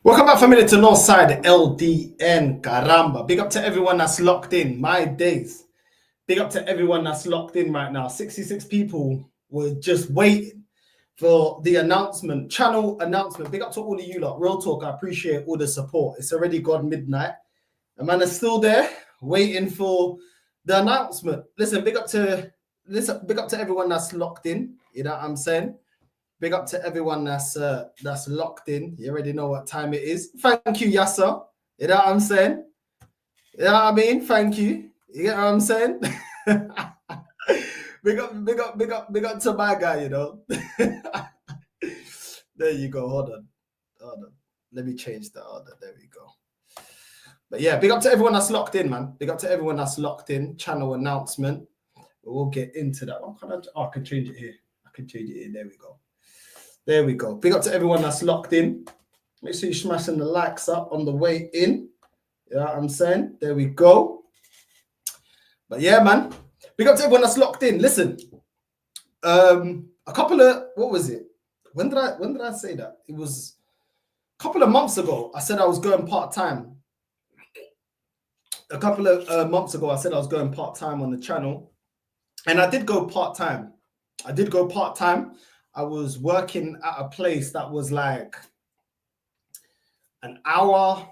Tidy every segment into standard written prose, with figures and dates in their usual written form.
Welcome back, family, to Northside LDN. Caramba. Big up to everyone that's locked in. My days. Big up to everyone that's locked in right now. 66 people were just waiting for the announcement, channel announcement. Big up to all of you lot. Real talk, I appreciate all the support. It's already gone midnight. A man is still there waiting for the announcement. Listen, big up to everyone that's locked in. You know what I'm saying? Big up to everyone that's locked in. You already know what time it is. Thank you, Yasser. You know what I'm saying? You know what I mean? Thank you. You get what I'm saying? big up to my guy, you know. There you go. Hold on. Let me change the order. There we go. But yeah, big up to everyone that's locked in, man. Big up to everyone that's locked in. Channel announcement. We'll get into that one. I can change it here. There we go. There we go. Big up to everyone that's locked in. Make sure you're smashing the likes up on the way in. You know what I'm saying? There we go. But yeah, man. Big up to everyone that's locked in. Listen, a couple of, what was it? When did I say that? It was a couple of months ago. I said I was going part-time. A couple of months ago, I said I was going part-time on the channel. And I did go part-time. I was working at a place that was like an hour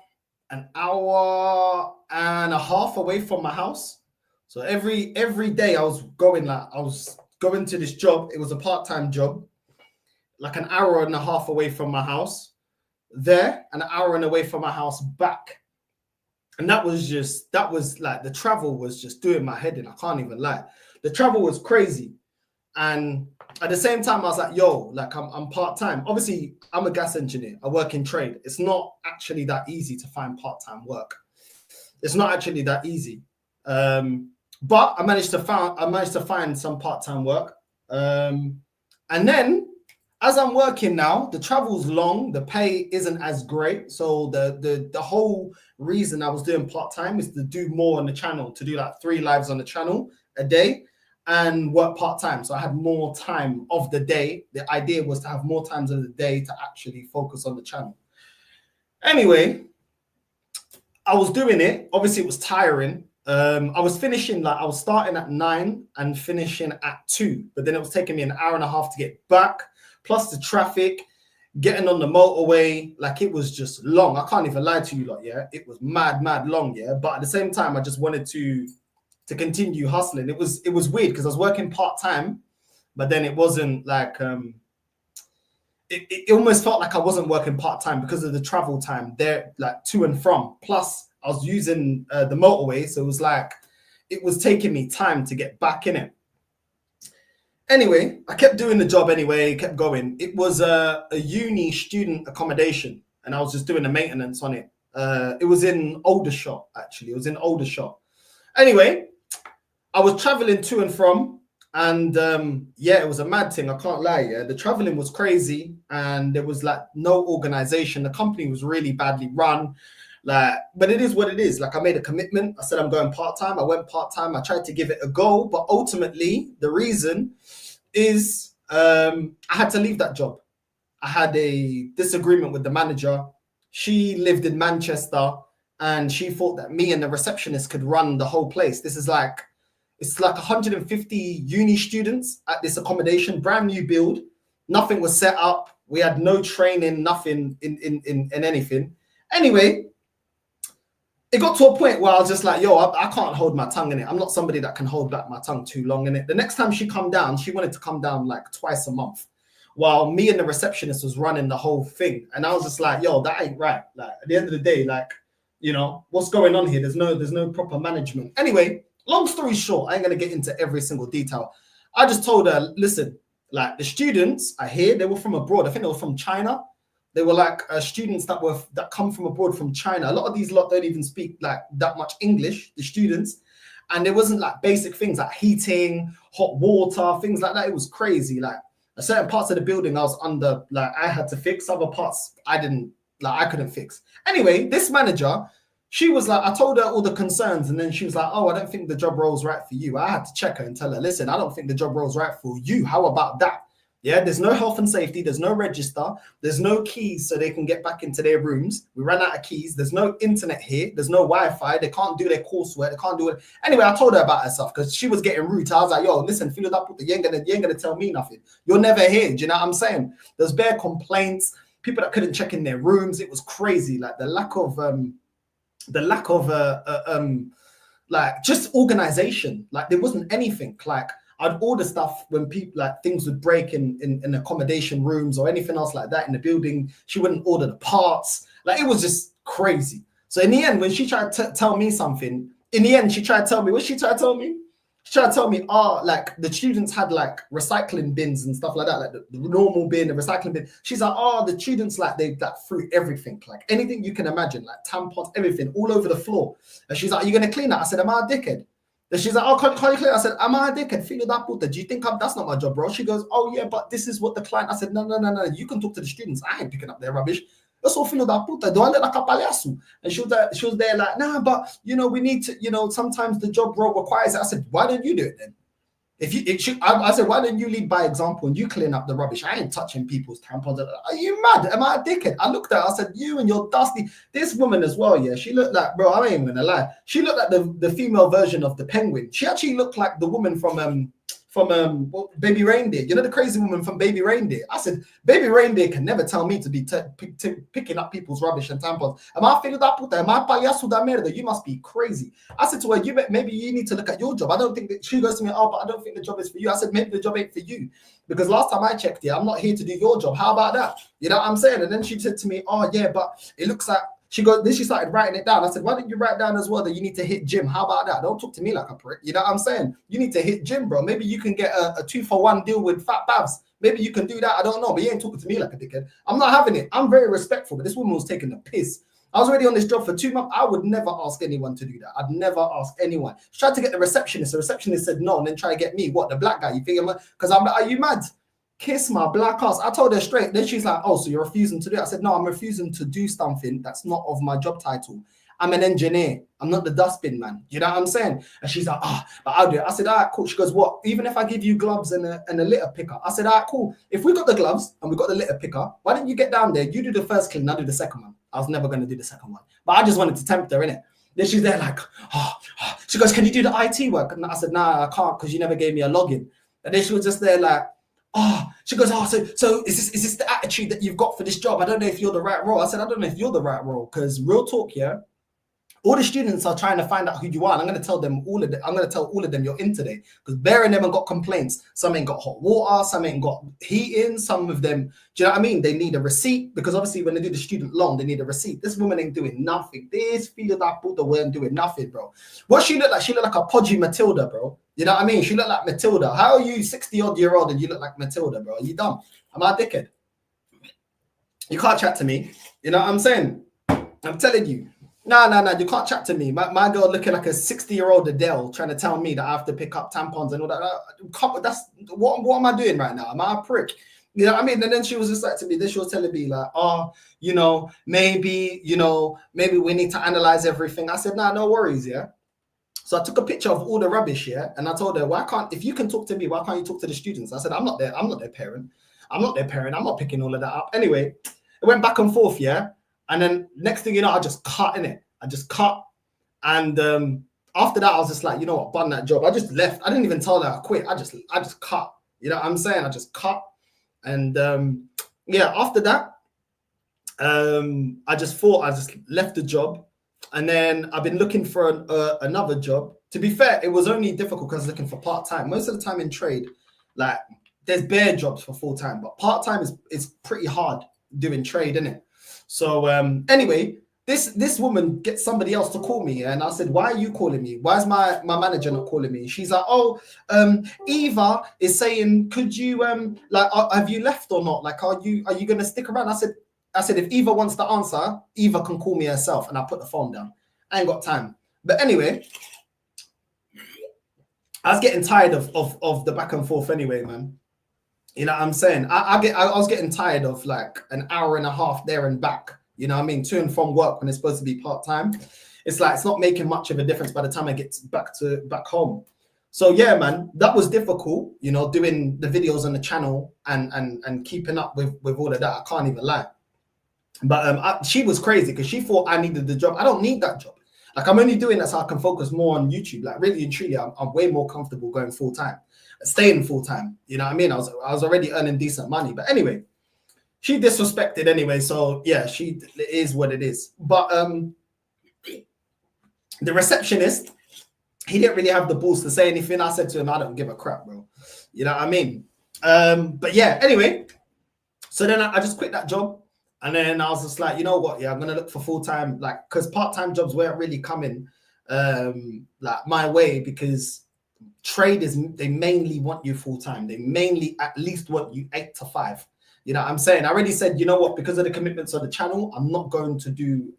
and a half away from my house. So every day I was going to this job. It was a part-time job, like an hour and a half away from my house there, an hour and away from my house back. And that was like, the travel was just doing my head in. I can't even lie. The travel was crazy. And at the same time, I was like, yo, like I'm part-time. Obviously, I'm a gas engineer. I work in trade. It's not actually that easy to find part-time work. It's not actually that easy. But I managed to find some part-time work. And then as I'm working now, the travel's long, the pay isn't as great. So the whole reason I was doing part-time is to do more on the channel, to do like 3 lives on the channel a day and work part-time. So I had more time of the day. The idea was to have more times of the day to actually focus on the channel. Anyway, I was doing it. Obviously, it was tiring. I was starting at 9 and finishing at 2, but then it was taking me an hour and a half to get back, plus the traffic, getting on the motorway. Like, it was just long. I can't even lie to you lot, yeah. It was mad long, yeah. But at the same time, I just wanted to continue hustling. It was weird because I was working part-time, but then it wasn't like it almost felt like I wasn't working part-time because of the travel time there, like to and from. Plus, I was using the motorway, so it was like it was taking me time to get back in it. Anyway, I kept doing the job anyway, kept going. It was a uni student accommodation, and I was just doing the maintenance on it. It was in Aldershot, actually. It was in Aldershot. Anyway, I was traveling to and from, and yeah, it was a mad thing. I can't lie. Yeah, the traveling was crazy, and there was like no organization. The company was really badly run. Like, but it is what it is. Like, I made a commitment. I said I'm going part-time. I went part-time. I tried to give it a go, but ultimately the reason is I had to leave that job. I had a disagreement with the manager. She lived in Manchester, and she thought that me and the receptionist could run the whole place. It's like 150 uni students at this accommodation, brand new build. Nothing was set up. We had no training, nothing in anything. Anyway, it got to a point where I was just like, yo, I can't hold my tongue in it. I'm not somebody that can hold back my tongue too long in it. The next time she come down, she wanted to come down like twice a month, while me and the receptionist was running the whole thing. And I was just like, yo, that ain't right. Like, at the end of the day, like, you know, what's going on here? There's no proper management. Anyway, long story short, I ain't going to get into every single detail. I just told her, listen, like, the students I hear, they were from abroad. I think they were from China. They were like students that come from abroad from China. A lot of these lot don't even speak like that much English, the students. And there wasn't like basic things like heating, hot water, things like that. It was crazy. Like, certain parts of the building I was under, like, I had to fix. Other parts I couldn't fix. Anyway, this manager, she was like, I told her all the concerns, and then she was like, oh, I don't think the job role's right for you. I had to check her and tell her, listen, I don't think the job role's right for you. How about that? Yeah, there's no health and safety, there's no register, there's no keys so they can get back into their rooms. We ran out of keys, there's no internet here, there's no Wi-Fi, they can't do their coursework, they can't do it. Anyway, I told her about herself because she was getting rude. I was like, yo, listen, fill it up, you ain't gonna tell me nothing. You're never here. Do you know what I'm saying? There's bare complaints, people that couldn't check in their rooms. It was crazy. Like the lack of like just organization. Like there wasn't anything. Like I'd order stuff when people, like things would break in accommodation rooms or anything else like that in the building. She wouldn't order the parts. Like it was just crazy. So in the end, when she tried to tell me something, in the end, she tried to tell me, what she tried to tell me? She tried to tell me, like the students had like recycling bins and stuff like that, like the normal bin, the recycling bin. She's like, the students, like they threw everything, like anything you can imagine, like tampons, everything all over the floor. And she's like, are you going to clean that? I said, am I a dickhead? And she's like, oh, can't you clean? I said, am I a dickhead? Feel that puta. Do you think that's not my job, bro? She goes, oh yeah, but this is what the client. I said, no. You can talk to the students. I ain't picking up their rubbish. That's all feel that puta. Do I look like a palhaço? And she was there like, nah, but we need to, sometimes the job role requires it. I said, why don't you do it then? I said, why don't you lead by example and you clean up the rubbish? I ain't touching people's tampons. Are you mad? Am I a dickhead? I looked at her, I said, you and your dusty. This woman as well, yeah, she looked like, bro, I ain't even gonna lie. She looked like the female version of the penguin. She actually looked like the woman from Baby Reindeer. You know the crazy woman from Baby Reindeer? I said, Baby Reindeer can never tell me to be picking up people's rubbish and tampons. Am I filho da puta? Am I palhaço da merda? You must be crazy. I said to her, maybe you need to look at your job. I don't think that. She goes to me, oh, but I don't think the job is for you. I said, maybe the job ain't for you. Because last time I checked here, I'm not here to do your job. How about that? You know what I'm saying? And then she said to me, oh yeah, but it looks like, then she started writing it down. I said, why don't you write down as well that you need to hit gym? How about that? Don't talk to me like a prick. You know what I'm saying? You need to hit gym, bro. Maybe you can get a 2-for-1 deal with Fat Babs. Maybe you can do that. I don't know. But you ain't talking to me like a dickhead. I'm not having it. I'm very respectful, but this woman was taking the piss. I was already on this job for 2 months. I would never ask anyone to do that. I'd never ask anyone. She tried to get the receptionist. The receptionist said no, and then try to get me. What, the black guy? You think I'm like, because I'm like, are you mad? Kiss my black ass. I told her straight. Then she's like, oh, so you're refusing to do it? I said, no, I'm refusing to do something that's not of my job title. I'm an engineer. I'm not the dustbin man. You know what I'm saying? And she's like, but I'll do it. I said, all right, cool. She goes, what? Even if I give you gloves and a litter picker? I said, all right, cool. If we got the gloves and we got the litter picker, why don't you get down there? You do the first clean, I'll do the second one. I was never going to do the second one. But I just wanted to tempt her, innit? Then she's there like, She goes, can you do the IT work? And I said, nah, I can't because you never gave me a login. And then she was just there like, she goes, so is this the attitude that you've got for this job? I don't know if you're the right role. I said, I don't know if you're the right role, because real talk, yeah, all the students are trying to find out who you are. And I'm going to tell them all of them. I'm going to tell all of them you're in today, because bearing them and got complaints. Some ain't got hot water, some ain't got heating. Some of them, do you know what I mean? They need a receipt, because obviously when they do the student loan, they need a receipt. This woman ain't doing nothing. This field that Buddha weren't doing nothing, bro. What she looked like? She looked like a podgy Matilda, bro. You know what I mean? She looked like Matilda. How are you 60-odd-year-old and you look like Matilda, bro? Are you dumb? Am I a dickhead? You can't chat to me. You know what I'm saying? I'm telling you. No, you can't chat to me. My girl looking like a 60-year-old Adele trying to tell me that I have to pick up tampons and all that. That's what am I doing right now? Am I a prick? You know what I mean? And then she was just like to me, then she was telling me like, maybe we need to analyze everything. I said, nah, no worries, yeah. So I took a picture of all the rubbish, yeah, and I told her, if you can talk to me, why can't you talk to the students? I said, I'm not their parent. I'm not picking all of that up. Anyway, it went back and forth, yeah. And then next thing you know, I just cut in it. And after that, I was just like, you know what, bun that job. I just left. I didn't even tell her I quit. I just cut. You know what I'm saying? I just cut. And after that, I just left the job. And then I've been looking for another job. To be fair, it was only difficult because I was looking for part-time. Most of the time in trade, like there's bare jobs for full-time, but part-time is pretty hard doing trade, isn't it? So anyway, this woman gets somebody else to call me, and I said, why are you calling me? Why is my manager not calling me? She's like, Eva is saying, could you have you left or not? Like, are you gonna stick around? I said, if Eva wants to answer, Eva can call me herself. And I put the phone down. I ain't got time. But anyway, I was getting tired of the back and forth anyway, man. You know what I'm saying? I was getting tired of like an hour and a half there and back. You know what I mean? To and from work when it's supposed to be part-time. It's like, it's not making much of a difference by the time I get back home. So yeah, man, that was difficult, you know, doing the videos on the channel and keeping up with all of that. I can't even lie. But she was crazy because she thought I needed the job. I don't need that job. Like, I'm only doing that so I can focus more on YouTube. Like, really and truly, I'm way more comfortable going full time, staying full time. You know what I mean? I was already earning decent money. But anyway, she disrespected anyway. So yeah, it is what it is. But the receptionist, he didn't really have the balls to say anything. I said to him, I don't give a crap, bro. You know what I mean? But yeah, anyway, so then I just quit that job. And then I was just like, you know what? Yeah, I'm gonna look for full-time, like, because part-time jobs weren't really coming like my way, because traders, they mainly want you full-time. They mainly at least want you 8 to 5. You know what I'm saying? I already said, you know what, because of the commitments of the channel, I'm not going to do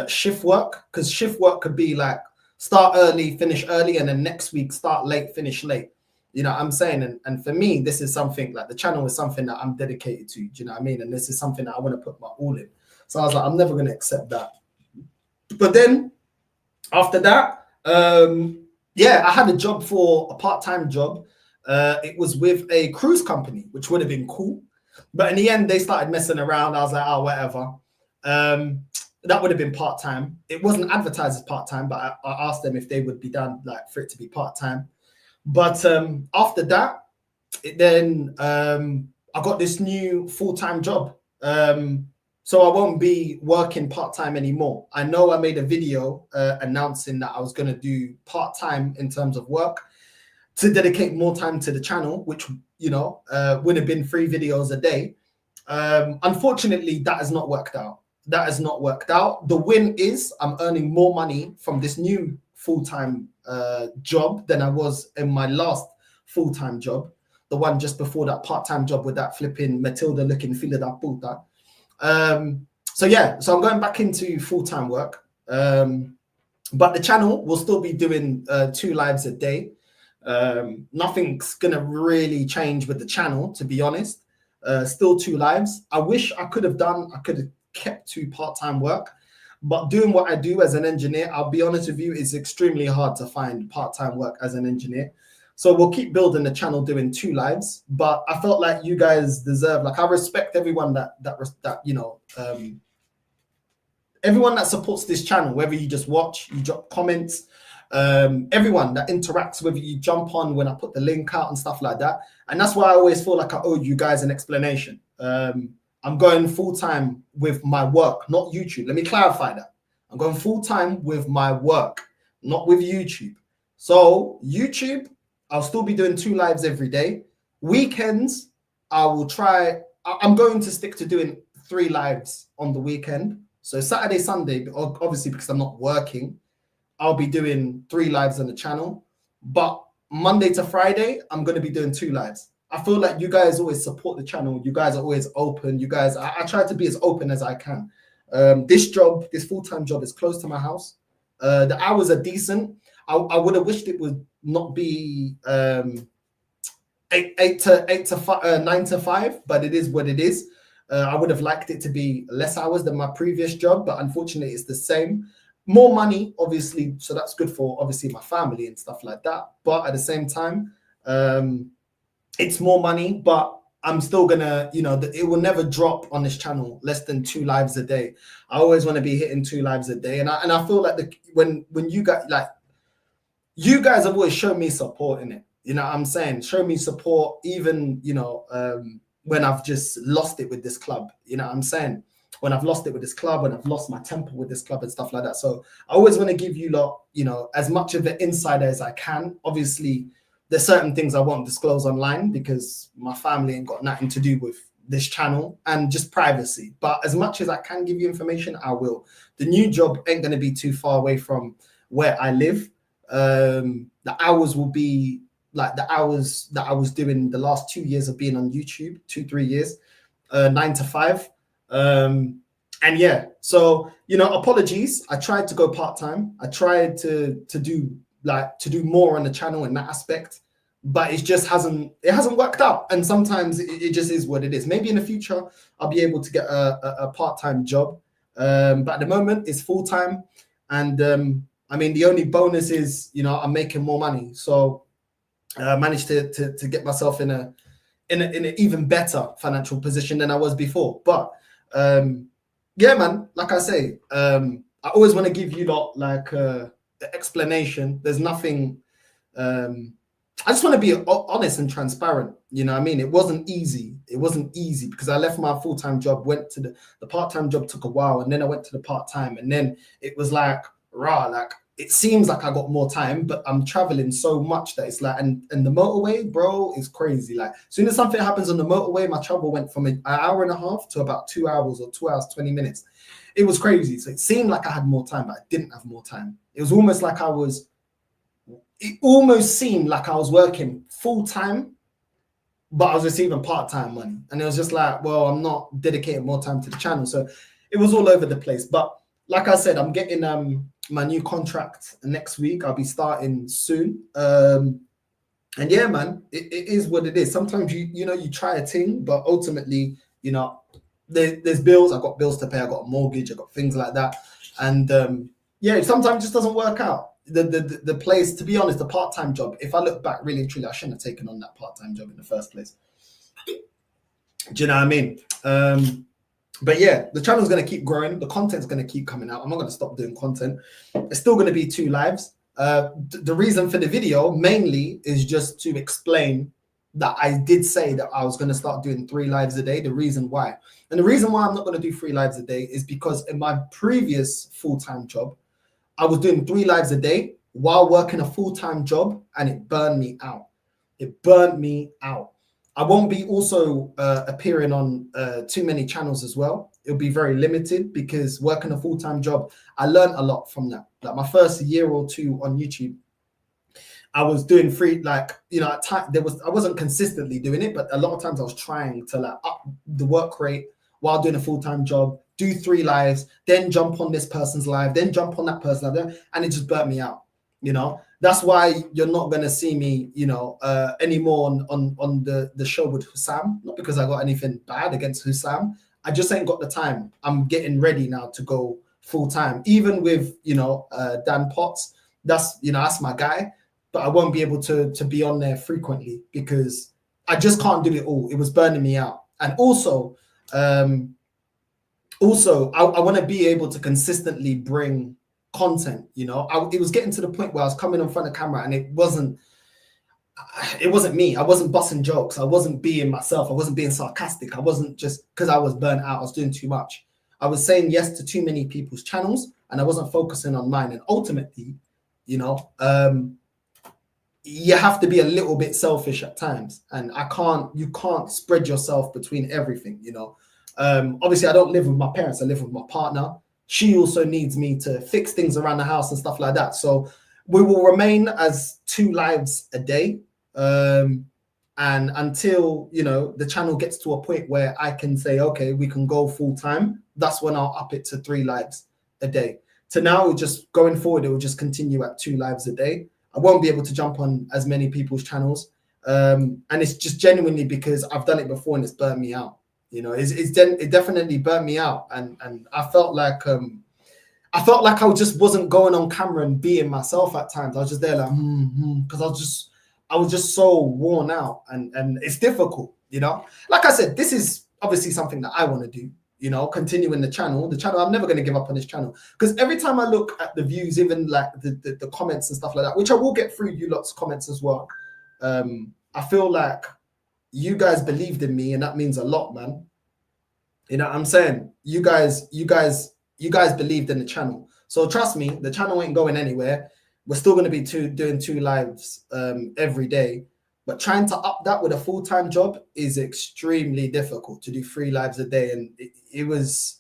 shift work, because shift work could be like start early, finish early, and then next week start late, finish late. You know what I'm saying? And for me, this is something like the channel is something that I'm dedicated to. Do you know what I mean? And this is something that I want to put my all in. So I was like, I'm never going to accept that. But then after that, yeah, I had a job for a part-time job. It was with a cruise company, which would have been cool. But in the end, they started messing around. I was like, oh, whatever. That would have been part-time. It wasn't advertised as part-time, but I asked them if they would be down like for it to be part-time. But after that, then I got this new full-time job. So I won't be working part-time anymore. I know I made a video announcing that I was going to do part-time in terms of work to dedicate more time to the channel, which, you know, would have been 3 videos a day. Unfortunately, that has not worked out. That has not worked out. The win is I'm earning more money from this new full-time job than I was in my last full-time job, the one just before that part-time job with that flipping Matilda looking fila da puta. So yeah, so I'm going back into full-time work, but the channel will still be doing 2 lives a day. Nothing's gonna really change with the channel, to be honest. Still 2 lives. I wish I could have kept to part-time work, but doing what I do as an engineer, I'll be honest with you, it's extremely hard to find part-time work as an engineer. So we'll keep building the channel, doing 2 lives. But I felt like you guys deserve, like, I respect everyone that you know, everyone that supports this channel, whether you just watch, you drop comments, everyone that interacts with you, jump on when I put the link out and stuff like that. And that's why I always feel like I owe you guys an explanation. I'm going full-time with my work, not YouTube. Let me clarify that. I'm going full-time with my work, not with YouTube. So YouTube, I'll still be doing 2 lives every day. Weekends, I will try. I'm going to stick to doing 3 lives on the weekend. So Saturday, Sunday, obviously because I'm not working, I'll be doing 3 lives on the channel. But Monday to Friday, I'm going to be doing 2 lives. I feel like you guys always support the channel. You guys are always open. You guys, I try to be as open as I can. This job, this full-time job, is close to my house. The hours are decent. I would have wished it would not be 9 to 5, but it is what it is. I would have liked it to be less hours than my previous job, but unfortunately, it's the same. More money, obviously, so that's good for obviously my family and stuff like that. But at the same time, it's more money, but I'm still gonna, you know, it will never drop on this channel less than 2 lives a day. I always want to be hitting 2 lives a day, and I feel like when you guys, like, you guys have always shown me support in it. You know what I'm saying? Show me support, even, you know, when I've just lost it with this club. You know what I'm saying? When I've lost it with this club, when I've lost my temper with this club and stuff like that. So I always want to give you lot, you know, as much of the insider as I can. Obviously, there's certain things I won't disclose online because my family ain't got nothing to do with this channel and just privacy. But as much as I can give you information, I will. The new job ain't going to be too far away from where I live. The hours will be like the hours that I was doing the last 2 years of being on YouTube, 2-3 years, 9 to 5. And yeah, so, you know, apologies. I tried to go part-time. I tried to do more on the channel in that aspect, but it just hasn't worked out. And sometimes it just is what it is. Maybe in the future I'll be able to get a part-time job, but at the moment it's full-time. And I mean, the only bonus is, you know, I'm making more money. So I managed to get myself in an even better financial position than I was before. But yeah, man, like I say, I always want to give you lot like the explanation. There's nothing. I just want to be honest and transparent. You know what I mean? It wasn't easy. It wasn't easy because I left my full-time job, went to the part-time job, took a while, and then I went to the part-time, and then it was like like it seems like I got more time, but I'm traveling so much that it's like, and the motorway, bro, is crazy. Like, as soon as something happens on the motorway, my travel went from an hour and a half to about 2 hours or 2 hours 20 minutes. It was crazy. So it seemed like I had more time, but I didn't have more time. It was almost like it almost seemed like I was working full time, but I was receiving part-time money. And it was just like, well, I'm not dedicating more time to the channel. So it was all over the place. But like I said, I'm getting my new contract next week. I'll be starting soon. And yeah, man, it is what it is. Sometimes you know, you try a thing, but ultimately, you know, there's bills. I've got bills to pay. I've got a mortgage. I've got things like that. And yeah, sometimes it just doesn't work out. The place, to be honest, the part-time job, if I look back really and truly, I shouldn't have taken on that part-time job in the first place. Do you know what I mean? But yeah, the channel's going to keep growing. The content's going to keep coming out. I'm not going to stop doing content. It's still going to be 2 lives. The reason for the video mainly is just to explain that I did say that I was going to start doing 3 lives a day. The reason why. And the reason why I'm not going to do 3 lives a day is because in my previous full-time job, I was doing 3 lives a day while working a full-time job, and it burned me out. It burnt me out. I won't be also appearing on too many channels as well. It'll be very limited because working a full-time job, I learned a lot from that. Like my first year or 2 on YouTube, I was doing free, like, you know, at time I wasn't consistently doing it, but a lot of times I was trying to like up the work rate while doing a full-time job, do 3 lives, then jump on this person's live, then jump on that person's live, and it just burnt me out. You know, that's why you're not going to see me, you know, anymore on the show with Hussam. Not because I got anything bad against Hussam. I just ain't got the time. I'm getting ready now to go full time. Even with, you know, Dan Potts, that's, you know, that's my guy. But I won't be able to be on there frequently because I just can't do it all. It was burning me out. And also, I want to be able to consistently bring content. You know, it was getting to the point where I was coming in front of camera and it wasn't me. I wasn't busting jokes. I wasn't being myself. I wasn't being sarcastic. I wasn't, just because I was burnt out. I was doing too much. I was saying yes to too many people's channels and I wasn't focusing on mine. And ultimately, you know, you have to be a little bit selfish at times, and you can't spread yourself between everything, you know. Obviously I don't live with my parents, I live with my partner. She also needs me to fix things around the house and stuff like that. So we will remain as 2 lives a day. And until, you know, the channel gets to a point where I can say, okay, we can go full time, that's when I'll up it to 3 lives a day. To now, just going forward, it will just continue at 2 lives a day. I won't be able to jump on as many people's channels. And it's just genuinely because I've done it before and it's burnt me out. You know, it definitely burnt me out. And I felt like I just wasn't going on camera and being myself at times. I was just there like, because I was just so worn out, and it's difficult, you know. Like I said, this is obviously something that I want to do, you know, continuing the channel. I'm never going to give up on this channel, because every time I look at the views, even like the comments and stuff like that, which I will get through you lot's comments as well. I feel like you guys believed in me, and that means a lot, man. You know what I'm saying? You guys believed in the channel. So trust me, the channel ain't going anywhere. We're still going to be doing 2 lives every day. But trying to up that with a full-time job is extremely difficult, to do 3 lives a day. And it was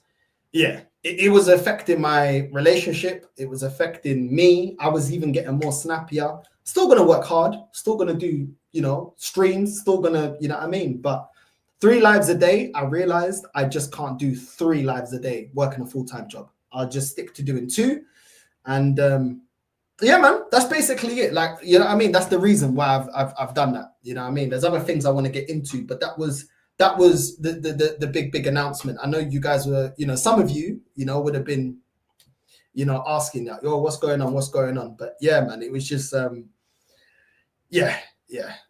affecting my relationship. It was affecting me. I was even getting more snappier. Still going to work hard. Still going to do, you know, streams. Still going to, you know what I mean? But 3 lives a day, I realized I just can't do 3 lives a day working a full-time job. I'll just stick to doing 2. And yeah, man, that's basically it. Like, you know what I mean? That's the reason why I've done that. You know what I mean? There's other things I want to get into, but that was the big announcement. I know you guys were, you know, some of you, you know, would have been you know, asking that, yo, what's going on? But yeah, man, it was just yeah.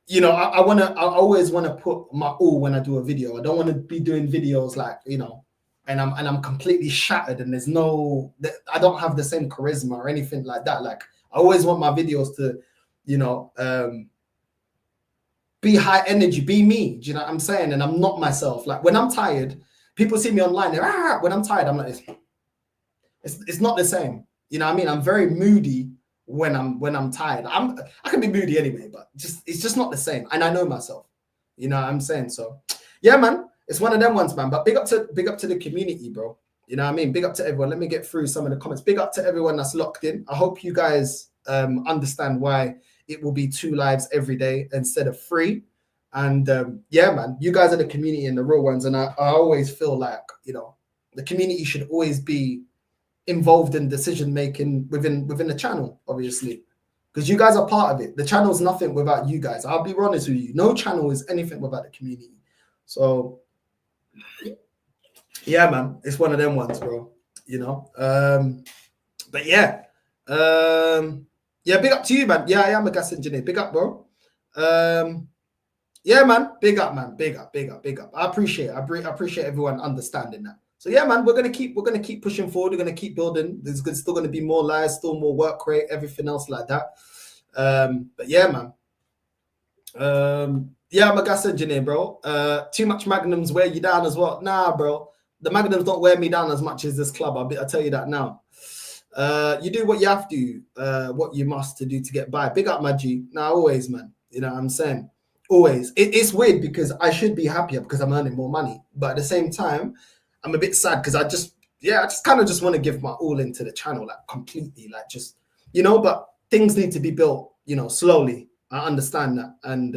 You know, I always want to put my all when I do a video. I don't want to be doing videos like, you know, and I'm completely shattered and there's no, I don't have the same charisma or anything like that. Like, I always want my videos to, you know, be high energy, be me. Do you know what I'm saying? And I'm not myself. Like, when I'm tired, people see me online. They're, when I'm tired, I'm like, it's not the same. You know what I mean? I'm very moody when I'm tired. I can be moody anyway, but it's just not the same. And I know myself. You know what I'm saying? So yeah, man, it's one of them ones, man. But big up to the community, bro. You know what I mean? Big up to everyone. Let me get through some of the comments. Big up to everyone that's locked in. I hope you guys understand why it will be 2 lives every day instead of 3. And yeah, man, you guys are the community and the real ones. And I always feel like, you know, the community should always be involved in decision making within the channel, obviously, because you guys are part of it. The channel is nothing without you guys. I'll be honest with you. No channel is anything without the community. So yeah, man, it's one of them ones, bro. You know, but yeah, yeah, big up to you, man. Yeah, I am a gas engineer. Big up, bro. Yeah, man, big up, man. Big up. I appreciate it. I appreciate everyone understanding that. So yeah, man, we're gonna keep pushing forward. We're gonna keep building. There's still gonna be more lives, still more work rate, everything else like that. But yeah, man. Yeah, I'm a gas engineer, bro. Too much magnums wear you down as well. Nah, bro. The magnums don't wear me down as much as this club. I'll tell you that now. You do what you have to, what you must to do to get by. Big up, my G. Nah, always, man. You know what I'm saying? Always. It's weird because I should be happier because I'm earning more money, but at the same time, I'm a bit sad because I just kind of just want to give my all into the channel, like completely, like just, you know, but things need to be built, you know, slowly. I understand that. And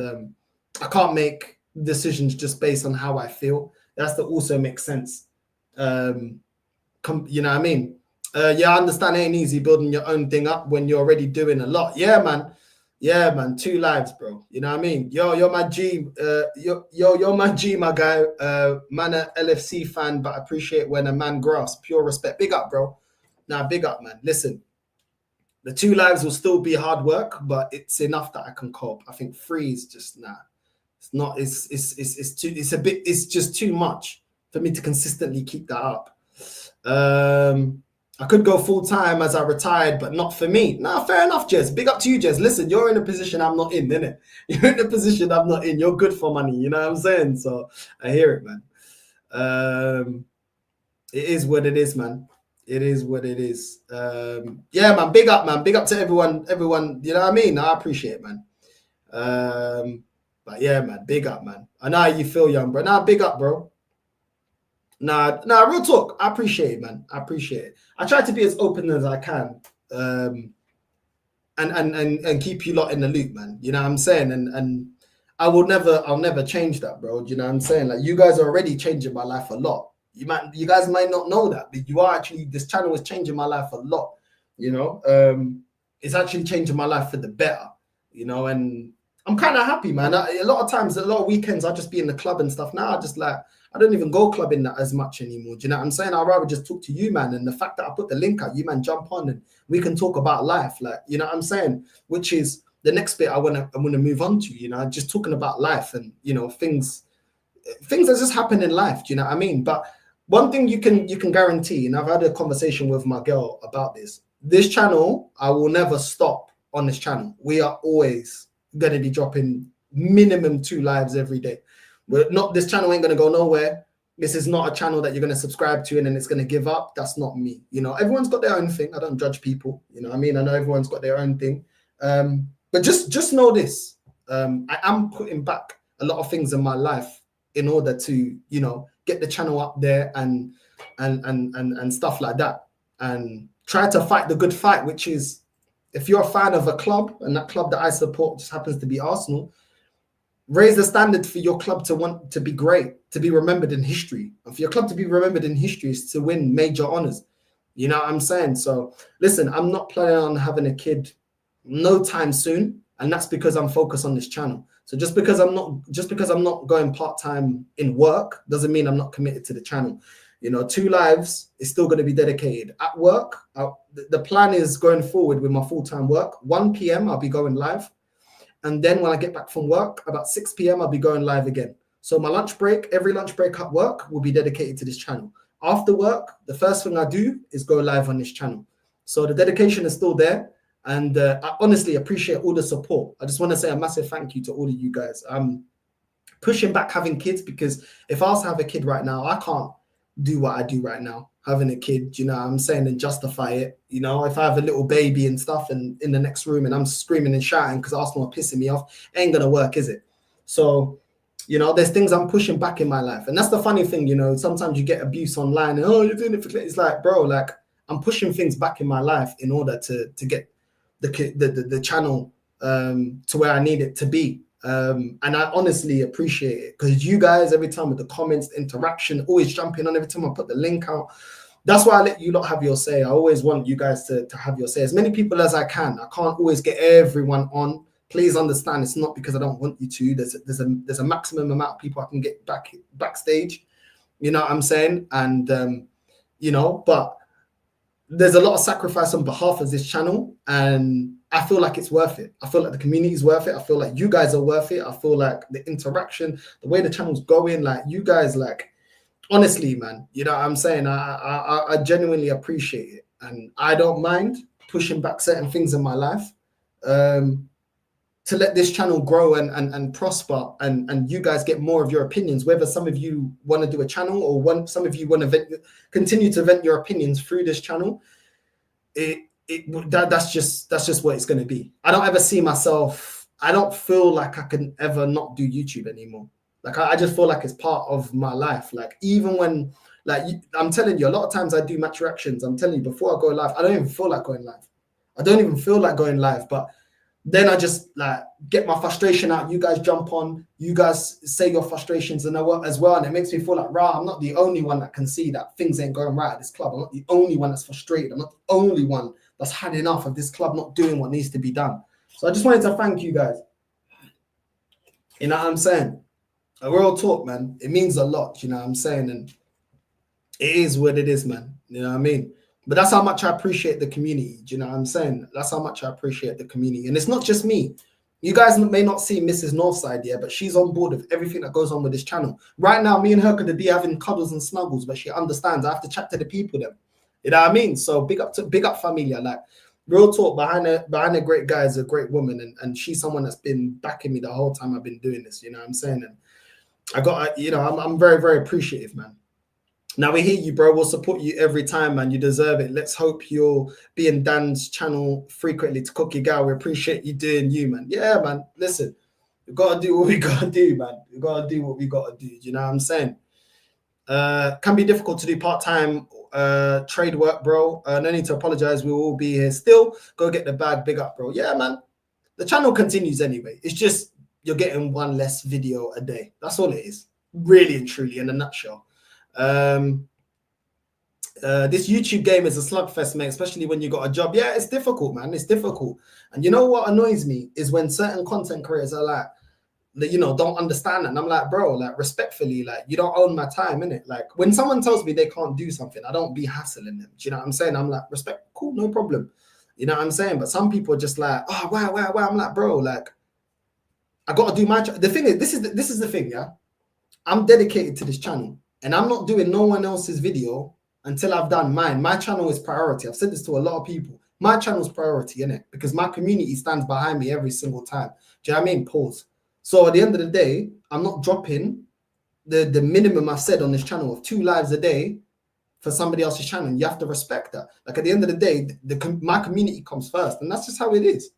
I can't make decisions just based on how I feel. It has to also make sense. You know what I mean? Yeah, I understand it ain't easy building your own thing up when you're already doing a lot. Yeah, man. Yeah, man, 2 lives, bro. You know what I mean? You're my G. You're my G, my guy. Man, a LFC fan, but I appreciate when a man grasps. Pure respect. Big up, bro. Nah, big up, man. Listen, the 2 lives will still be hard work, but it's enough that I can cope. I think 3 is just nah. It's not. It's too. It's a bit. It's just too much for me to consistently keep that up. I could go full time as I retired, but not for me. Nah, fair enough, Jez. Big up to you, Jez. Listen, you're in a position I'm not in, innit? You're in a position I'm not in. You're good for money, you know what I'm saying? So I hear it, man. It is what it is, man. It is what it is. Yeah, man. Big up, man. Big up to everyone. You know what I mean? I appreciate it, man. But yeah, man. Big up, man. I know how you feel, young bro. Nah, big up, bro. Nah, real talk. I appreciate it, man. I appreciate it. I try to be as open as I can, and keep you lot in the loop, man. You know what I'm saying? And I'll never change that, bro. Do you know what I'm saying? Like, you guys are already changing my life a lot. You guys might not know that, but you are actually, this channel is changing my life a lot. You know, it's actually changing my life for the better. You know, and I'm kind of happy, man. A lot of times, a lot of weekends, I'll just be in the club and stuff. Now I don't even go clubbing that as much anymore. Do you know what I'm saying? I'd rather just talk to you, man. And the fact that I put the link out, you, man, jump on and we can talk about life. Like, you know what I'm saying? Which is the next bit I want to move on to, you know, just talking about life and, you know, things that just happen in life. Do you know what I mean? But one thing you can guarantee, and I've had a conversation with my girl about this channel, I will never stop on this channel. We are always going to be dropping minimum 2 lives every day. This channel ain't gonna go nowhere. This is not a channel that you're gonna subscribe to and then it's gonna give up. That's not me. You know, everyone's got their own thing. I don't judge people. You know what I mean? I know everyone's got their own thing. But just know this. I am putting back a lot of things in my life in order to, you know, get the channel up there and stuff like that. And try to fight the good fight, which is, if you're a fan of a club and that club that I support just happens to be Arsenal, raise the standard for your club to want to be great, to be remembered in history. And for your club to be remembered in history is to win major honors. You know what I'm saying? So listen, I'm not planning on having a kid no time soon. And that's because I'm focused on this channel. So just because I'm not going part-time in work doesn't mean I'm not committed to the channel. You know, 2 lives is still going to be dedicated. At work, the plan is going forward with my full-time work. 1 p.m. I'll be going live. And then when I get back from work, about 6 p.m., I'll be going live again. So my lunch break, every lunch break at work will be dedicated to this channel. After work, the first thing I do is go live on this channel. So the dedication is still there. And I honestly appreciate all the support. I just want to say a massive thank you to all of you guys. I'm pushing back having kids, because if I was to have a kid right now, I can't do what I do right now, having a kid, you know what I'm saying, and justify it. You know, if I have a little baby and stuff and in the next room and I'm screaming and shouting because Arsenal are pissing me off, it ain't gonna work, is it? So, you know, there's things I'm pushing back in my life. And that's the funny thing, you know, sometimes you get abuse online and, oh, you're doing it for, it's like, bro, like, I'm pushing things back in my life in order to get the channel to where I need it to be. And I honestly appreciate it, because you guys, every time with the comments, the interaction, always jumping on every time I put the link out. That's why I let you lot have your say. I always want you guys to have your say. As many people as I can. I can't always get everyone on. Please understand, it's not because I don't want you to. There's a maximum amount of people I can get backstage. You know what I'm saying? And you know, but there's a lot of sacrifice on behalf of this channel, and I feel like it's worth it. I feel like the community is worth it. I feel like you guys are worth it. I feel like the interaction, the way the channel's going, like you guys, like, honestly, man, you know what I'm saying? I genuinely appreciate it, and I don't mind pushing back certain things in my life to let this channel grow and prosper, and you guys get more of your opinions, whether some of you want to do a channel or some of you want to continue to vent your opinions through this channel. That's just what it's going to be. I don't ever see myself, I don't feel like I can ever not do YouTube anymore. Like I just feel like it's part of my life. Like even when, like, I'm telling you, a lot of times I do match reactions. I'm telling you, before I go live, I don't even feel like going live. I don't even feel like going live, but then I just like get my frustration out. You guys jump on, you guys say your frustrations and as well. And it makes me feel like, rah, I'm not the only one that can see that things ain't going right at this club. I'm not the only one that's frustrated. I'm not the only one that's had enough of this club not doing what needs to be done. So I just wanted to thank you guys. You know what I'm saying? A real talk, man. It means a lot, you know what I'm saying? And it is what it is, man. You know what I mean? But that's how much I appreciate the community. Do you know what I'm saying? That's how much I appreciate the community. And it's not just me. You guys may not see Mrs. Northside yet, but she's on board with everything that goes on with this channel. Right now, me and her could be having cuddles and snuggles, but she understands. I have to chat to the people then. You know what I mean? So big up familia. Like, real talk, behind a great guy is a great woman. And she's someone that's been backing me the whole time I've been doing this. You know what I'm saying? And I got, you know, I'm very, very appreciative, man. Now we hear you, bro. We'll support you every time, man. You deserve it. Let's hope you'll be in Dan's channel frequently to cook your gal. We appreciate you doing you, man. Yeah, man. Listen, we gotta do what we gotta do, man. We gotta do what we gotta do. You know what I'm saying? Can be difficult to do part-time trade work, bro. No need to apologize. We will all be here still. Go get the bag. Big up, bro. Yeah, man. The channel continues anyway. It's just you're getting one less video a day. That's all it is, really and truly, in a nutshell. This YouTube game is a slugfest, mate, especially when you got a job. Yeah, it's difficult, man. It's difficult. And you know what annoys me is when certain content creators are like, you know, don't understand it. And I'm like, bro, like, respectfully, like, you don't own my time, innit? Like, when someone tells me they can't do something, I don't be hassling them. Do you know what I'm saying? I'm like, respect, cool, no problem. You know what I'm saying? But some people are just like, oh, wow. I'm like, bro, like, I got to do my job. The thing is, this is the thing, yeah? I'm dedicated to this channel. And I'm not doing no one else's video until I've done mine. My channel is priority. I've said this to a lot of people. My channel's priority, innit? Because my community stands behind me every single time. Do you know what I mean? Pause. So at the end of the day, I'm not dropping the minimum I've said on this channel of 2 lives a day for somebody else's channel. You have to respect that. Like, at the end of the day, my community comes first. And that's just how it is.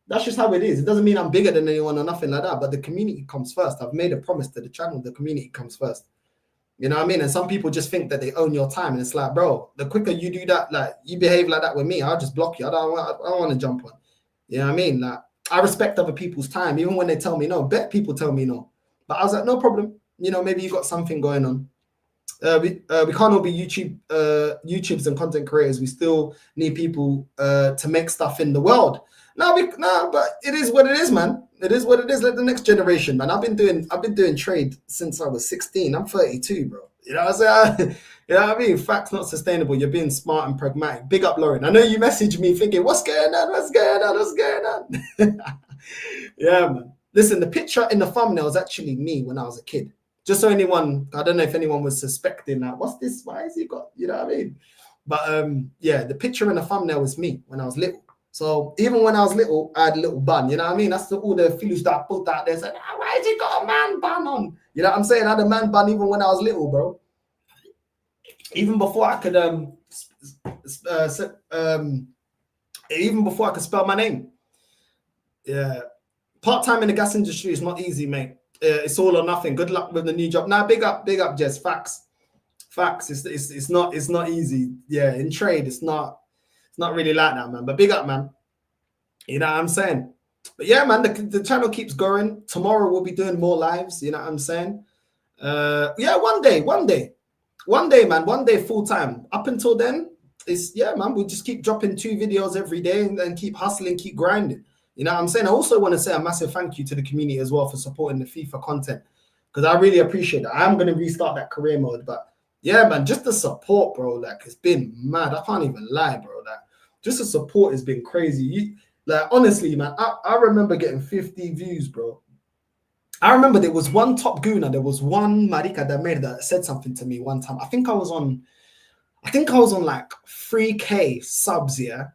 That's just how it is. It doesn't mean I'm bigger than anyone or nothing like that. But the community comes first. I've made a promise to the channel. The community comes first. You know what I mean? And some people just think that they own your time. And it's like, bro, the quicker you do that, like, you behave like that with me, I'll just block you. I don't want to jump on. You know what I mean? Like, I respect other people's time, even when they tell me no. Bet people tell me no. But I was like, no problem. You know, maybe you got something going on. We can't all be YouTubers and content creators. We still need people to make stuff in the world. But it is what it is, man. It is what it is. Let the next generation, man. I've been doing trade since I was 16. I'm 32, bro. You know what I'm saying? You know what I mean? Facts not sustainable. You're being smart and pragmatic. Big up, Lauren. I know you messaged me thinking, what's going on? What's going on? What's going on? Yeah, man. Listen, the picture in the thumbnail is actually me when I was a kid. Just so anyone, I don't know if anyone was suspecting that, what's this? Why has he got, you know what I mean? But yeah, the picture in the thumbnail was me when I was little. So even when I was little, I had a little bun, you know what I mean? That's all the feelings that I put out there saying, why has he got a man bun on? You know what I'm saying? I had a man bun even when I was little, bro. Even before I could even before I could spell my name. Yeah. Part-time in the gas industry is not easy, mate. It's all or nothing. Good luck with the new job. Now, big up, Jess. Facts. It's not easy. Yeah, in trade, it's not really like that, man. But big up, man. You know what I'm saying? But yeah, man, the channel keeps going. Tomorrow we'll be doing more lives. You know what I'm saying? Yeah, one day, man. One day full time. Up until then, man. We just keep dropping 2 videos every day and keep hustling, keep grinding. You know what I'm saying? I also want to say a massive thank you to the community as well for supporting the FIFA content, because I really appreciate it. I am going to restart that career mode, but yeah, man, just the support, bro. Like, it's been mad. I can't even lie, bro. Like, just the support has been crazy. Like, honestly, man, I remember getting 50 views, bro. I remember there was one top gooner. There was one marica that said something to me one time. I think I was on like 3K subs, yeah.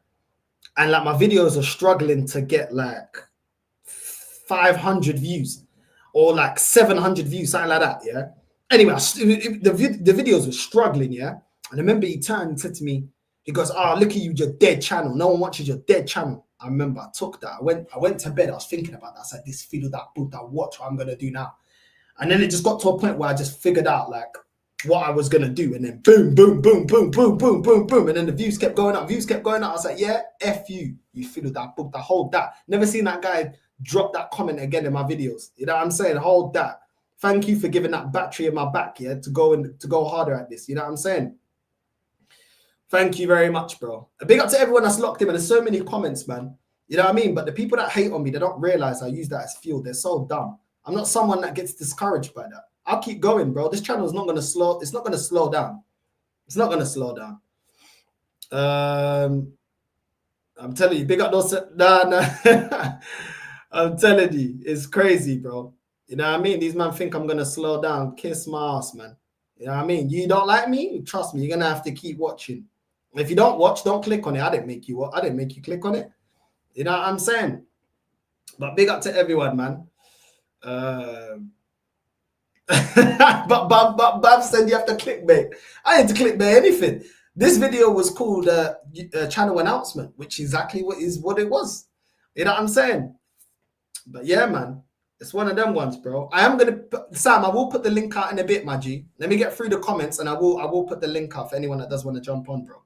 And like my videos are struggling to get like 500 views or like 700 views, something like that. Yeah. Anyway, the videos were struggling. Yeah. And I remember he turned and said to me, he goes, look at you, your dead channel. No one watches your dead channel. I remember I took that. I went to bed. I was thinking about that. I said, this video, that book, that watch, what I'm going to do now. And then it just got to a point where I just figured out like what I was gonna do, and then boom, boom, boom, boom, boom, boom, boom, boom, and then the views kept going up. I was like, yeah, F you feel that book, that hold that. Never seen that guy drop that comment again in my videos. You know what I'm saying? Hold that. Thank you for giving that battery in my back, yeah, to go harder at this. You know what I'm saying? Thank you very much, bro. A big up to everyone that's locked in, and there's so many comments, man. You know what I mean? But the people that hate on me, they don't realize I use that as fuel. They're so dumb. I'm not someone that gets discouraged by that. I'll keep going, bro. This channel is not going to slow. It's not going to slow down. It's not going to slow down. I'm telling you, big up those. Nah. I'm telling you, it's crazy, bro. You know what I mean? These men think I'm going to slow down. Kiss my ass, man. You know what I mean? You don't like me? Trust me, you're going to have to keep watching. If you don't watch, don't click on it. I didn't make you click on it. You know what I'm saying? But big up to everyone, man. But Bab said you have to clickbait. I ain't to clickbait anything. This video was called channel announcement, which exactly what it was. You know what I'm saying? But yeah, man, it's one of them ones, bro. I am gonna Sam. I will put the link out in a bit, my G. Let me get through the comments, and I will put the link out for anyone that does want to jump on, bro.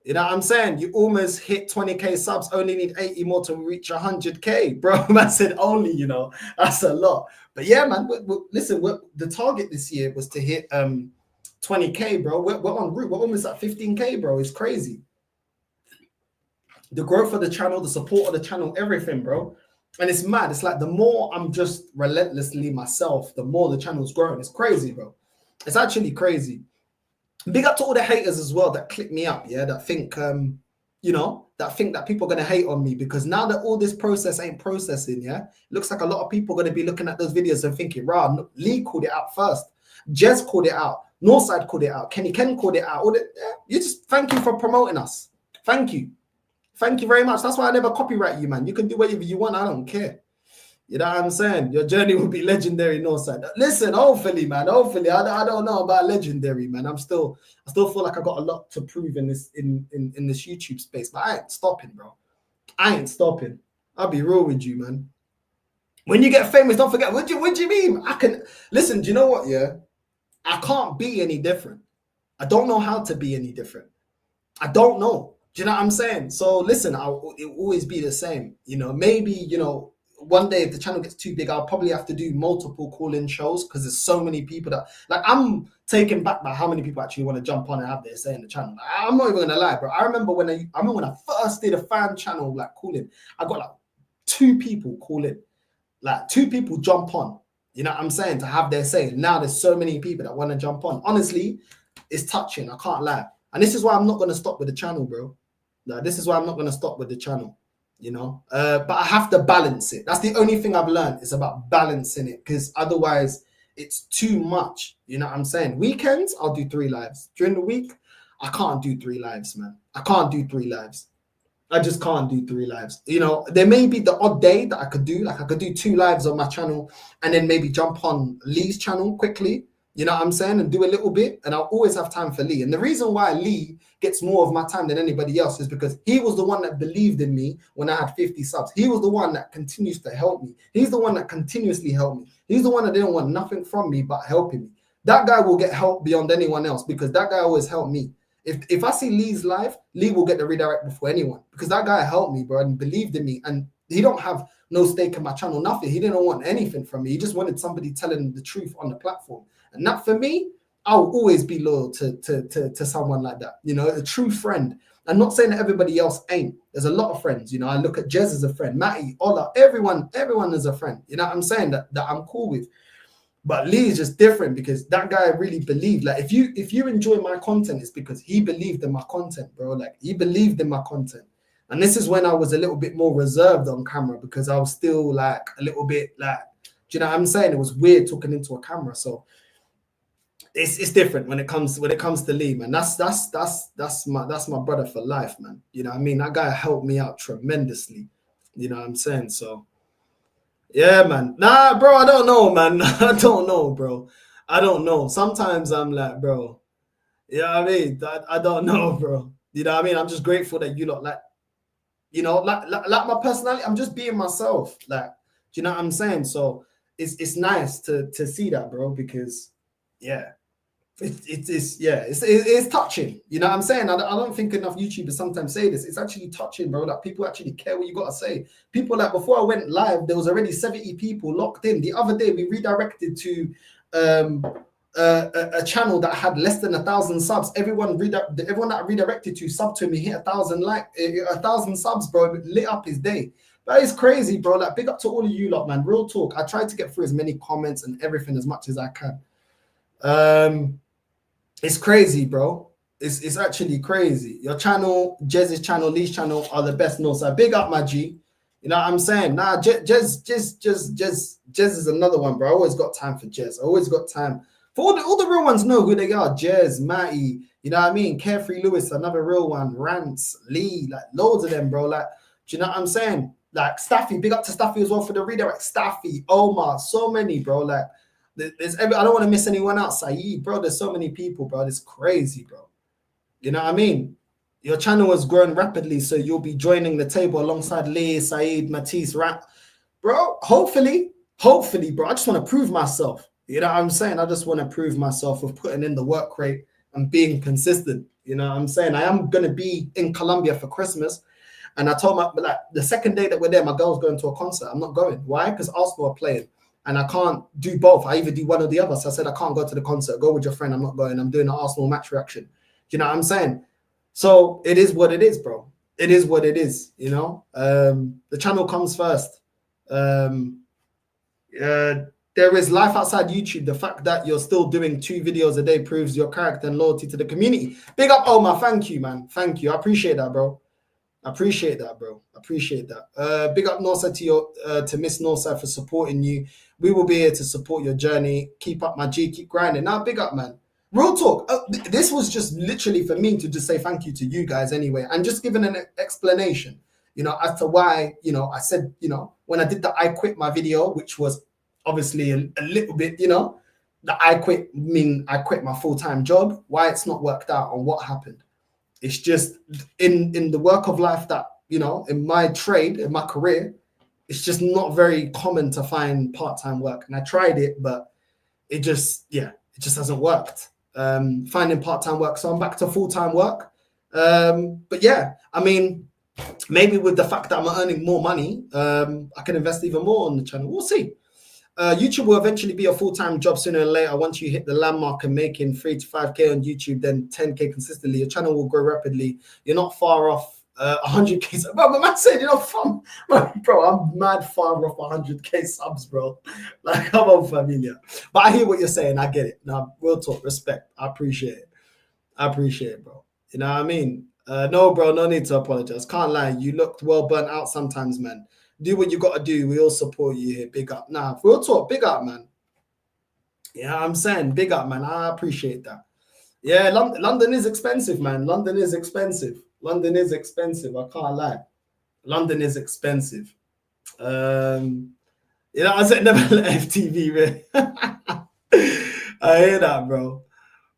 You know what I'm saying? You almost hit 20K subs, only need 80 more to reach 100K. Bro, man said only, you know, that's a lot. But yeah, man, listen, the target this year was to hit 20K, bro. We're on route. We're almost at 15K, bro. It's crazy. The growth of the channel, the support of the channel, everything, bro. And it's mad. It's like the more I'm just relentlessly myself, the more the channel's growing. It's crazy, bro. It's actually crazy. Big up to all the haters as well that click me up, yeah, that think, you know, that think that people are going to hate on me, because now that all this process ain't processing, yeah, it looks like a lot of people are going to be looking at those videos and thinking, rah, Lee called it out first, Jez called it out, Northside called it out, Kenny Ken called it out. You just thank you for promoting us. Thank you very much. That's why I never copyright you, man. You can do whatever you want. I don't care. You know what I'm saying? Your journey will be legendary, Northside. Listen, hopefully, man. Hopefully, I don't know about legendary, man. I still feel like I got a lot to prove in this in this YouTube space, but I ain't stopping, bro. I ain't stopping. I'll be real with you, man. When you get famous, don't forget. What do you mean? I can listen. Do you know what? Yeah, I can't be any different. I don't know how to be any different. I don't know. Do you know what I'm saying? So listen, it will always be the same. You know, maybe, you know, one day if the channel gets too big, I'll probably have to do multiple call-in shows because there's so many people that like I'm taken back by how many people actually want to jump on and have their say in the channel. Like, I'm not even gonna lie, bro. I remember when I first did a fan channel like call-in, I got like 2 people call in, like 2 people jump on. You know what I'm saying, to have their say. Now there's so many people that want to jump on. Honestly, it's touching. I can't lie. And this is why I'm not gonna stop with the channel, bro. Like, this is why I'm not gonna stop with the channel. You know, but I have to balance it. That's the only thing I've learned. It's about balancing it, because otherwise it's too much. You know what I'm saying? Weekends, I'll do 3 lives. During the week, I can't do 3 lives, man. I can't do 3 lives. I just can't do 3 lives. You know, there may be the odd day that I could do. Like I could do 2 lives on my channel and then maybe jump on Lee's channel quickly. You know what I'm saying? And do a little bit. And I'll always have time for Lee. And the reason why Lee gets more of my time than anybody else is because he was the one that believed in me when I had 50 subs. He was the one that continues to help me. He's the one that continuously helped me. He's the one that didn't want nothing from me but helping me. That guy will get help beyond anyone else because that guy always helped me. If I see Lee's live, Lee will get the redirect before anyone because that guy helped me, bro, and believed in me. And he don't have no stake in my channel, nothing. He didn't want anything from me. He just wanted somebody telling him the truth on the platform. And that for me, I'll always be loyal to someone like that. You know, a true friend. I'm not saying that everybody else ain't. There's a lot of friends. You know, I look at Jez as a friend, Matty, Ola, everyone is a friend. You know what I'm saying? That I'm cool with. But Lee is just different because that guy really believed. Like if you enjoy my content, it's because he believed in my content, bro. Like he believed in my content. And this is when I was a little bit more reserved on camera because I was still like a little bit like, do you know what I'm saying? It was weird talking into a camera. So it's different when it comes to Lee, man. That's my brother for life, man. You know what I mean? That guy helped me out tremendously. You know what I'm saying? So yeah, man. Nah, bro, I don't know, man. I don't know, bro. I don't know. Sometimes I'm like, bro, you know what I mean? I don't know, bro. You know what I mean? I'm just grateful that you lot like, you know, like my personality. I'm just being myself. Like, do you know what I'm saying? So it's nice to see that, bro, because yeah. It's touching. You know what I'm saying? I don't think enough YouTubers sometimes say this. It's actually touching, bro. Like people actually care what you got to say. People like before I went live, there was already 70 people locked in. The other day we redirected to a channel that had less than 1,000 subs. Everyone that redirected to subbed to me hit 1,000 subs, bro. It lit up his day. That is crazy, bro. Like big up to all of you lot, man. Real talk. I tried to get through as many comments and everything as much as I can. It's crazy, bro. It's actually crazy. Your channel, Jez's channel, Lee's channel are the best. No, so big up my G. You know what I'm saying? Nah, Jez is another one, bro. I always got time for Jez. I always got time. For all the real ones know who they are. Jez, Matty, you know what I mean? Carefree Lewis, another real one. Rants, Lee, like loads of them, bro. Like, do you know what I'm saying? Like Staffy, big up to Staffy as well for the redirect. Staffy, Omar, so many, bro. Like, I don't want to miss anyone out. Saeed, bro, there's so many people, bro. It's crazy, bro. You know what I mean? Your channel has grown rapidly, so you'll be joining the table alongside Lee, Saeed, Matisse, bro. Hopefully, bro. I just want to prove myself. You know what I'm saying? I just want to prove myself with putting in the work rate and being consistent. You know what I'm saying? I am gonna be in Colombia for Christmas, and I told like the second day that we're there, my girl's going to a concert. I'm not going. Why? Because Arsenal are playing. And I can't do both. I either do one or the other. So I said, I can't go to the concert. Go with your friend. I'm not going. I'm doing an Arsenal match reaction. Do you know what I'm saying? So it is what it is, bro. It is what it is, you know? The channel comes first. There is life outside YouTube. The fact that you're still doing 2 videos a day proves your character and loyalty to the community. Big up, Omar. Thank you, man. Thank you. I appreciate that, bro. I appreciate that, bro. I appreciate that. Big up Northside to Miss Northside for supporting you. We will be here to support your journey. Keep up my G, keep grinding. Now, big up, man. Real talk. This was just literally for me to just say thank you to you guys anyway, and just giving an explanation, you know, as to why, you know, I said, you know, when I did the I quit my video, which was obviously a little bit, you know, the I quit my full-time job, why it's not worked out and what happened. It's just in the work of life that, you know, in my trade, in my career, it's just not very common to find part-time work. And I tried it, but it just hasn't worked. Finding part-time work. So I'm back to full-time work. But yeah, I mean, maybe with the fact that I'm earning more money, I can invest even more on the channel. We'll see. YouTube will eventually be a full-time job sooner or later. Once you hit the landmark and making 3 to 5K on YouTube, then 10K consistently, your channel will grow rapidly. You're not far off 100K. Bro, my man said, fun. Bro, I'm mad far off 100K subs, bro. Like, come on, familia. But I hear what you're saying. I get it. Now, real talk, respect. I appreciate it. I appreciate it, bro. You know what I mean? No, bro, no need to apologize. Can't lie. You looked well burnt out sometimes, man. Do what you got to do. We all support you here. Big up. Nah, real talk. Big up, man. Yeah, I'm saying big up, man. I appreciate that. Yeah, London is expensive, man. London is expensive. London is expensive. I can't lie. London is expensive. I said never let FTV, man. I hear that, bro.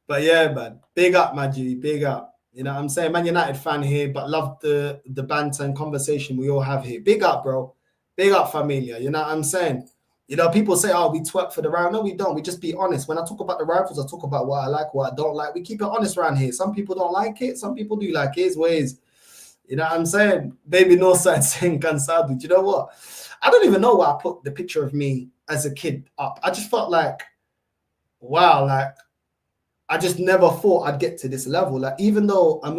But yeah, man. Big up, my G. Big up. You know what I'm saying? Man United fan here, but love the banter and conversation we all have here. Big up, bro. Big up, familia. You know what I'm saying? People say, oh, we twerk for the rival. No, we don't. We just be honest. When I talk about the rivals, I talk about what I like, what I don't like. We keep it honest around here. Some people don't like it. Some people do like it. It's ways. You know what I'm saying? Baby Northside saying cansado. Do you know what? I don't even know why I put the picture of me as a kid up. I just felt like, wow, like, I just never thought I'd get to this level. Like, even though I'm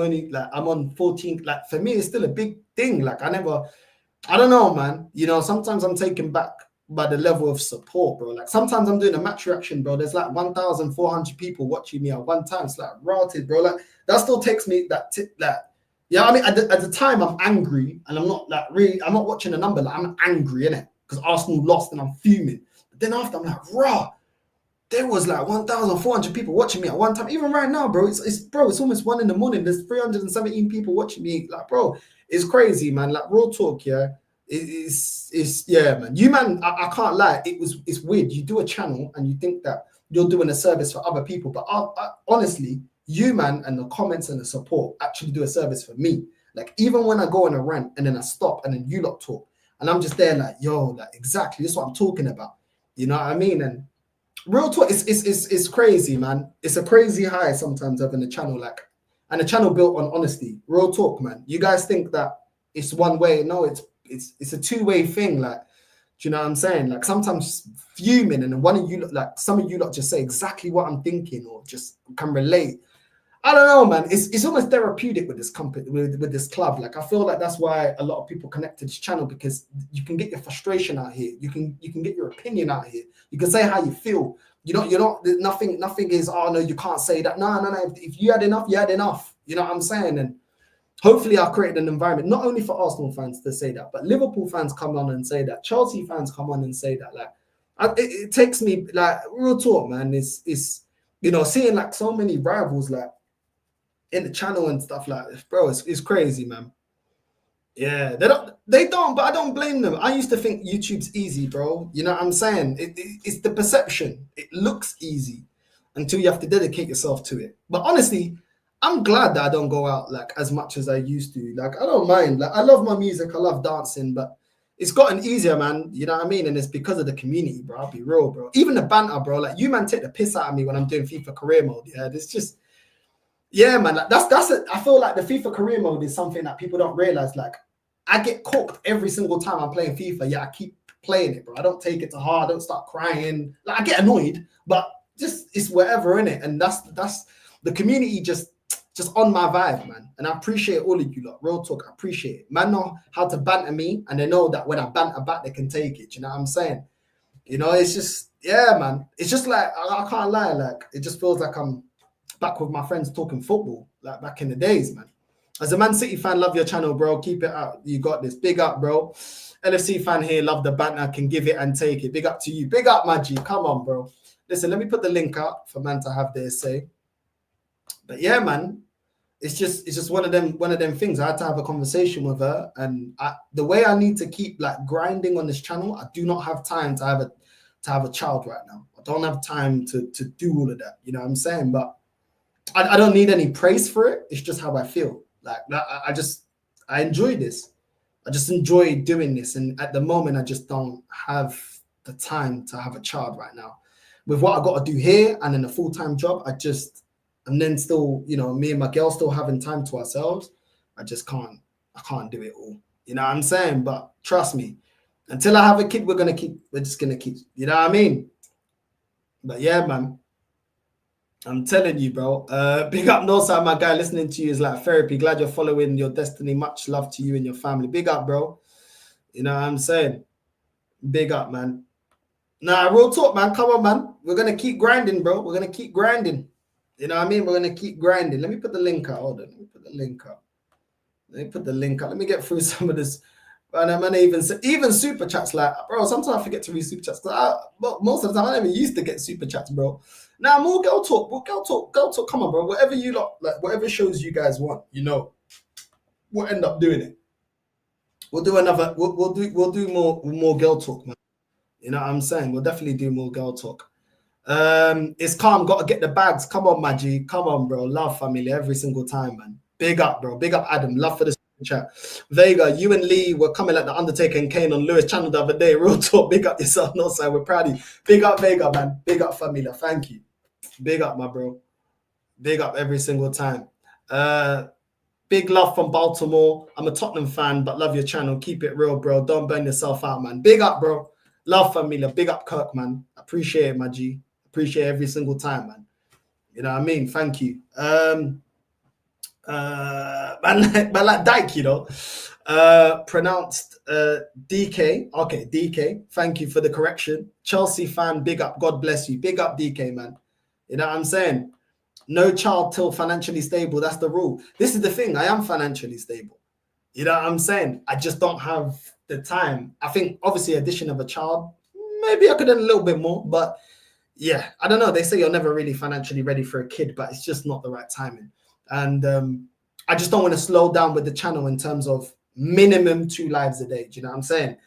on 14, like, for me, it's still a big thing. Like, I don't know, man. Sometimes I'm taken back by the level of support, bro. Like, sometimes I'm doing a match reaction, bro. There's like 1,400 people watching me at one time. It's like routed, bro. Like, that still takes me at the time I'm angry and I'm not I'm not watching a number. Like, I'm angry, innit? Because Arsenal lost and I'm fuming. But then after, I'm like, raw. There was like 1,400 people watching me at one time. Even right now, bro, it's almost 1 in the morning. There's 317 people watching me. Like, bro, it's crazy, man. Like, real talk, yeah. It's yeah, man. You, man, I can't lie. It's weird. You do a channel and you think that you're doing a service for other people, but honestly, you, man, and the comments and the support actually do a service for me. Like, even when I go on a rant and then I stop and then you lot talk and I'm just there like, yo, like, exactly, this is what I'm talking about. You know what I mean? And real talk, it's crazy, man. It's a crazy high sometimes having a channel and a channel built on honesty. Real talk, man. You guys think that it's one way. No, it's a two-way thing. Like, do you know what I'm saying? Like, sometimes fuming and then one of you, like, some of you lot just say exactly what I'm thinking or just can relate. I don't know, man. It's almost therapeutic with this company, with this club. Like, I feel like that's why a lot of people connect to this channel, because you can get your frustration out here. You can get your opinion out here. You can say how you feel. You're not nothing is, oh no, you can't say that. No. If you had enough, you had enough. You know what I'm saying? And hopefully I've created an environment, not only for Arsenal fans to say that, but Liverpool fans come on and say that. Chelsea fans come on and say that. Like, it takes me, like, real talk, man. It's seeing like so many rivals, like, in the channel and stuff like this, bro, it's crazy, man. Yeah, they don't, but I don't blame them. I used to think YouTube's easy, bro. You know what I'm saying? It's the perception. It looks easy until you have to dedicate yourself to it. But honestly, I'm glad that I don't go out like as much as I used to. Like, I don't mind. Like, I love my music, I love dancing, but it's gotten easier, man. You know what I mean? And it's because of the community, bro. I'll be real, bro. Even the banter, bro. Like, you, man, take the piss out of me when I'm doing FIFA career mode. Yeah, it's just, yeah, man. Like, I feel like the FIFA career mode is something that people don't realize. Like, I get cooked every single time I'm playing FIFA. Yeah, I keep playing it, bro. I don't take it to heart. I don't start crying. Like, I get annoyed, but just it's whatever in it. And that's the community just on my vibe, man. And I appreciate all of you lot. Real talk, I appreciate it. Man know how to banter me, and they know that when I banter back, they can take it. You know what I'm saying? It's just, yeah, man. It's just like, I can't lie. Like, it just feels like I'm back with my friends talking football, like back in the days, man. As a Man City fan, love your channel, bro. Keep it up. You got this. Big up, bro. LFC fan here, love the banter, can give it and take it. Big up to you. Big up, Maggie. Come on, bro. Listen, let me put the link up for man to have their say. But yeah, man, it's just one of them things. I had to have a conversation with her, and the way I need to keep like grinding on this channel, I do not have time to have a child right now. I don't have time to do all of that. You know what I'm saying? But I don't need any praise for it. It's just how I feel. Like, I enjoy this. I just enjoy doing this. And at the moment, I just don't have the time to have a child right now. With what I got to do here and in a full-time job, and then still, me and my girl still having time to ourselves, I just can't I can't do it all. You know what I'm saying? But trust me, until I have a kid, we're just gonna keep, you know what I mean? But yeah, man. I'm telling you, bro. Big up Northside, my guy. Listening to you is like therapy. Glad you're following your destiny. Much love to you and your family. Big up, bro. You know what I'm saying? Big up, man. Nah, real talk, man. Come on, man. We're gonna keep grinding, bro. We're gonna keep grinding. You know what I mean? We're gonna keep grinding. Let me put the link out. Hold on. Let me put the link out. Let me get through some of this. And I'm gonna even super chats, like, bro. Sometimes I forget to read super chats. But most of the time, I never used to get super chats, bro. Now more girl talk. Girl talk. Come on, bro. Whatever you like, whatever shows you guys want, you know, we'll end up doing it. We'll do another. We'll do more girl talk, man. You know what I'm saying? We'll definitely do more girl talk. It's calm. Got to get the bags. Come on, Maggie. Come on, bro. Love family every single time, man. Big up, bro. Big up, Adam. Love for the chat. Vega, you and Lee were coming like the Undertaker and Kane on Lewis channel the other day. Real talk. Big up yourself. No, sir. We're proud of you. Big up, Vega, man. Big up, familia. Thank you. Big up, my bro. Big up every single time. Big love from Baltimore. I'm a Tottenham fan, but love your channel. Keep it real, bro. Don't burn yourself out, man. Big up, bro. Love familia. Big up, Kirk, man. Appreciate it, my G. Appreciate it every single time, man. You know what I mean? Thank you. Man like Dyke, you know. Pronounced DK. Okay, DK. Thank you for the correction. Chelsea fan, big up. God bless you. Big up, DK, man. You know what I'm saying? No child till financially stable. That's the rule. This is the thing. I am financially stable. You know what I'm saying? I just don't have the time. I think, obviously, addition of a child, maybe I could have a little bit more, but yeah, I don't know. They say you're never really financially ready for a kid, but it's just not the right timing. And I just don't want to slow down with the channel in terms of minimum 2 lives a day. Do you know what I'm saying?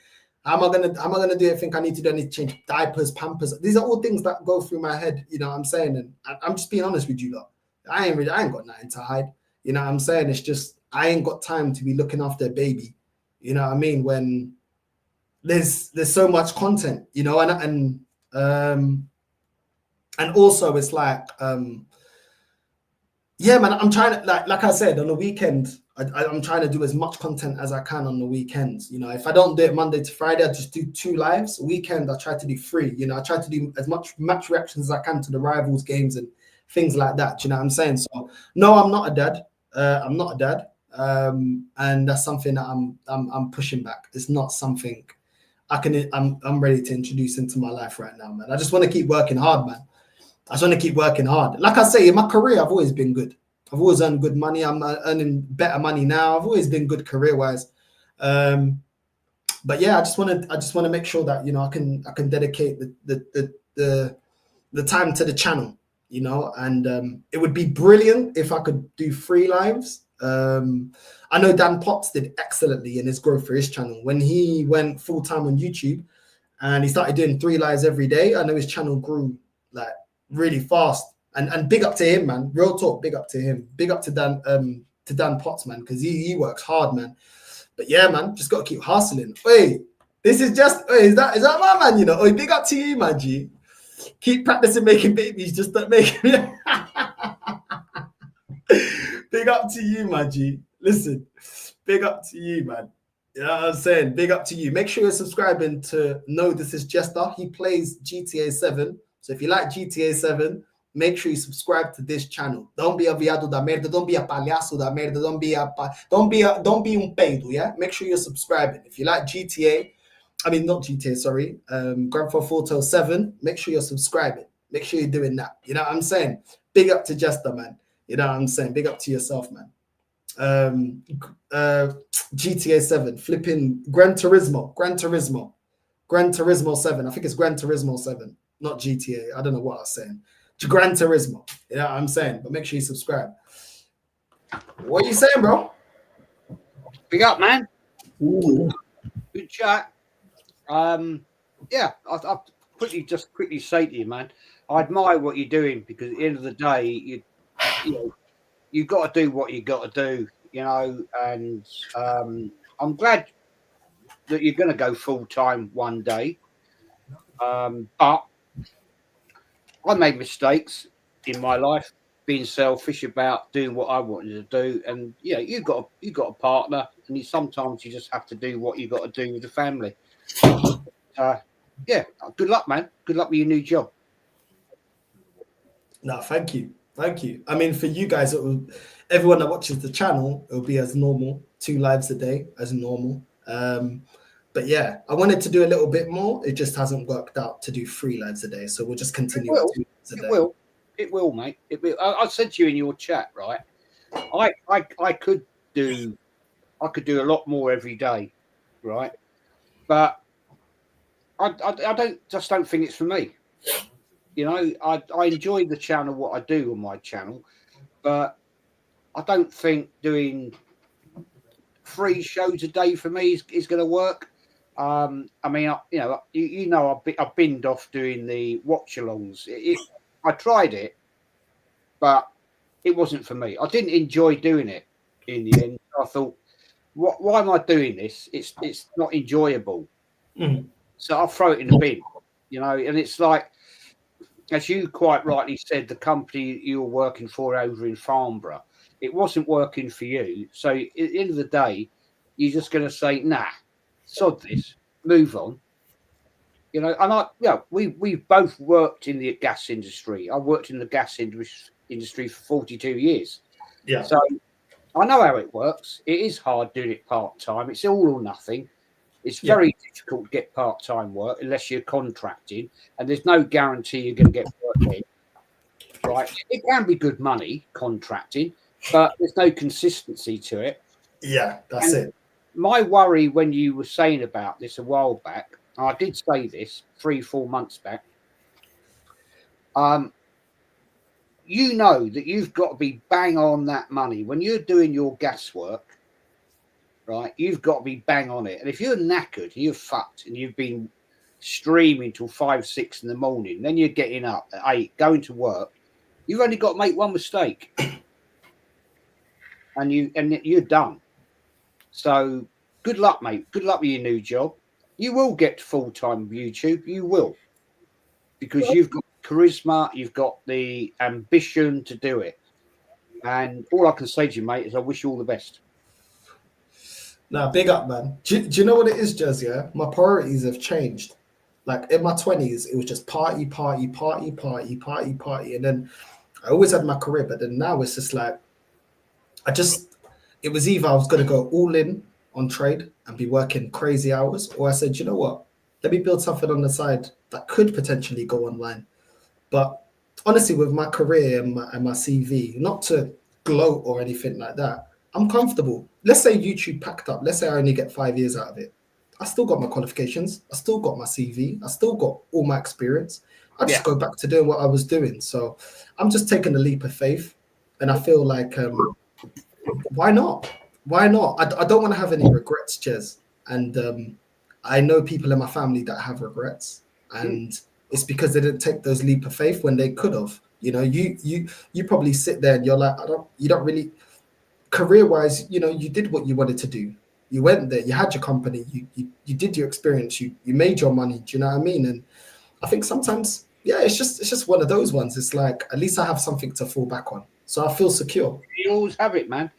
How am I gonna do it? I think I need to change diapers, Pampers. These are all things that go through my head. You know what I'm saying? And I'm just being honest with you, lot. I ain't got nothing to hide. You know what I'm saying? It's just I ain't got time to be looking after a baby. You know what I mean? When there's so much content, you know, and also it's like yeah, man, I'm trying to like I said on the weekend. I'm trying to do as much content as I can on the weekends. You know, if I don't do it Monday to Friday, I just do 2 lives. Weekend, I try to do 3. You know, I try to do as much match reactions as I can to the rivals games and things like that. You know what I'm saying? So no, I'm not a dad. I'm not a dad, and that's something that I'm pushing back. It's not something I'm ready to introduce into my life right now, man. I just want to keep working hard, man. I just want to keep working hard. Like I say, in my career, I've always been good. I've always earned good money. I'm earning better money now. I've always been good career-wise. But yeah, I just want to make sure that, you know, I can dedicate the time to the channel, you know, and it would be brilliant if I could do 3 lives. I know Dan Potts did excellently in his growth for his channel when he went full-time on YouTube and he started doing 3 lives every day. I know his channel grew like really fast. And big up to him, man. Real talk, big up to him. Big up to Dan Potts, man, because he works hard, man. But yeah, man, just got to keep hustling. Wait, this is just, is that my man, you know? Oh, big up to you, man, G. Keep practicing making babies, just don't make me. Big up to you, man, G. Listen, big up to you, man. You know what I'm saying? Big up to you. Make sure you're subscribing to Know This Is Jester. He plays GTA 7. So if you like GTA 7, make sure you subscribe to this channel. Don't be a viado da merda. Don't be a palhaço da merda. Don't be un peido, yeah? Make sure you're subscribing. If you like GTA, I mean, not GTA, sorry, Grand Theft Auto 7, make sure you're subscribing. Make sure you're doing that. You know what I'm saying? Big up to Jester, man. You know what I'm saying? Big up to yourself, man. GTA 7, flipping Gran Turismo 7. I think it's Gran Turismo 7, not GTA. I don't know what I was saying. Gran Turismo. You know what I'm saying? But make sure you subscribe. What are you saying, bro? Big up, man. Ooh. Good chat. Yeah, I'll quickly say to you, man, I admire what you're doing because at the end of the day, you got to do what you got to do, you know, and I'm glad that you're going to go full time one day. But I made mistakes in my life being selfish about doing what I wanted to do. And you got a partner, and sometimes you just have to do what you got to do with the family. Yeah, good luck, man. Good luck with your new job. No, thank you. Thank you. I mean, for you guys, everyone that watches the channel, it'll be as normal, 2 lives a day as normal. But yeah, I wanted to do a little bit more. It just hasn't worked out to do 3 lives a day. So we'll just continue at 2 lives a day. It will, mate. It will. I said to you in your chat, right? I could do a lot more every day, right? But I don't think it's for me. I enjoy the channel, what I do on my channel, but I don't think doing 3 shows a day for me is going to work. I mean, I've binned off doing the watch-alongs. I tried it, but it wasn't for me. I didn't enjoy doing it in the end. I thought, why am I doing this? It's not enjoyable. So I'll throw it in the bin, and it's like, as you quite rightly said, the company you were working for over in Farnborough, it wasn't working for you. So at the end of the day, you're just going to say, nah, sod this, move on. And we've both worked in the gas industry. I worked in the gas industry for 42 years. Yeah. So I know how it works. It is hard doing it part-time. It's all or nothing. It's very difficult to get part-time work unless you're contracting, and there's no guarantee you're going to get work in. Right? It can be good money contracting, but there's no consistency to it. Yeah, that's it. My worry when you were saying about this a while back, and I did say this 3-4 months back, you know that you've got to be bang on that money when you're doing your gas work. Right, you've got to be bang on it. And if you're knackered and you're fucked and you've been streaming till 5, 6 in the morning, then you're getting up at 8, going to work, you've only got to make one mistake, and you're done. So good luck, mate. Good luck with your new job. You will get full-time YouTube. You will, because you've got charisma, you've got the ambition to do it. And all I can say to you, mate, is I wish you all the best. Nah, big up, man. Do you know what it is, Jez? Yeah, my priorities have changed. Like in my 20s, it was just party, and then I always had my career, but then now it's just like it was either I was gonna go all in on trade and be working crazy hours, or I said, you know what, let me build something on the side that could potentially go online. But honestly, with my career and my CV, not to gloat or anything like that, I'm comfortable. Let's say YouTube packed up. Let's say I only get 5 years out of it. I still got my qualifications. I still got my CV. I still got all my experience. I just go back to doing what I was doing. So I'm just taking a leap of faith. And I feel like, why not? Why not? I don't want to have any regrets, Jez. And I know people in my family that have regrets. And it's because they didn't take those leap of faith when they could have. You probably sit there and you're like, you don't really... Career-wise, you did what you wanted to do. You went there, you had your company, you did your experience, you made your money. Do you know what I mean? And I think sometimes, it's just one of those ones. It's like, at least I have something to fall back on, so I feel secure. You always have it, man.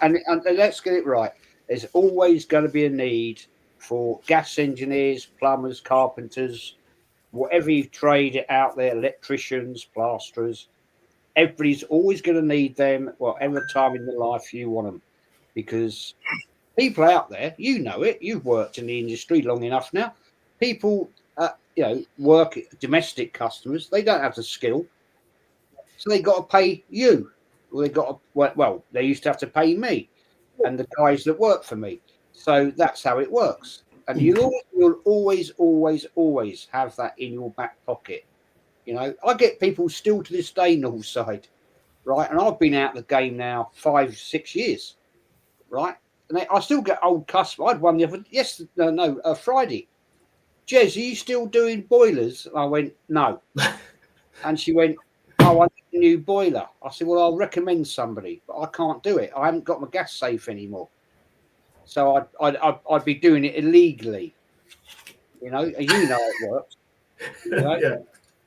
And let's get it right. There's always going to be a need for gas engineers, plumbers, carpenters, whatever you trade it out there, electricians, plasterers. Everybody's always going to need them whatever time in their life you want them, because people out there, you've worked in the industry long enough now. People, work domestic customers. They don't have the skill, so they got to pay you. They used to have to pay me and the guys that work for me. So that's how it works. And you'll always have that in your back pocket. I get people still to this day Northside, right? And I've been out of the game now 5, 6 years, right? And I still get old customers. I had one the other Friday. Jez, are you still doing boilers? And I went, no. And she went, oh, I need a new boiler. I said, well, I'll recommend somebody, but I can't do it. I haven't got my gas safe anymore. So I'd be doing it illegally. You know how it works. Yeah.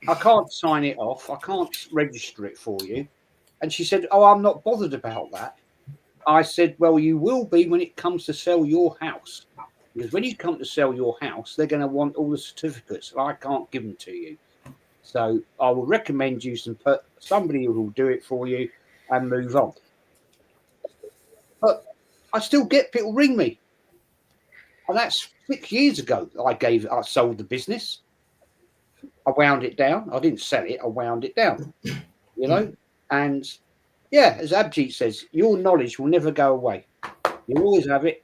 I can't sign it off. I can't register it for you. And she said, "Oh, I'm not bothered about that." I said, "Well, you will be when it comes to sell your house. Because when you come to sell your house, they're going to want all the certificates. I can't give them to you. So I will recommend you somebody who will do it for you and move on." But I still get people ring me. And that's 6 years ago. I sold the business. I wound it down. I didn't sell it. I wound it down, you know? And yeah, as Abjeet says, your knowledge will never go away. You'll always have it.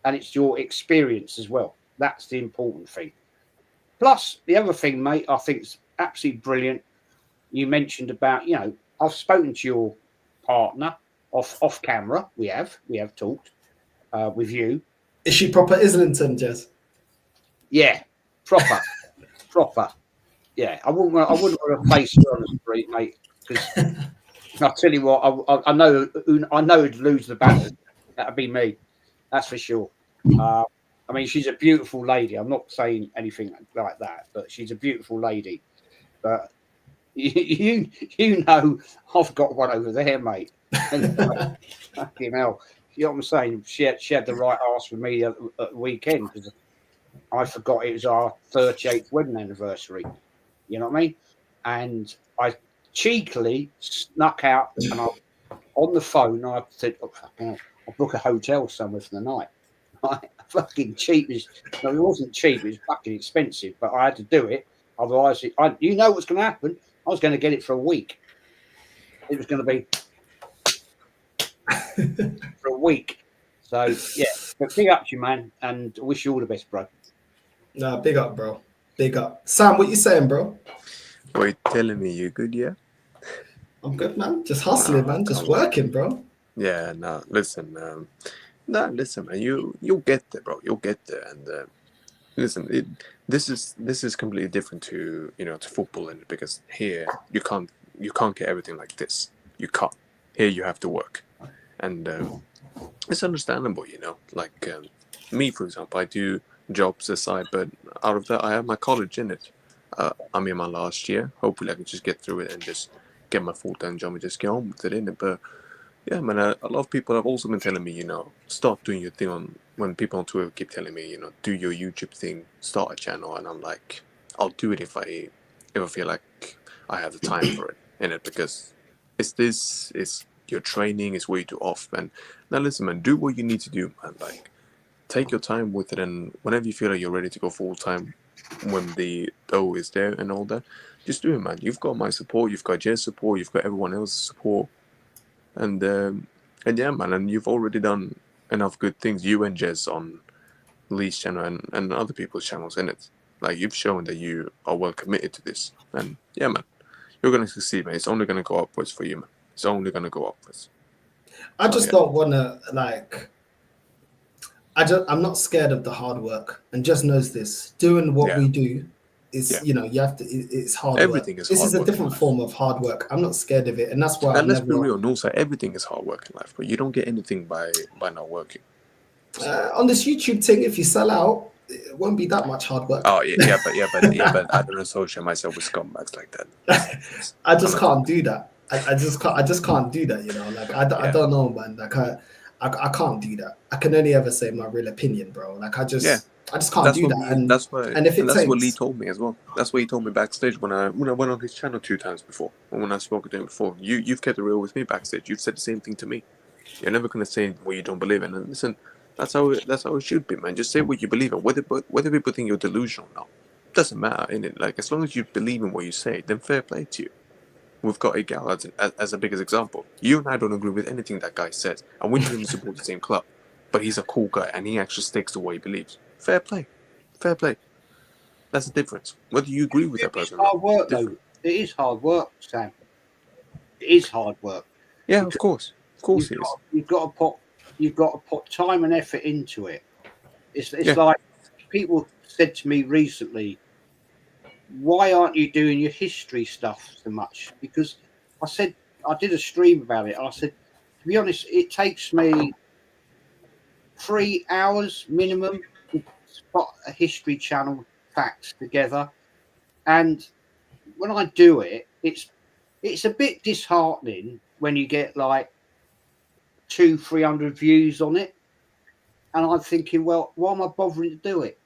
And it's your experience as well. That's the important thing. Plus, the other thing, mate, I think is absolutely brilliant. You mentioned about, I've spoken to your partner off camera. We have talked with you. Is she proper Islington, Jez? Yeah, proper. Yeah, I wouldn't want to face her on the street, mate. Because I'll tell you what, I know who'd lose the battle. That'd be me. That's for sure. I mean, she's a beautiful lady. I'm not saying anything like that, but she's a beautiful lady. But you know, I've got one over there, mate. And, fucking hell, you know what I'm saying? She had the right ass for me at the weekend because I forgot it was our 38th wedding anniversary. You know what I mean? And I cheekily snuck out and on the phone, I said, "Oh, fucking hell, I'll book a hotel somewhere for the night." Right? Fucking cheap. It wasn't cheap. It was fucking expensive, but I had to do it. Otherwise, you know what's going to happen. I was going to get it for a week. It was going to be for a week. So, yeah. But big up to you, man, and I wish you all the best, bro. Nah, big up, bro. Big up. Sam, what you saying, bro? What you telling me? You good, yeah? I'm good, man. Just hustling, man. Just working, bro. Yeah, listen, man. You'll get there, bro. You'll get there. And listen, this is completely different to to football, and because here you can't get everything like this. You can't. Here you have to work, and it's understandable, Like me, for example, I do jobs aside, but out of that, I have my college in it. I'm in my last year. Hopefully, I can just get through it and just get my full-time job and just get on with it, innit? But yeah, man, a lot of people have also been telling me, start doing your thing when people on Twitter keep telling me, do your YouTube thing, start a channel, and I'm like, I'll do it if I feel like I have the time for it, innit? Because it's your training, it's way too off, man. Now listen, man, do what you need to do, man. Like, take your time with it, and whenever you feel like you're ready to go full-time, when the dough is there and all that, just do it, man. You've got my support, you've got Jez's support, you've got everyone else's support, and yeah, man, and you've already done enough good things, you and Jez, on Lee's channel and other people's channels in it. Like, you've shown that you are well committed to this, and yeah, man, you're gonna succeed, man. It's only gonna go upwards for you, man. It's only gonna go upwards. I just don't want to, like, I'm not scared of the hard work, and just knows this. Doing what we do is, you have to. It's hard Everything work. is this hard is a work different form of hard work. I'm not scared of it, and that's why. And let's be real, also everything is hard work in life, but you don't get anything by not working. On this YouTube thing, if you sell out, it won't be that much hard work. Oh yeah, but I don't associate myself with scumbags like that. I just can't do that. I just can't do that. Like I don't know, man. Like I can't do that. I can only ever say my real opinion, bro. Like I just can't do that. And that's what Lee told me as well. That's what he told me backstage when I went on his channel 2 times before, and when I spoke to him before. You've kept it real with me backstage. You've said the same thing to me. You're never gonna say what you don't believe in. And listen, that's how it should be, man. Just say what you believe in. Whether people think you're delusional or not, doesn't matter, innit? Like, as long as you believe in what you say, then fair play to you. We've got a gal as a biggest example. You and I don't agree with anything that guy says, and we don't even support the same club. But he's a cool guy, and he actually sticks to what he believes. Fair play. Fair play. That's the difference. Whether you agree with that person. It's hard work, though. It is hard work, Sam. It is hard work. Yeah, of course. Of course it is. You've got to put time and effort into it. It's like people said to me recently, "Why aren't you doing your history stuff so much?" Because I said, I did a stream about it. I said, to be honest, it takes me 3 hours minimum to put a history channel facts together. And when I do it, it's it's a bit disheartening when you get like 200-300 views on it, and I'm thinking, well, why am I bothering to do it?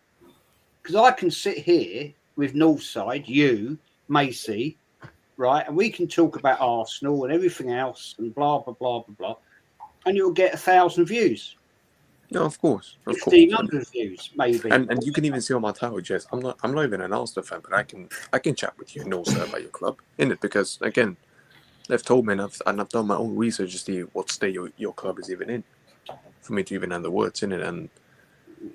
Because I can sit here with Northside, you, Macy, right, and we can talk about Arsenal and everything else and blah blah blah blah blah, and you'll get 1,000 views. No, of course. 1,500 views, maybe. And you can even see on my title, Jess. I'm not even an Arsenal fan, but I can chat with you and also about your club, innit? Because again, they've told me, and I've done my own research to see what state your club is even in, for me to even have the words in it. And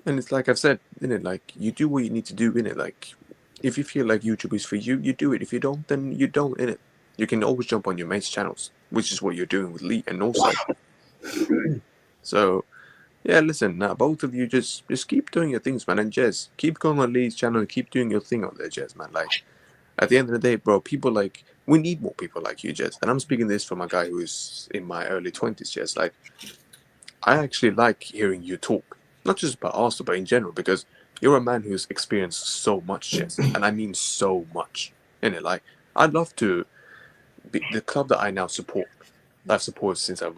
it's like I've said, innit? Like, you do what you need to do, innit? Like, if you feel like YouTube is for you, you do it. If you don't, then you don't, innit? You can always jump on your mate's channels, which is what you're doing with Lee and also. So, yeah, listen, now both of you just keep doing your things, man. And Jez, keep going on Lee's channel and keep doing your thing out there, Jez, man. Like, at the end of the day, bro, people like, we need more people like you, Jez. And I'm speaking this from a guy who's in my early 20s, Jez. Like, I actually like hearing you talk, not just about Arsenal, but in general, because you're a man who's experienced so much, Jez. And I mean so much, innit? Like, I'd love to be the club that I now support. I've supported since I've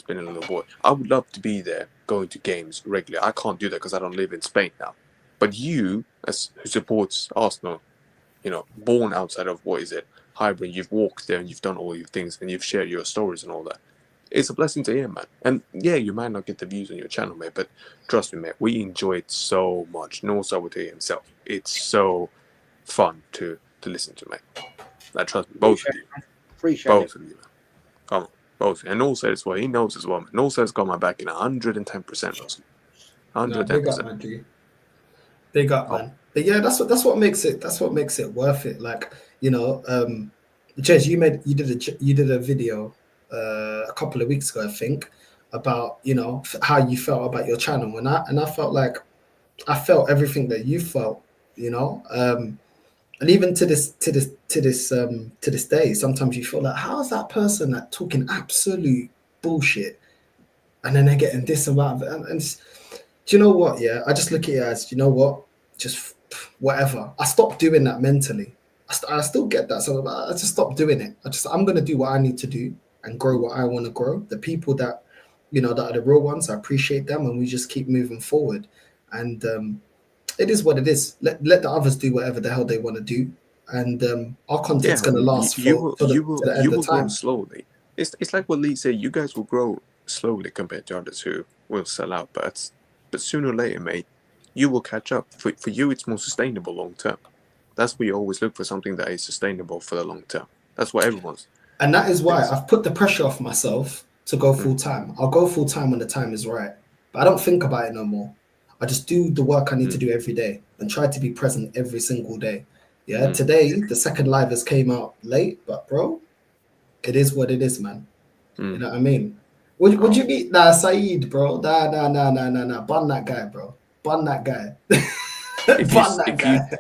been a little boy. I would love to be there, going to games regularly. I can't do that because I don't live in Spain now. But you, as who supports Arsenal, you know, born outside of Highbury, you've walked there and you've done all your things and you've shared your stories and all that. It's a blessing to hear, man. And yeah, you might not get the views on your channel, mate, but trust me, mate, we enjoy it so much. Norsa would hear himself. It's so fun to listen to, mate. Like, trust me, both of you. Appreciate both it. of you, man. Come on. Both. And also as well, he knows as well, man. Also has got my back in 110%. 110%. Big up, man, G. Big up, man. But yeah, that's what makes it worth it. Like, you know, Jez, you did a video a couple of weeks ago, I think, about, you know, how you felt about your channel, and I felt like I felt everything that you felt, you know. And even to this day, sometimes you feel like, how is that person like talking absolute bullshit, and then they're getting this amount of it? And do you know what? Yeah, I just look at it as, you know what, just whatever. I stopped doing that mentally. I still get that, so I just stopped doing it. I'm gonna do what I need to do and grow what I want to grow. The people that, you know, that are the real ones, I appreciate them, and we just keep moving forward. And it is what it is. Let the others do whatever the hell they want to do, and our content's going to last to the end of grow time. slowly. It's like what Lee said. You guys will grow slowly compared to others who will sell out, but sooner or later, mate, you will catch up. For you, it's more sustainable long term. That's why you always look for something that is sustainable for the long term. That's what everyone's. And that is why I've put the pressure off myself to go full time. I'll go full time when the time is right, but I don't think about it no more. I just do the work I need to do every day and try to be present every single day. Yeah, today the second live has came out late, but bro, it is what it is, man. You know what I mean? Would you be Saeed, bro? Nah. Bun that guy, bro. Bun that guy.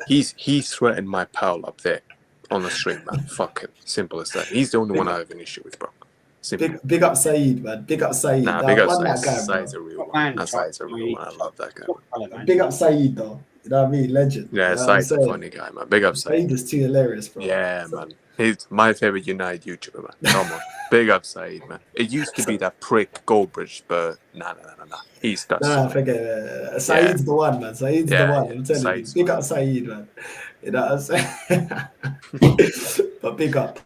He's threatened my pal up there on the stream, man. Fuck him. Simple as that. He's the only one I have an issue with, bro. Big up Saeed, man. Big up Saeed. Nah, big up Saeed. Saeed's a real one. Saeed's a real one. I love that guy, man. Big up Saeed, though. You know what I mean? Legend. Yeah, Saeed's a funny guy, man. Big up Saeed. Saeed is too hilarious, bro. Yeah, man. He's my favorite United YouTuber, man. Come on. Big up Saeed, man. It used to be that prick Goldbridge, but nah. He's got forget it. Saeed's the one, man. Saeed's the one. I'm telling you. Big up Saeed, man. You know what I'm saying? But big up.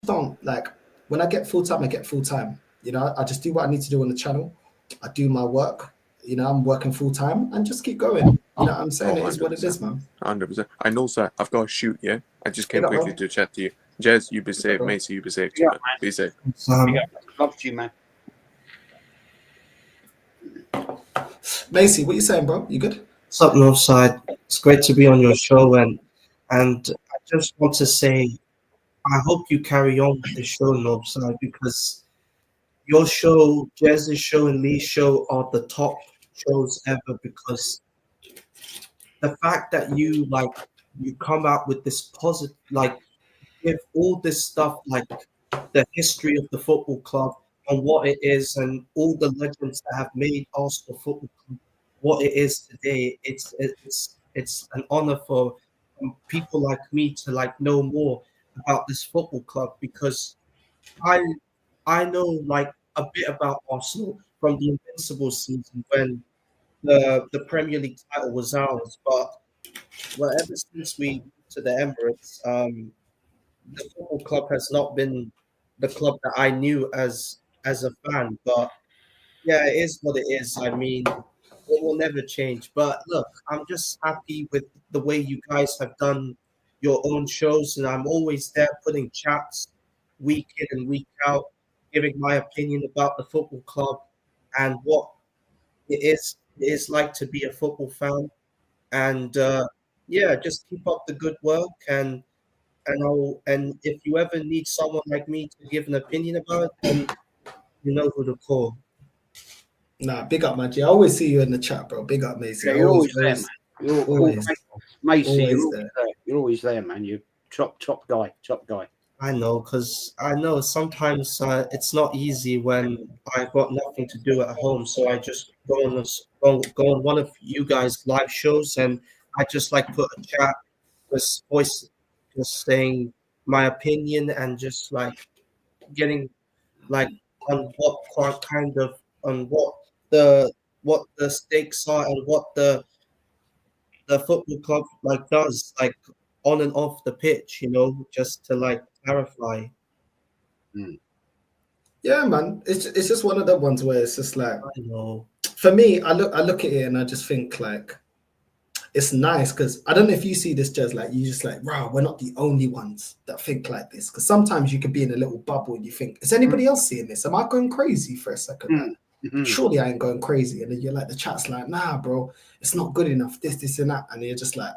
Don't, like, when I get full time, I get full time. You know, I just do what I need to do on the channel. I do my work. You know, I'm working full time and just keep going. You know what I'm saying? It is what it is, man. 100%. I know, sir. I've got to shoot, yeah? I just came quickly to chat to you. Jez, you be safe. Macy, you be safe too, man. Be safe. Love to you, man. Macy, what you saying, bro? You good? What's up, Northside? It's great to be on your show, and I just want to say, I hope you carry on with the show, Northside, because your show, Jez's show, and Lee's show are the top shows ever. Because the fact that you come out with this positive, like, give all this stuff, like the history of the football club and what it is, and all the legends that have made Arsenal Football Club what it is today. It's an honor for people like me to like know more about this football club because I I know like a bit about Arsenal from the Invincible season when the Premier League title was ours. But well, ever since we moved to the Emirates, the football club has not been the club that I knew as a fan. But yeah, it is what it is. I mean, it will never change. But look, I'm just happy with the way you guys have done your own shows, and I'm always there putting chats week in and week out, giving my opinion about the football club and what it is like to be a football fan. And yeah, just keep up the good work, and if you ever need someone like me to give an opinion about it, then you know who to call. Nah, big up, man. I always see you in the chat, bro. Big up, Macy. Yeah, you're Always, always there, man. You're always, Macy, you're always always there. there. You're always there, man. You top guy, top guy. I know, because I know sometimes it's not easy when I've got nothing to do at home, so I just go on one of you guys' live shows, and I just like put a chat, just voice, just saying my opinion, and just like getting like on what kind of on what the stakes are and what the football club like does like on and off the pitch, just to like clarify. Yeah, man. It's just one of the ones where it's just like, I know. for me, I look at it and I just think like it's nice because I don't know if you see this, Jez, like you just like, wow, we're not the only ones that think like this. Because sometimes you could be in a little bubble and you think, is anybody else seeing this? Am I going crazy for a second? Like, surely I ain't going crazy. And then you're like, the chat's like, nah, bro, it's not good enough. This, and that. And you're just like,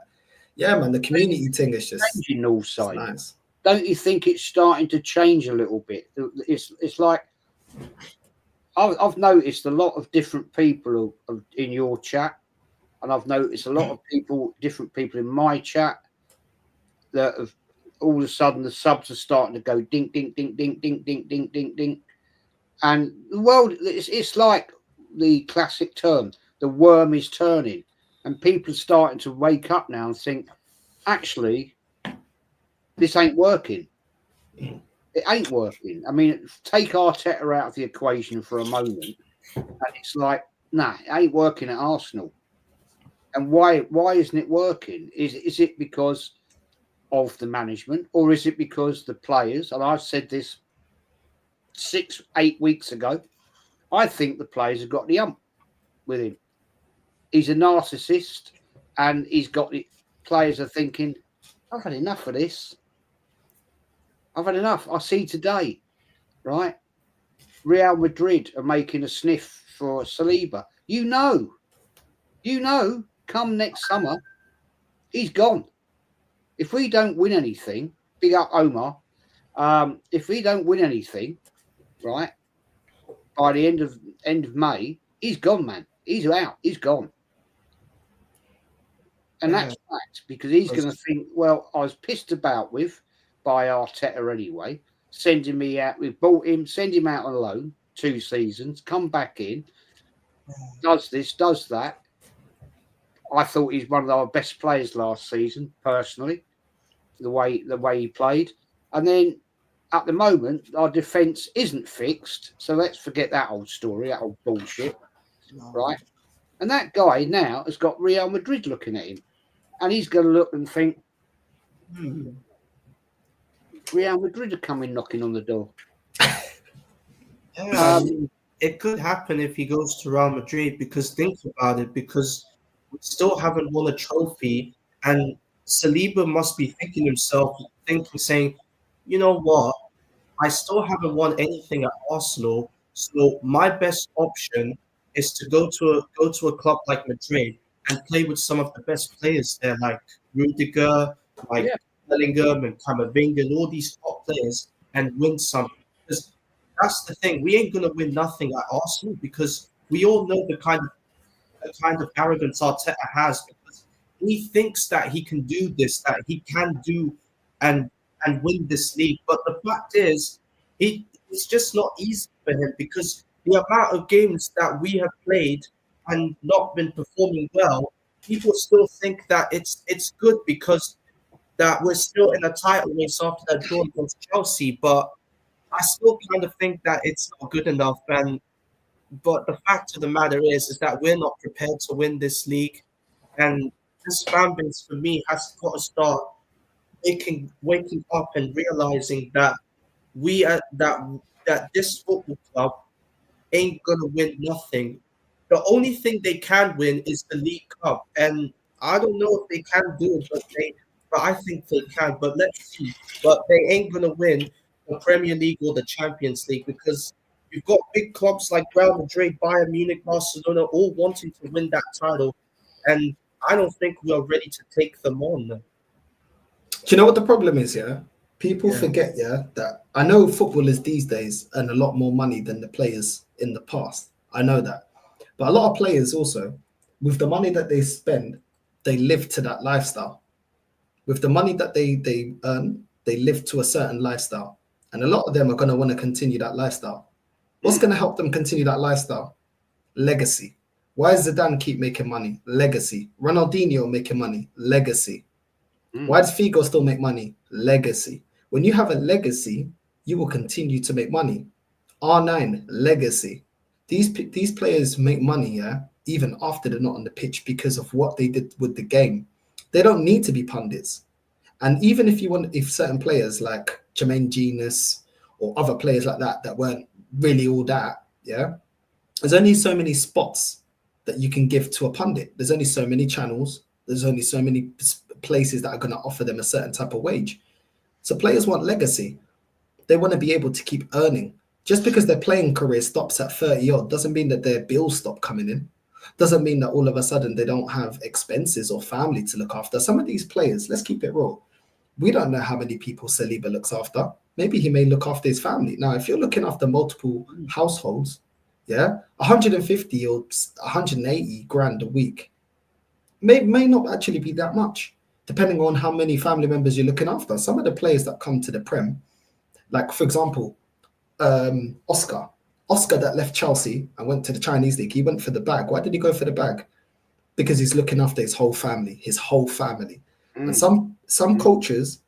yeah, man, the community thing is just changing all sides. nice. Don't you think it's starting to change a little bit? It's like I've noticed a lot of different people in your chat, and I've noticed a lot of different people in my chat that have all of a sudden the subs are starting to go dink, dink, dink, dink, dink, dink, dink, dink, dink. And the world, it's like the classic term, the worm is turning, and people are starting to wake up now and think, actually, this ain't working. It ain't working. I mean, take Arteta out of the equation for a moment, and it's like, nah, it ain't working at Arsenal. And why isn't it working? Is it because of the management, or is it because the players? And I've said this 6-8 weeks ago. I think the players have got the ump with him. He's a narcissist, and he's got the players are thinking, I've had enough of this. I've had enough. I see today, right? Real Madrid are making a sniff for Saliba. You know, come next summer, he's gone. If we don't win anything, big up Omar. If we don't win anything, right, by the end of May, he's gone, man. He's out. He's gone. And that's fact, because he's going to think, well, I was pissed about by Arteta anyway, sending me out. We bought him, send him out on loan 2 seasons, come back in, does this, does that. I thought he's one of our best players last season, personally, the way he played. And then at the moment, our defence isn't fixed, so let's forget that old story, that old bullshit, right? And that guy now has got Real Madrid looking at him, and he's going to look and think, Real Madrid are coming knocking on the door. Yeah, I mean, it could happen if he goes to Real Madrid, because think about it, because we still haven't won a trophy, and Saliba must be thinking, saying, you know what, I still haven't won anything at Arsenal, so my best option is to go to a club like Madrid and play with some of the best players there, like Rudiger, like Bellingham and Camavinga, and all these top players, and win something. Because that's the thing, we ain't gonna win nothing at Arsenal, because we all know the kind of arrogance Arteta has, because he thinks that he can do this, that he can do and win this league. But the fact is, it's just not easy for him, because the amount of games that we have played and not been performing well, people still think that it's good because that we're still in a title race after that draw against Chelsea, but I still kind of think that it's not good enough. But the fact of the matter is that we're not prepared to win this league, and this fan base for me has got to start waking up and realizing that we are that this football club ain't gonna win nothing. The only thing they can win is the League Cup, and I don't know if they can do it, but I think they can. But let's see. But they ain't gonna win the Premier League or the Champions League because you've got big clubs like Real Madrid, Bayern Munich, Barcelona, all wanting to win that title, and I don't think we are ready to take them on. Do you know what the problem is? Yeah, people Yeah. forget. Yeah, that I know footballers these days earn a lot more money than the players in the past. I know that, but a lot of players also, with the money that they spend, they live to that lifestyle. With the money that they earn, they live to a certain lifestyle, and a lot of them are going to want to continue that lifestyle. What's going to help them continue that lifestyle? Legacy. Why does Zidane keep making money? Legacy. Ronaldinho making money? Legacy. Why does Figo still make money? Legacy. When you have a legacy, you will continue to make money. R9, legacy. These players make money, yeah, even after they're not on the pitch because of what they did with the game. They don't need to be pundits. And even if certain players like Jermaine Genius or other players like that weren't really all that, yeah, there's only so many spots that you can give to a pundit. There's only so many channels. There's only so many places that are going to offer them a certain type of wage. So players want legacy. They want to be able to keep earning. Just because their playing career stops at 30 odd doesn't mean that their bills stop coming in. Doesn't mean that all of a sudden they don't have expenses or family to look after. Some of these players, let's keep it real. We don't know how many people Saliba looks after. Maybe he may look after his family. Now, if you're looking after multiple households, yeah, 150 or 180 grand a week may not actually be that much, depending on how many family members you're looking after. Some of the players that come to the Prem, like for example, Oscar that left Chelsea and went to the Chinese league, he went for the bag. Why did he go for the bag? Because he's looking after his whole family. And some coaches,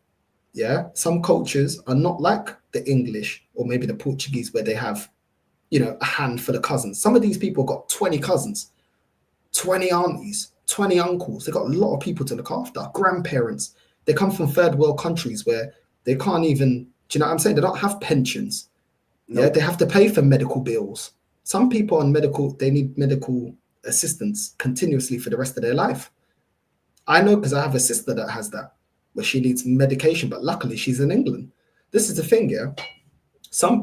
yeah, some coaches are not like the English or maybe the Portuguese where they have, a handful of cousins. Some of these people got 20 cousins, 20 aunties, 20 uncles. They got a lot of people to look after, grandparents. They come from third world countries where they can't even, do you know what I'm saying? They don't have pensions. Yeah, they have to pay for medical bills. Some people they need medical assistance continuously for the rest of their life. I know because I have a sister that has that, where she needs medication, but luckily she's in England. This is the thing, yeah.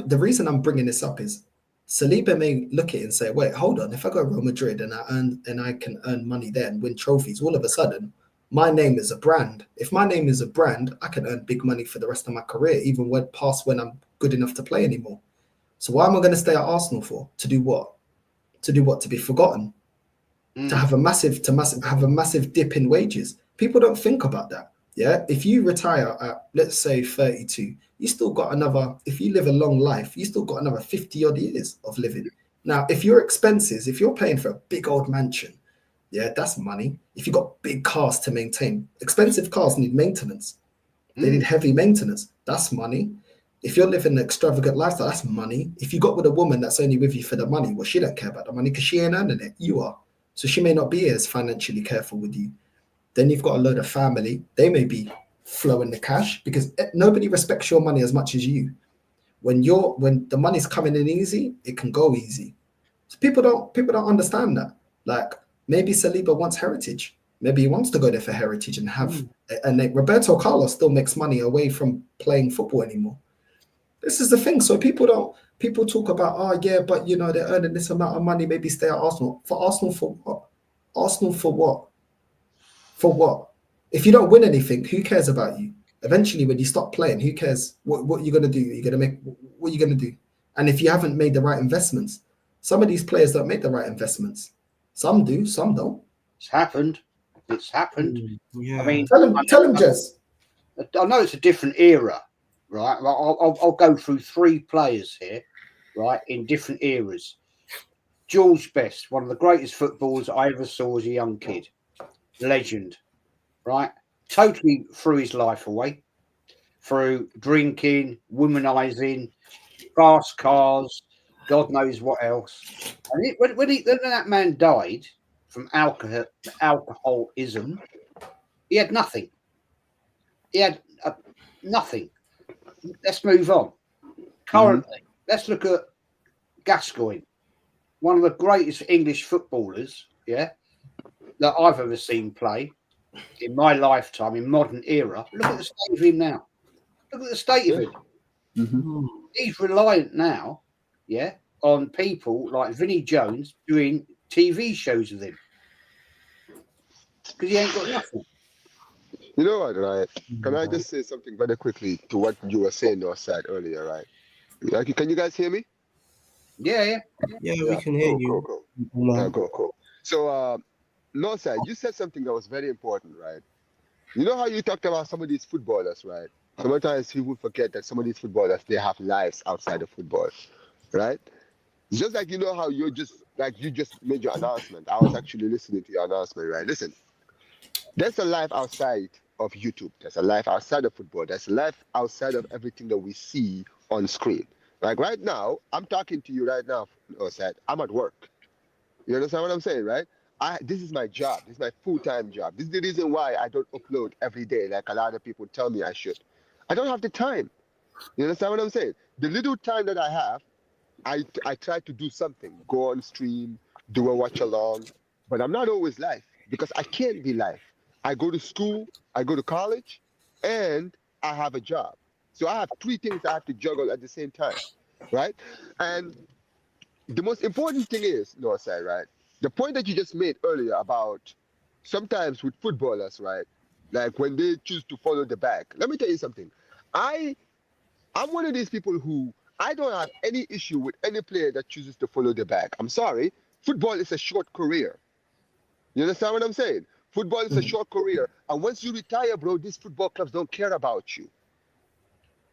The reason I'm bringing this up is Saliba may look at it and say, wait, hold on, if I go to Real Madrid and I can earn money there and win trophies, all of a sudden, my name is a brand. If my name is a brand, I can earn big money for the rest of my career, even past when I'm good enough to play anymore. So why am I going to stay at Arsenal for? To do what? To be forgotten? To have a massive dip in wages? People don't think about that. Yeah, if you retire at, let's say, 32, you still got if you live a long life, you still got another 50 odd years of living. Now, if your expenses, if you're paying for a big old mansion, yeah, that's money. If you've got big cars to maintain, expensive cars need maintenance. They need heavy maintenance. That's money. If you're living an extravagant lifestyle, that's money. If you got with a woman that's only with you for the money, well, she don't care about the money because she ain't earning it. You are. So she may not be as financially careful with you. Then you've got a load of family. They may be flowing the cash because nobody respects your money as much as you. When the money's coming in easy, it can go easy. So people don't understand that. Like maybe Saliba wants heritage. Maybe he wants to go there for heritage and have. And Roberto Carlos still makes money away from playing football anymore. This is the thing. So people talk about, oh yeah, but they're earning this amount of money. Maybe stay at Arsenal. For Arsenal for what? Arsenal for what? For what? If you don't win anything, who cares about you? Eventually, when you stop playing, who cares? What are you gonna do? What are you gonna do? And if you haven't made the right investments, some of these players don't make the right investments. Some do, some don't. It's happened. Yeah. I mean, Tell him, Jez. I know it's a different era, right? I'll go through three players here, right, in different eras. George Best, one of the greatest footballers I ever saw as a young kid. Legend, right? totally threw his life away through drinking, womanizing, fast cars, God knows what else. And when that man died from alcoholism, he had nothing. He had nothing. Let's move on. Currently, let's look at Gascoigne, one of the greatest English footballers, that I've ever seen play in my lifetime, in modern era. Look at the state of him now. Look at the state of him. Mm-hmm. He's reliant now, on people like Vinnie Jones doing TV shows with him because he ain't got nothing. You know what, right? Can I just say something very quickly to what you were saying or said earlier, right? Can you guys hear me? Yeah. We can hear you. Cool. So, Northside, you said something that was very important, right? You know how you talked about some of these footballers, right? Sometimes people forget that some of these footballers, they have lives outside of football, right? Just like you know how you just made your announcement. I was actually listening to your announcement, right? Listen, there's a life outside of YouTube. There's a life outside of football. There's a life outside of everything that we see on screen. Like right now, I'm talking to you right now, Northside. I'm at work. You understand what I'm saying, right? This is my job. This is my full-time job. This is the reason why I don't upload every day like a lot of people tell me I should. I don't have the time. You understand what I'm saying? The little time that I have, I try to do something. Go on stream, do a watch along. But I'm not always live because I can't be live. I go to school, I go to college, and I have a job. So I have 3 things I have to juggle at the same time, right? And the most important thing is, Northside, right? The point that you just made earlier about sometimes with footballers, right? Like when they choose to follow the back. Let me tell you something. I'm one of these people who I don't have any issue with any player that chooses to follow the back. I'm sorry. Football is a short career. You understand what I'm saying? Football is a short career. And once you retire, bro, these football clubs don't care about you.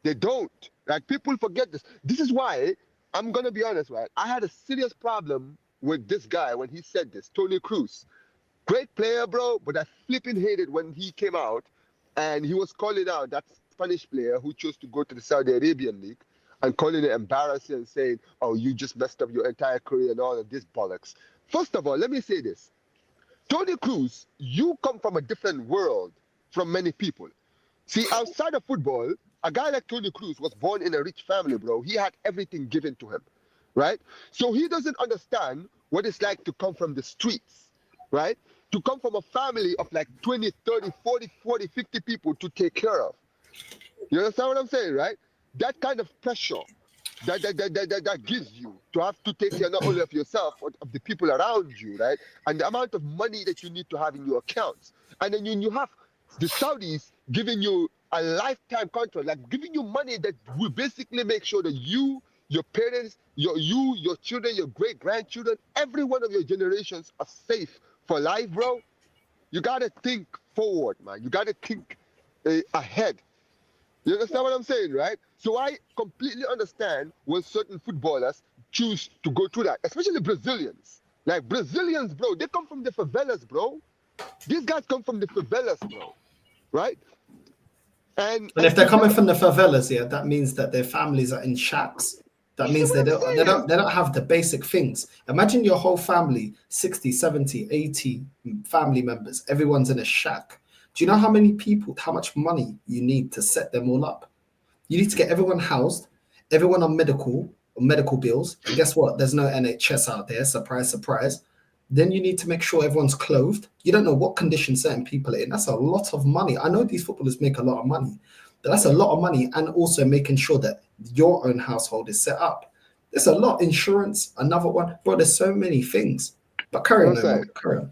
They don't. Like people forget this. This is why I'm gonna be honest, right? I had a serious problem with this guy when he said this, Tony Cruz. Great player, bro, but I flipping hated when he came out and he was calling out that Spanish player who chose to go to the Saudi Arabian League and calling it embarrassing and saying, oh, you just messed up your entire career and all of this bollocks. First of all, let me say this. Tony Cruz, you come from a different world from many people. See, outside of football, a guy like Tony Cruz was born in a rich family, bro. He had everything given to him, right? So he doesn't understand what it's like to come from the streets, right? To come from a family of like 20, 30, 40, 50 people to take care of. You understand what I'm saying, right? That kind of pressure that gives you to have to take care not only of yourself, but of the people around you, right? And the amount of money that you need to have in your accounts. And then you have the Saudis giving you a lifetime contract, like giving you money that will basically make sure that you, your parents, your children, your great-grandchildren, every one of your generations are safe for life, bro. You gotta think forward, man. You gotta think ahead. You understand what I'm saying, right? So I completely understand when certain footballers choose to go through that, especially Brazilians. Like Brazilians, bro, they come from the favelas, bro. These guys come from the favelas, bro, right? And if they're coming from the favelas, that means that their families are in shacks. That means they don't have the basic things. Imagine your whole family, 60, 70, 80 family members. Everyone's in a shack. Do you know how much money you need to set them all up? You need to get everyone housed, everyone on medical bills. And guess what? There's no NHS out there. Surprise, surprise. Then you need to make sure everyone's clothed. You don't know what condition certain people are in. That's a lot of money. I know these footballers make a lot of money, but that's a lot of money. And also making sure that your own household is set up. There's a lot. Insurance, another one. Bro, there's so many things. But carry on.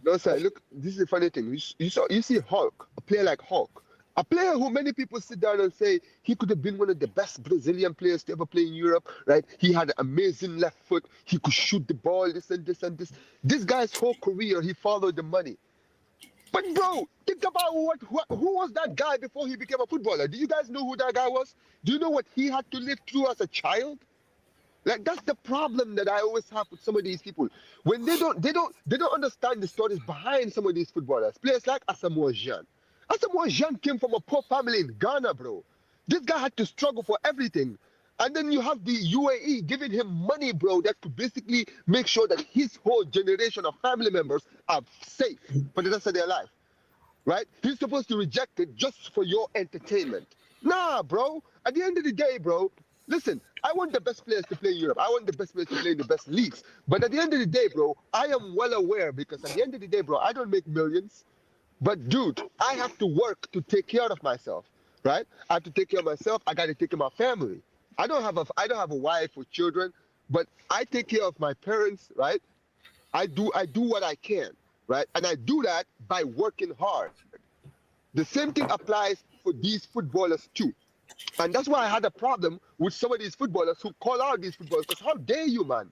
No, sir. Look, this is a funny thing. You see Hulk, a player like Hulk. A player who many people sit down and say he could have been one of the best Brazilian players to ever play in Europe, right? He had an amazing left foot. He could shoot the ball, this and this and this. This guy's whole career, he followed the money. But bro, think about who was that guy before he became a footballer? Do you guys know who that guy was? Do you know what he had to live through as a child? Like that's the problem that I always have with some of these people. When they don't understand the stories behind some of these footballers. Players like Asamoah Gyan. Asamoah Gyan came from a poor family in Ghana, bro. This guy had to struggle for everything. And then you have the UAE giving him money, bro, that could basically make sure that his whole generation of family members are safe for the rest of their life, right? He's supposed to reject it just for your entertainment. Nah, bro. At the end of the day, bro, listen, I want the best players to play in Europe. I want the best players to play in the best leagues. But at the end of the day, bro, I am well aware because at the end of the day, bro, I don't make millions. But dude, I have to work to take care of myself, right? I have to take care of myself. I got to take care of my family. I don't have a wife or children, but I take care of my parents, right? I do what I can, right? And I do that by working hard. The same thing applies for these footballers too. And that's why I had a problem with some of these footballers who call out these footballers. Because how dare you, man?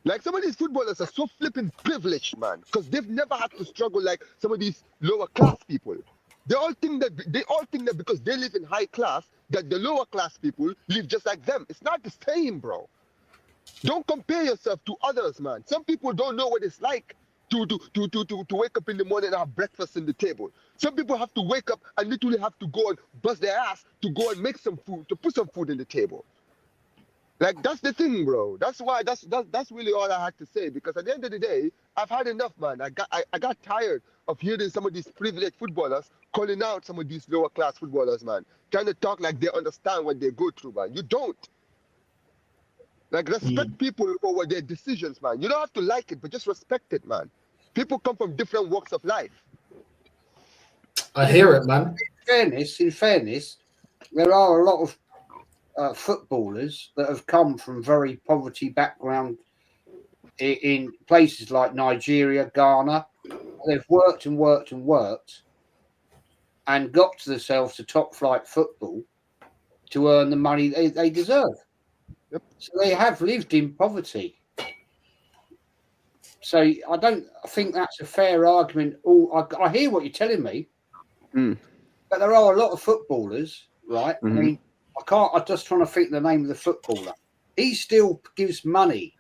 Like some of these footballers are so flipping privileged, man. Because they've never had to struggle like some of these lower class people. They all think that because they live in high class, that the lower class people live just like them. It's not the same, bro. Don't compare yourself to others, man. Some people don't know what it's like to wake up in the morning and have breakfast in the table. Some people have to wake up and literally have to go and bust their ass to go and make some food, to put some food in the table. Like that's the thing, bro. That's why that's really all I had to say. Because at the end of the day, I've had enough, man. I got tired of hearing some of these privileged footballers calling out some of these lower class footballers, man. Trying to talk like they understand what they go through, man. You don't. Like respect people for their decisions, man. You don't have to like it, but just respect it, man. People come from different walks of life. I hear it, man. In fairness, there are a lot of footballers that have come from very poverty background in places like Nigeria, Ghana. They've worked and worked and worked and got to themselves to top flight football to earn the money they deserve. Yep. So they have lived in poverty. So I don't think that's a fair argument. I hear what you're telling me, but there are a lot of footballers, right? I mean, I'm just trying to think the name of the footballer. He still gives money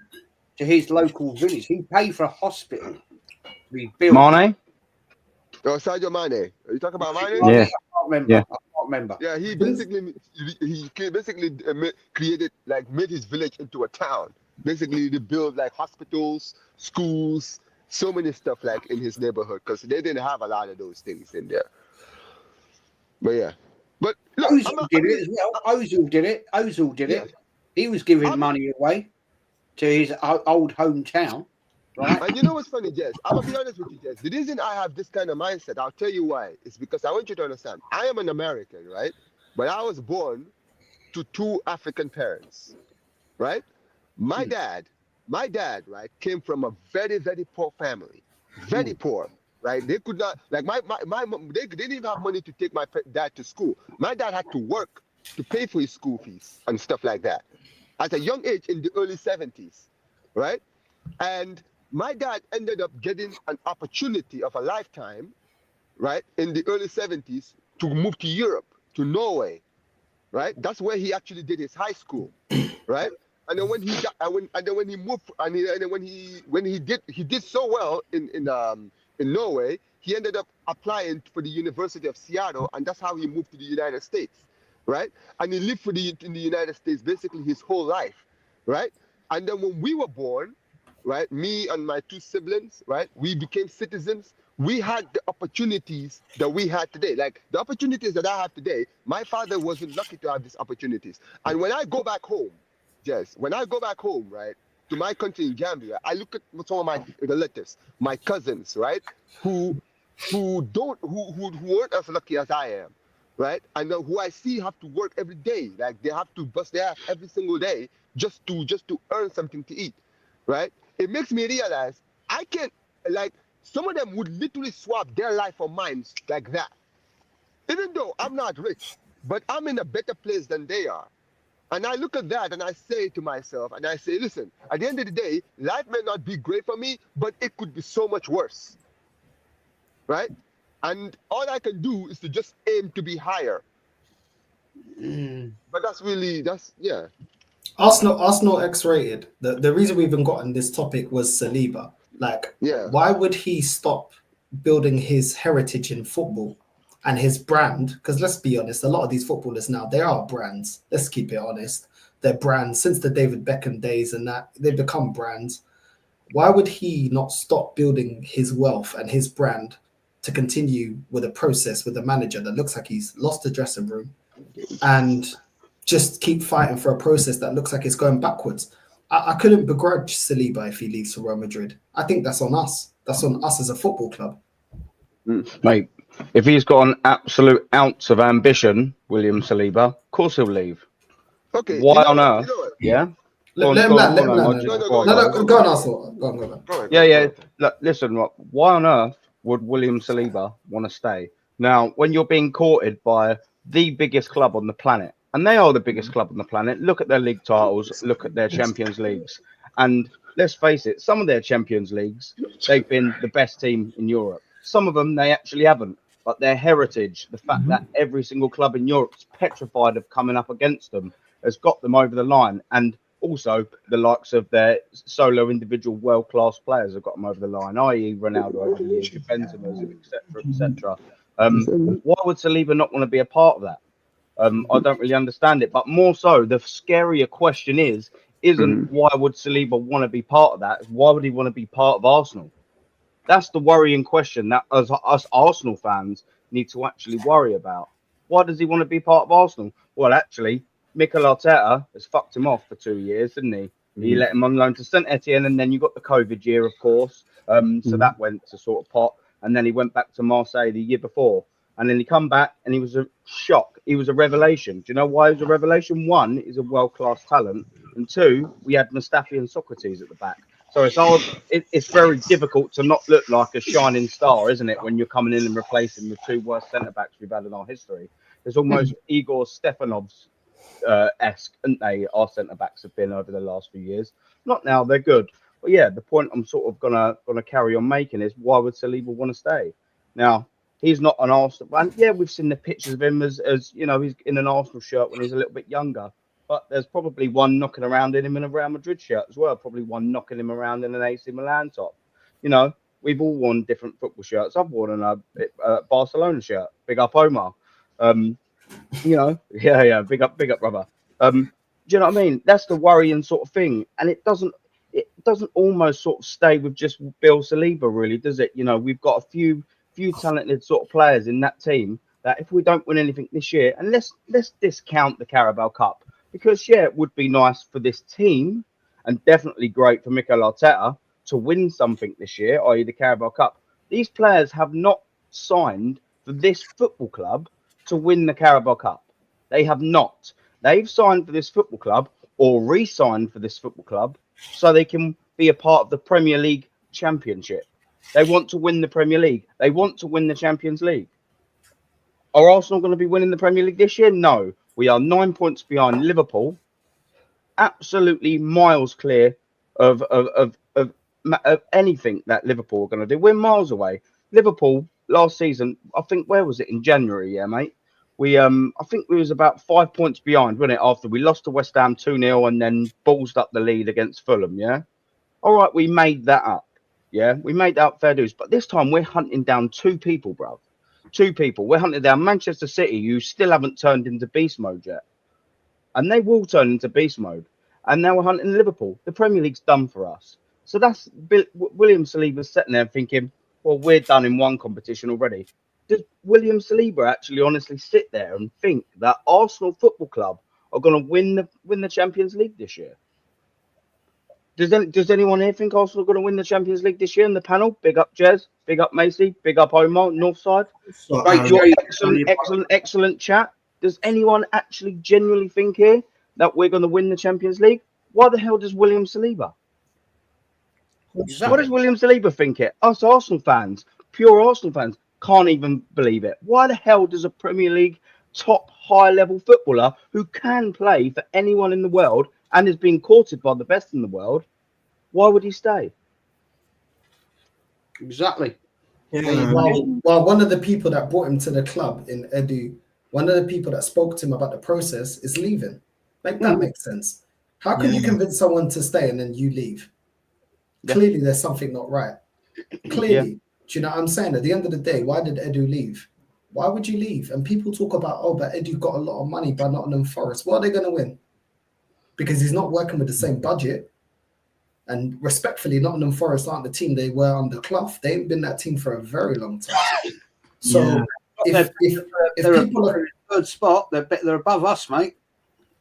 to his local village. He paid for a hospital to be built. Mane? Oh, Sadio Mane. Are you talking about Mane? Yeah. I can't remember. Yeah. I can't remember. Yeah, he basically created, like, made his village into a town. Basically, they built like hospitals, schools, so many stuff like in his neighborhood because they didn't have a lot of those things in there. But yeah, but look, Ozil did it as well. Ozil did it. He was giving money away to his old hometown, right? And you know what's funny, Jess? I'm gonna be honest with you, Jess. The reason I have this kind of mindset, I'll tell you why. It's because I want you to understand. I am an American, right? But I was born to two African parents, right? My dad, right, came from a very, very poor family, very poor, right? They could not, like my mom, they didn't even have money to take my dad to school. My dad had to work to pay for his school fees and stuff like that at a young age in the early 70s, right? And my dad ended up getting an opportunity of a lifetime, right, in the early 70s to move to Europe, to Norway, right? That's where he actually did his high school, right? And then when he got, and then when he moved, and then when he did so well in Norway, he ended up applying for the University of Seattle, and that's how he moved to the United States, right? And he lived in the United States basically his whole life, right? And then when we were born, right, me and my two siblings, right, we became citizens. We had the opportunities that we had today. Like the opportunities that I have today, my father wasn't lucky to have these opportunities. And when I go back home, Jess, when I go back home, right, to my country in Gambia, I look at some of my relatives, my cousins, right, who aren't as lucky as I am, right, and who I see have to work every day, like they have to bust their ass every single day just to earn something to eat, right? It makes me realize I can't, like, some of them would literally swap their life for mine like that. Even though I'm not rich, but I'm in a better place than they are. And I look at that and I say to myself, and I say, listen, at the end of the day, life may not be great for me, but it could be so much worse, right? And all I can do is to just aim to be higher. But yeah. Arsenal X-rated. The reason we even got on this topic was Saliba. Like, Yeah. why would he stop building his heritage in football and his brand, because let's be honest, a lot of these footballers now, they are brands. Let's keep it honest. They're brands since the David Beckham days and that they've become brands. Why would he not stop building his wealth and his brand to continue with a process with a manager that looks like he's lost the dressing room and just keep fighting for a process that looks like it's going backwards? I couldn't begrudge Saliba if he leaves for Real Madrid. I think that's on us. That's on us as a football club. Mate, if he's got an absolute ounce of ambition, William Saliba, of course he'll leave. Okay. Why you know on what? earth? You know what? Yeah. Let him land. Let him land. No, Go on, Arsenal. Go on. Go ahead, Yeah. Look, listen, why on earth would William Saliba want to stay? Now, when you're being courted by the biggest club on the planet, and they are the biggest club on the planet, look at their league titles, look at their Champions Leagues. And let's face it, some of their Champions Leagues, they've been the best team in Europe. Some of them, they actually haven't. But their heritage, the fact that every single club in Europe is petrified of coming up against them, has got them over the line. And also the likes of their solo individual world-class players have got them over the line, i.e. Ronaldo over the years, Benzema, etc., etc. Why would Saliba not want to be a part of that? I don't really understand it. But more so, the scarier question isn't why would Saliba want to be part of that? Why would he want to be part of Arsenal? That's the worrying question that us Arsenal fans need to actually worry about. Why does he want to be part of Arsenal? Well, actually, Mikel Arteta has fucked him off for 2 years, didn't he? He let him on loan to St Etienne, and then you got the COVID year, of course. So that went to sort of pot. And then he went back to Marseille the year before. And then he come back, and he was a shock. He was a revelation. Do you know why he was a revelation? One, he's a world-class talent. And two, we had Mustafi and Socrates at the back. So it's very difficult to not look like a shining star, isn't it, when you're coming in and replacing the two worst centre-backs we've had in our history. It's almost Igor Stefanov's esque, aren't they? Our centre-backs have been over the last few years. Not now, they're good. But yeah, the point I'm sort of gonna carry on making is why would Saliba want to stay? Now, he's not an Arsenal fan. Yeah, we've seen the pictures of him as you know, he's in an Arsenal shirt when he's a little bit younger. But there's probably one knocking around in him in a Real Madrid shirt as well. Probably one knocking him around in an AC Milan top. You know, we've all worn different football shirts. I've worn a Barcelona shirt. Big up Omar. You know, yeah. Big up, brother. Do you know what I mean? That's the worrying sort of thing. And it doesn't almost sort of stay with just Bill Saliba, really, does it? You know, we've got a few talented sort of players in that team that if we don't win anything this year, and let's discount the Carabao Cup. Because, yeah, it would be nice for this team and definitely great for Mikel Arteta to win something this year, i.e. the Carabao Cup. These players have not signed for this football club to win the Carabao Cup. They have not. They've signed for this football club or re-signed for this football club so they can be a part of the Premier League Championship. They want to win the Premier League. They want to win the Champions League. Are Arsenal going to be winning the Premier League this year? No. We are 9 points behind Liverpool, absolutely miles clear of anything that Liverpool are going to do. We're miles away. Liverpool last season, I think, where was it? In January, yeah, mate. I think we was about 5 points behind, wasn't it? After we lost to West Ham 2-0 and then ballsed up the lead against Fulham, yeah. All right, we made that up, yeah. We made that up, fair dues. But this time we're hunting down two people, bruv. Two people. We're hunting down Manchester City, who still haven't turned into beast mode yet. And they will turn into beast mode. And now we're hunting Liverpool. The Premier League's done for us. So that's William Saliba sitting there thinking, well, we're done in one competition already. Does William Saliba actually honestly sit there and think that Arsenal Football Club are going to win the Champions League this year? Does anyone here think Arsenal are going to win the Champions League this year in the panel? Big up Jez, big up Macy, big up Omar, Northside. Excellent chat. Does anyone actually genuinely think here that we're going to win the Champions League? Why the hell does William Saliba? Exactly. What does William Saliba think it? Us Arsenal fans, pure Arsenal fans, can't even believe it. Why the hell does a Premier League top high-level footballer who can play for anyone in the world and is being courted by the best in the world, why would he stay? Exactly. Yeah. Well, one of the people that brought him to the club in Edu, one of the people that spoke to him about the process is leaving. Like, that makes sense. How can you convince someone to stay and then you leave? Yeah. Clearly, there's something not right. Clearly. Do you know what I'm saying? At the end of the day, why did Edu leave? Why would you leave? And people talk about, oh, but Edu got a lot of money by Nottingham Forest. What are they going to win? Because he's not working with the same budget. And respectfully, Nottingham Forest aren't the team they were under Clough. They ain't been that team for a very long time. So if people are third spot, they're above us, mate.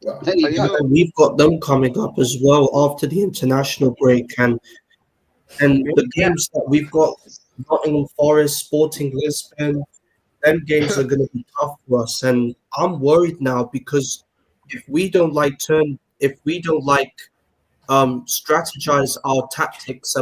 well, There you go. And we've got them coming up as well after the international break, and the games that we've got, Nottingham Forest, Sporting Lisbon, them games are going to be tough for us. And I'm worried now because if we don't strategize our tactics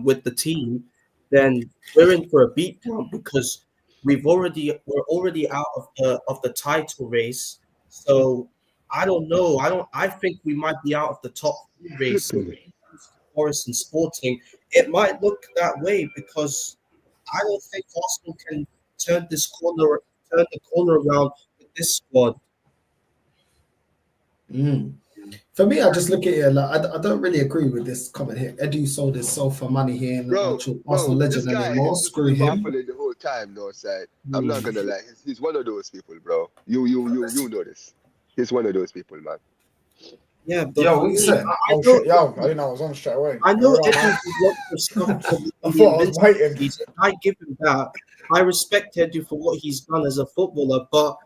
with the team, then we're in for a beatdown because we're already out of the title race. So I don't know. I think we might be out of the top 3 race. Forest and Sporting, it might look that way because I don't think Arsenal can turn the corner around with this squad. For me, I just look at it like I don't really agree with this comment here. Edu sold his soul for money here in Arsenal legend this guy anymore. is Screw him. baffling the whole time, no side. I'm not gonna lie. He's one of those people, bro. You know this. He's one of those people, man. Yeah, but Yo, what you saying? I didn't know I was on straight away. I know You're right, Edu man. did lots of stuff for the I thought I was waiting. season. I give him that. I respect Edu for what he's done as a footballer, but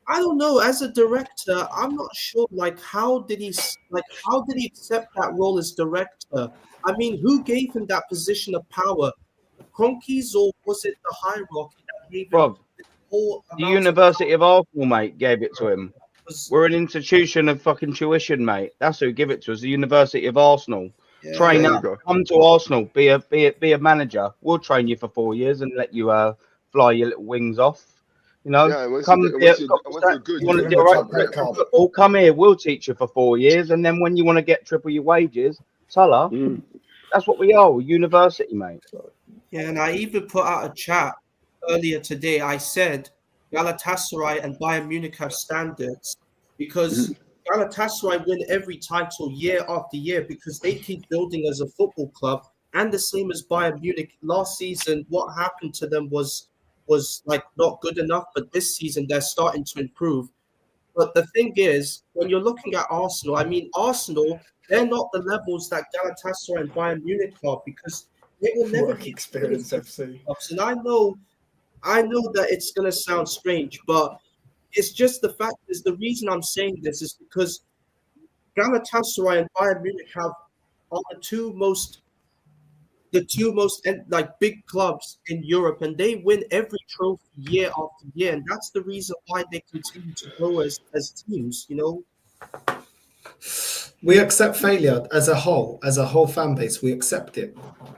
I don't know. As a director, I'm not sure. How did he accept that role as director? I mean, who gave him that position of power? Kroenkes, or was it the hierarchy that gave him Rob, the whole the amount of University of Arsenal, mate, gave it to him. was- We're an institution of fucking tuition, mate. That's who give it to us. The University of Arsenal. Train There you up, go. come to Arsenal, be a manager. We'll train you for 4 years and let you fly your little wings off. You know, Yeah, once come you're good, you want to give do him right a great card. football, come here. We'll teach you for 4 years, and then when you want to get triple your wages, Salah. That's what we are. We're university, mate. Yeah, and I even put out a chat earlier today. I said Galatasaray and Bayern Munich have standards because Galatasaray win every title year after year because they keep building as a football club. And the same as Bayern Munich. Last season, what happened to them was not good enough, but this season they're starting to improve. But the thing is, when you're looking at Arsenal, I mean, Arsenal, they're not the levels that Galatasaray and Bayern Munich are because they will never Work be experience FC. And I know that it's gonna sound strange, but it's just the fact is the reason I'm saying this is because Galatasaray and Bayern Munich are the two most big clubs in Europe, and they win every trophy year after year, and that's the reason why they continue to grow as teams. We accept failure as a whole fan base. We accept it.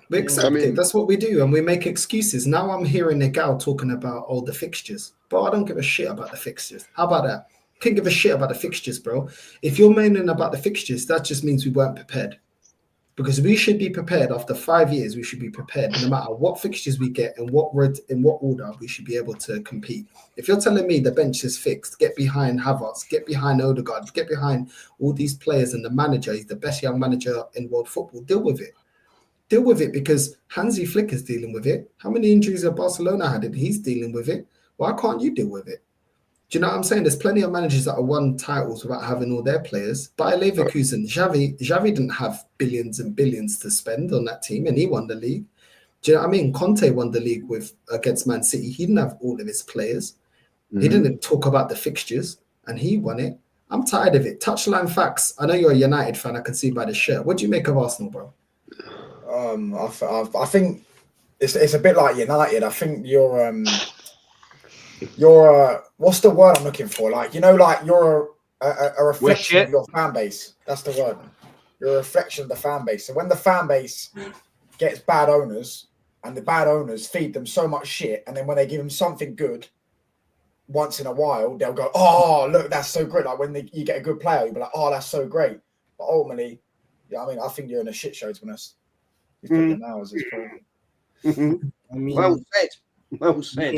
We accept it. That's what we do, and we make excuses. Now I'm hearing Nigel talking about the fixtures, bro. I don't give a shit about the fixtures. How about that? Can't give a shit about the fixtures, bro. If you're moaning about the fixtures, that just means we weren't prepared. Because we should be prepared after 5 years. We should be prepared no matter what fixtures we get and in what order we should be able to compete. If you're telling me the bench is fixed, get behind Havertz, get behind Odegaard, get behind all these players and the manager, he's the best young manager in world football, deal with it. Deal with it because Hansi Flick is dealing with it. How many injuries have Barcelona had and he's dealing with it? Why can't you deal with it? Do you know what I'm saying? There's plenty of managers that have won titles without having all their players. Bayer Leverkusen, Xavi didn't have billions and billions to spend on that team, and he won the league. Do you know what I mean? Conte won the league against Man City. He didn't have all of his players. He didn't talk about the fixtures, and he won it. I'm tired of it. Touchline facts. I know you're a United fan. I can see by the shirt. What do you make of Arsenal, bro? I think it's a bit like United. I think you're what's the word I'm looking for? You're a reflection of your fan base. That's the word. You're a reflection of the fan base. So when the fan base gets bad owners and the bad owners feed them so much shit, and then when they give them something good once in a while, they'll go, "Oh, look, that's so great." Like when you get a good player, you'll be like, "Oh, that's so great." But ultimately, I think you're in a shit show, to be honest. He's picking now as his problem. I mean, Well said. Well said.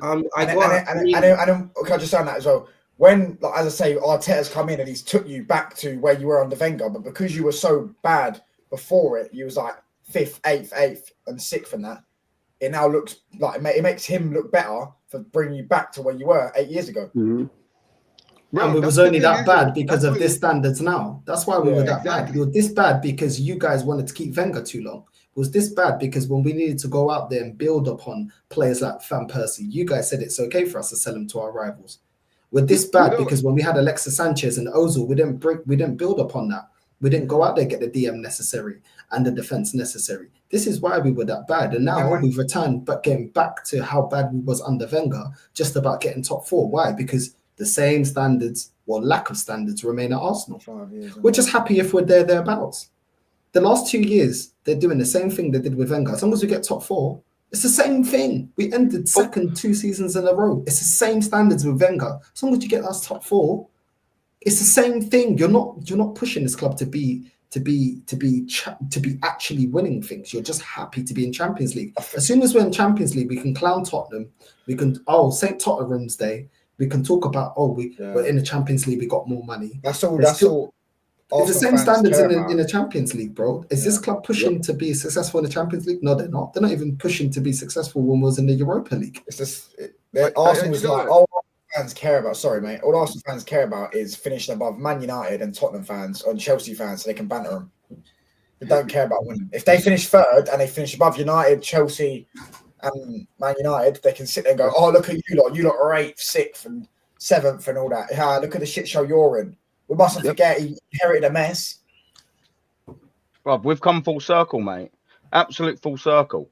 Can I just say on that as well? When, as I say, Arteta's come in and he's took you back to where you were under Wenger, but because you were so bad before it, you was like 5th, 8th, and 6th and that. it now looks like it makes him look better for bringing you back to where you were 8 years ago. Mm-hmm. Bro, And we was that's the only thing, that isn't bad it? because That's of this standards now. That's why we Yeah, were that exactly. bad. We were this bad because you guys wanted to keep Wenger too long. It was this bad because when we needed to go out there and build upon players like Van Persie, you guys said it's okay for us to sell them to our rivals. We're this bad because when we had Alexis Sanchez and Ozil, we didn't build upon that. We didn't go out there get the DM necessary and the defense necessary. This is why we were that bad. And now we've returned, but getting back to how bad we was under Wenger, just about getting top 4. Why? Because the same standards or lack of standards remain at Arsenal. 5 years. We're just happy if we're thereabouts. The last 2 years, they're doing the same thing they did with Wenger. As long as we get top 4, it's the same thing. We ended second 2 seasons in a row. It's the same standards with Wenger. As long as you get us top 4, it's the same thing. You're not pushing this club to be actually winning things. You're just happy to be in Champions League. As soon as we're in Champions League, we can clown Tottenham. We can St. Tottenham's Day. We can talk about we're in the Champions League. We got more money. That's all. It's the same Arsenal standards fans in the Champions League, bro. Is this club pushing to be successful in the Champions League? No, they're not. They're not even pushing to be successful when we was in the Europa League. It's just Arsenal's like all fans care about. Sorry, mate. All Arsenal fans care about is finishing above Man United and Tottenham fans and Chelsea fans, so they can banter them. They don't care about winning. If they finish third and they finish above United, Chelsea, and Man United, they can sit there and go, "Oh, look at you lot! You lot are 8th, 6th, and 7th, and all that. Yeah, look at the shit show you're in." We mustn't forget he inherited a mess. Rob, we've come full circle, mate. Absolute full circle.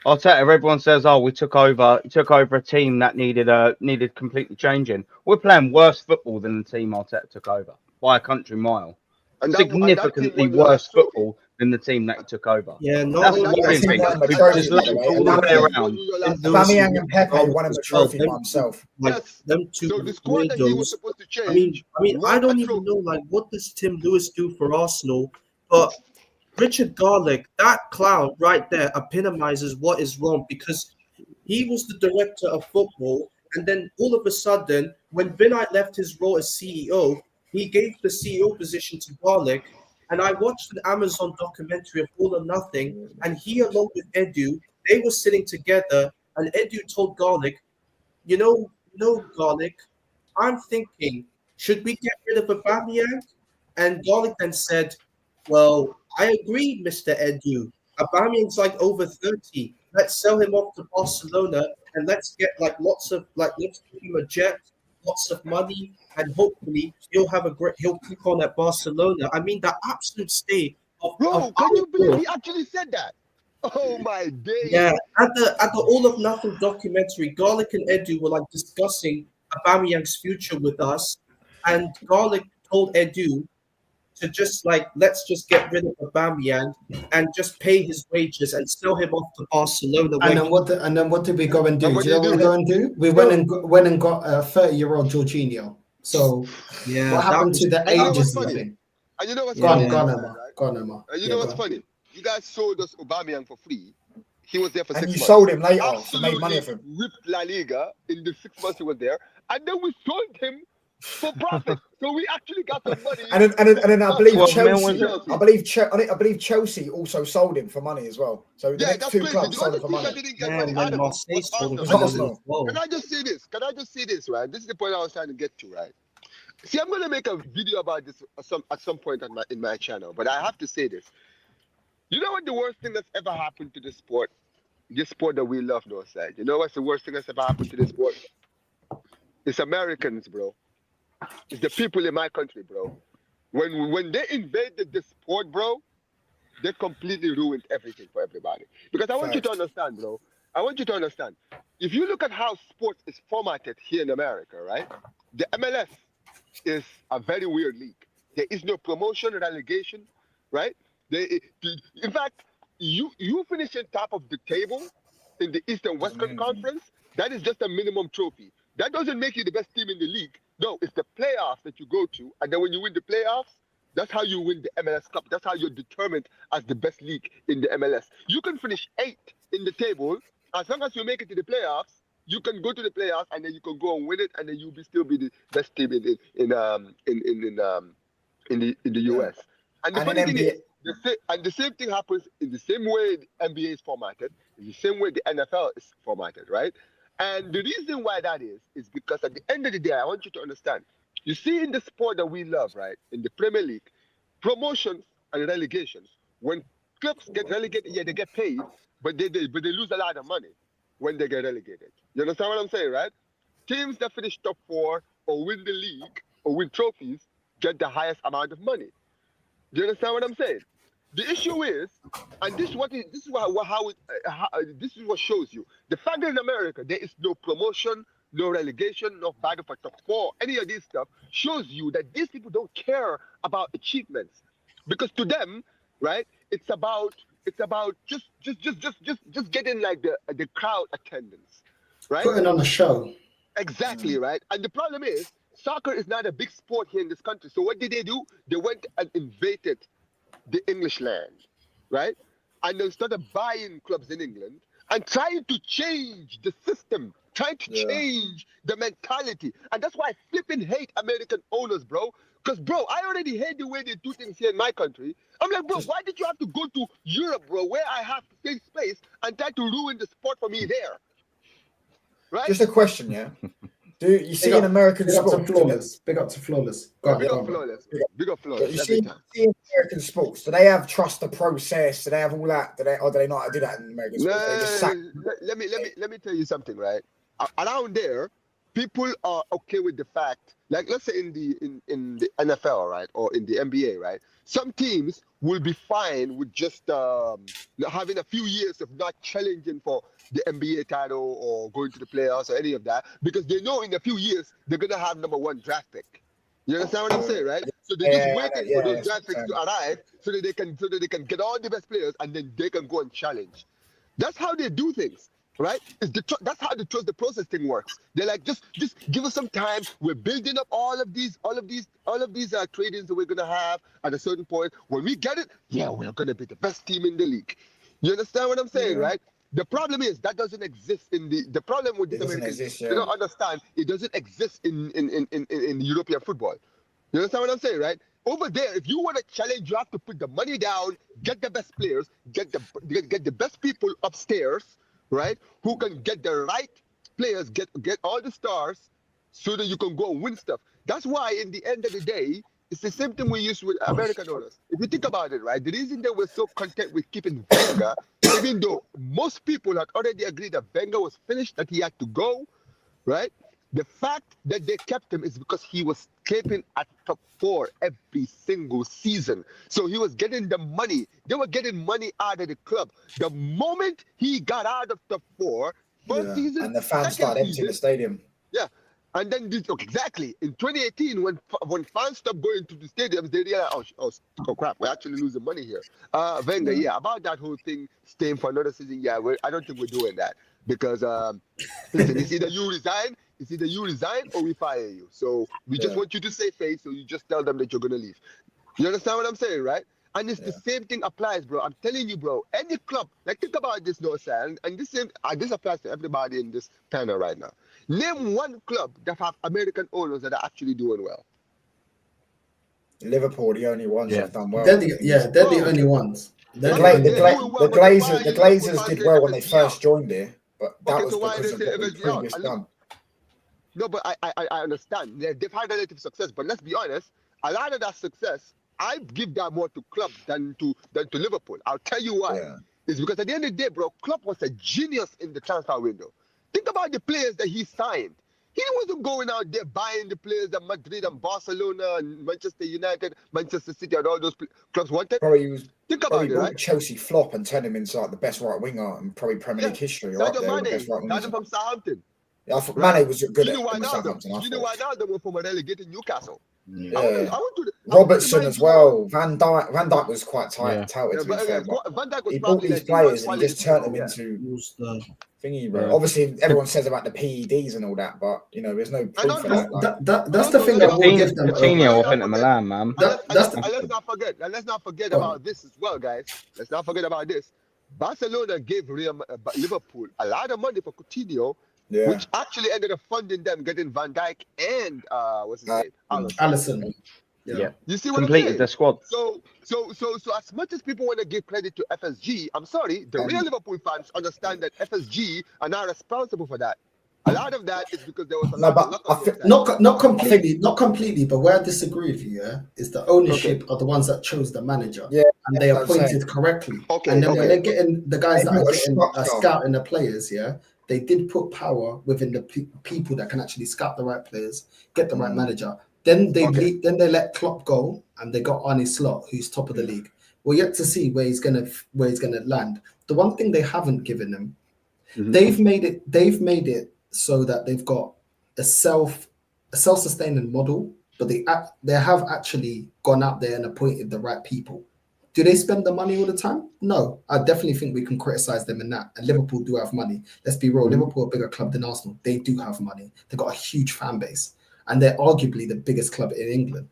Arteta, everyone says, "Oh, we took over a team that needed completely changing." We're playing worse football than the team Arteta took over by a country mile. And Significantly worse football than the team that he took over. Yeah, no, That's the worrying thing. We've just let all the way around. Aubameyang and Pepe won him a trophy by himself. Like them two So the squad that he was weirdos. supposed to change. I mean, I don't even know like what does Tim Lewis do for Arsenal, but Richard Garlick, that clown right there, epitomizes what is wrong because he was the director of football, and then all of a sudden, when Vinite left his role as CEO, he gave the CEO position to Garlick. And I watched an Amazon documentary of All or Nothing, and he, along with Edu, they were sitting together, and Edu told Garlick, you know, Garlick, I'm thinking, should we get rid of Aubameyang? And Garlick then said, well, I agree, Mr. Edu. Aubameyang's like over 30. Let's sell him off to Barcelona, and let's get let's give him a jet, lots of money, and hopefully he'll kick on at Barcelona. I mean, the absolute state of Can you believe he actually said that? Oh my days! Yeah, at the All of Nothing documentary, Garlic and Edu were discussing Aubameyang's future with us, and Garlic told Edu to let's just get rid of Aubameyang and just pay his wages and sell him off to Barcelona. And then what did we go and do? Do you know what we go and do? We went and got a 30-year-old Jorginho. So what happened to the ages thing? And you know what's funny? Go on, Emma. And you know what's funny? You guys sold us Aubameyang for free. He was there for 6 months. And you sold him later to make money off him. Ripped La Liga in the 6 months he was there, and then we sold him for profit. So we actually got some money. And then I believe Chelsea also sold him for money as well. So the next two clubs sold him for money. Can I just say this, right? This is the point I was trying to get to, right? See, I'm going to make a video about this at some point in my channel, but I have to say this. You know what the worst thing that's ever happened to this sport that we love, Northside? You know what's the worst thing that's ever happened to this sport? It's Americans, bro. It's the people in my country, bro. When they invaded the sport, bro, they completely ruined everything for everybody. Because I want you to understand, bro. I want you to understand. If you look at how sports is formatted here in America, right? The MLS is a very weird league. There is no promotion, relegation, right? In fact, you finish on top of the table in the East and Western Conference. That is just a minimum trophy. That doesn't make you the best team in the league. No, it's the playoffs that you go to, and then when you win the playoffs, that's how you win the MLS Cup. That's how you're determined as the best league in the MLS. You can finish 8th in the table as long as you make it to the playoffs. You can go to the playoffs, and then you can go and win it, and then you'll still be the best team in the US. And the funny thing is, the same thing happens in the same way the NBA is formatted, in the same way the NFL is formatted, right? And the reason why that is because at the end of the day, I want you to understand. You see, in the sport that we love, right, in the Premier League, promotions and relegations. When clubs get relegated, yeah, they get paid, but they lose a lot of money when they get relegated. You understand what I'm saying, right? Teams that finish top 4 or win the league or win trophies get the highest amount of money. Do you understand what I'm saying? The issue is, and this is what shows you the fact that in America there is no promotion, no relegation, no battle for top 4, any of this stuff shows you that these people don't care about achievements, because to them, right, it's about just getting like the crowd attendance, right? Putting on a show. Exactly, right. And the problem is, soccer is not a big sport here in this country. So what did they do? They went and invaded the English land, right? And they started buying clubs in England and trying to change the system, trying to change the mentality. And that's why I flipping hate American owners, bro. Because, bro, I already hate the way they do things here in my country. I'm like, bro, why did you have to go to Europe, bro, where I have to take space and try to ruin the sport for me there? Right? Just a question, yeah. Do you see in American big sports? Up to Flawless. Big up to Flawless. Big up Flawless. You see in American sports, do they have trust the process? Do they have all that? Or do they not do that in American sports? They just let me tell you something, right? Around there, people are okay with the fact, like let's say in the NFL, right, or in the NBA, right? Some teams will be fine with just having a few years of not challenging for the NBA title or going to the playoffs or any of that, because they know in a few years they're gonna have number 1 draft pick. You understand what I'm saying, right? So they're just waiting for those draft picks to arrive so that they can get all the best players and then they can go and challenge. That's how they do things, right? That's how the process thing works. They're like, just give us some time. We're building up all of these tradings that we're gonna have at a certain point. When we get it, we're gonna be the best team in the league. You understand what I'm saying, right? The problem is that doesn't exist the problem with this American, they don't understand it doesn't exist in European football. You understand what I'm saying, right? Over there, if you want to challenge, you have to put the money down, get the best players, get the best people upstairs, right? Who can get the right players, get all the stars, so that you can go and win stuff. That's why, in the end of the day, it's the same thing we use with American owners. If you think about it, right, the reason that we're so content with keeping Wenger, even though most people had already agreed that Wenger was finished, that he had to go, right? The fact that they kept him is because he was keeping at top 4 every single season. So he was getting the money. They were getting money out of the club. The moment he got out of top 4, first season, and the fans started emptying the stadium. Yeah. And then exactly in 2018, when fans stopped going to the stadiums, they realized, oh crap, we're actually losing money here. Wenger, about that whole thing staying for another season, I don't think we're doing that, because listen, it's either you resign or we fire you. So we just want you to save face, so you just tell them that you're gonna leave. You understand what I'm saying, right? And it's the same thing applies, bro. I'm telling you, bro. Any club, like think about this, and this applies to everybody in this panel right now. Name one club that have American owners that are actually doing well. Liverpool, the only ones that have done well. They're the only ones. The Glazers did well when they first joined here, but that was because of the previous done. No, but I understand. They've had relative success, but let's be honest, a lot of that success, I give that more to Klopp than to Liverpool. I'll tell you why. Yeah. It's because at the end of the day, bro, Klopp was a genius in the transfer window. Think about the players that he signed. He wasn't going out there buying the players that Madrid and Barcelona and Manchester United, Manchester City, and all those clubs wanted. Think about it, right? Chelsea flop and turn him into like the best right winger in probably Premier League history. Right there, the best right winger from Southampton. Yeah, I thought Mane was good at Southampton. You know why now they were from a relegated Newcastle. Yeah. Robertson as well. Van Dijk was quite touted. To be fair, he bought these players and he just turned them into thingy, bro. Obviously, everyone says about the PEDs and all that, but you know, there's no proof for that. That's the thing that will give them. Coutinho off into Milan, man. Let's not forget about this as well, guys. Let's not forget about this. Barcelona gave Liverpool a lot of money for Coutinho. Yeah. Which actually ended up funding them getting Van Dijk and what's his name? Alisson. Yeah. You see what I'm Completed saying? the squad. So as much as people want to give credit to FSG, I'm sorry, the real Liverpool fans understand that FSG are not responsible for that. A lot of that is because there was a No, lot but of luck I on their think- side. Not completely, but where I disagree with you, is the ownership Okay. are the ones that chose the manager, Yeah, and they that's what I'm appointed correctly. Okay, And then when okay. they're getting the guys They that are built a getting structure. scouting the players, they did put power within the people that can actually scout the right players, get the right manager. Then they Okay. then they let Klopp go, and they got Arne Slot, who's top of the league. We're yet to see where he's gonna land. The one thing they haven't given him, Mhm. they've made it so that they've got a self-sustaining model, but they have actually gone out there and appointed the right people. Do they spend the money all the time? No. I definitely think we can criticize them in that. And Liverpool do have money. Let's be real. Liverpool are a bigger club than Arsenal. They do have money. They've got a huge fan base. And they're arguably the biggest club in England.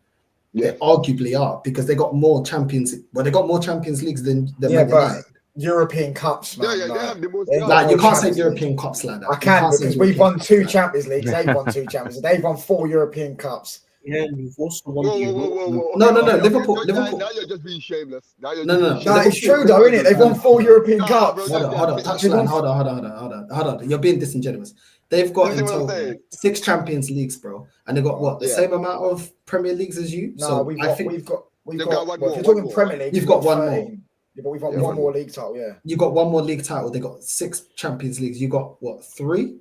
Yeah. They arguably are, because they got more Champions Leagues than Man but United. European Cups, man. Yeah, they like, have the most. they Like, got you more can't say Champions League. European Cups like that. I You can, can't say because we've European won Cups 2 like that. Champions Leagues. They've won 2 Champions Leagues. They've won 4 European Cups. Yeah, and you've also won Whoa, the whoa, whoa, Europa. whoa, whoa. No, Okay, okay, Liverpool- okay. Liverpool- Now you're just being shameless. Now you're No, just no, being no. No, shameless. it's true though, isn't it? They've won 4 European Nah, Cups. bro, Hold on. Touchline. Hold on. You're being disingenuous. They've got You see in what I'm total saying? 6 Champions Leagues, bro, and they got what, the Yeah. same amount of Premier Leagues as you. No, So we've I got think we've got They've got one well, more, if you're one talking more. Premier League, You've we've got one 13. more. Yeah, but we've won Yeah, one one more more. league title, yeah. You got one more league title. They got 6 Champions Leagues. You got what, 3?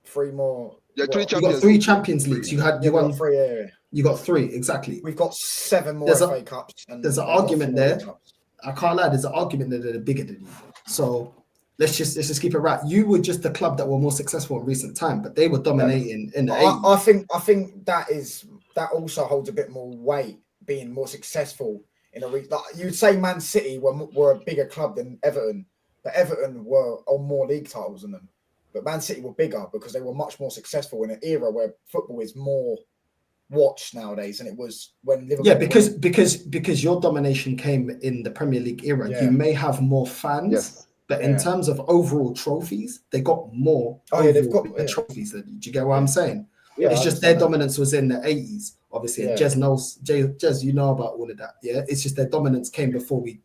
3 more. Yeah, what? 3 You got Champions 3 League. Champions Leagues. You Yeah, we won. got 3, yeah. You got 3 exactly. We've got 7 more There's a- FA Cups. And there's an they've got argument 4 league there. cups. I can't lie. There's an argument that they're bigger than you. So let's just keep it right. You were just the club that were more successful in recent time, but they were dominating in the 80s. I think that also holds a bit more weight, being more successful in a like you'd say Man City were a bigger club than Everton, but Everton were on more league titles than them. But Man City were bigger because they were much more successful in an era where football is more watched nowadays than it was when Liverpool. Yeah, because your domination came in the Premier League era. Yeah. You may have more fans, Yes. but in Yeah. terms of overall trophies, they got more. Oh, yeah, they've overall got- yeah. trophies. Do you get what I'm saying? Yeah, It's I just their understand that. dominance was in the 80s, obviously. And Yeah. Jez, you know about all of that. Yeah, it's just their dominance came before we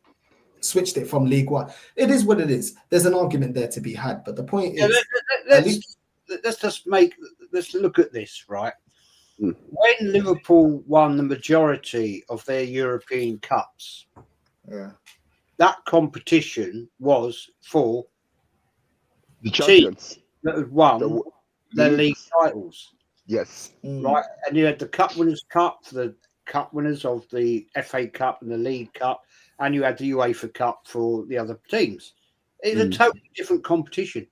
switched it from League One. It is what it is. There's an argument there to be had, but the point Yeah, is, let's look at this, right? Hmm. When Liverpool won the majority of their European Cups, Yeah. that competition was for The champions. that had won The- their league leagues. titles, Yes. right? And you had the Cup Winners' Cup for the Cup winners of the FA Cup and the League Cup, and you had the UEFA Cup for the other teams. It's a totally different competition.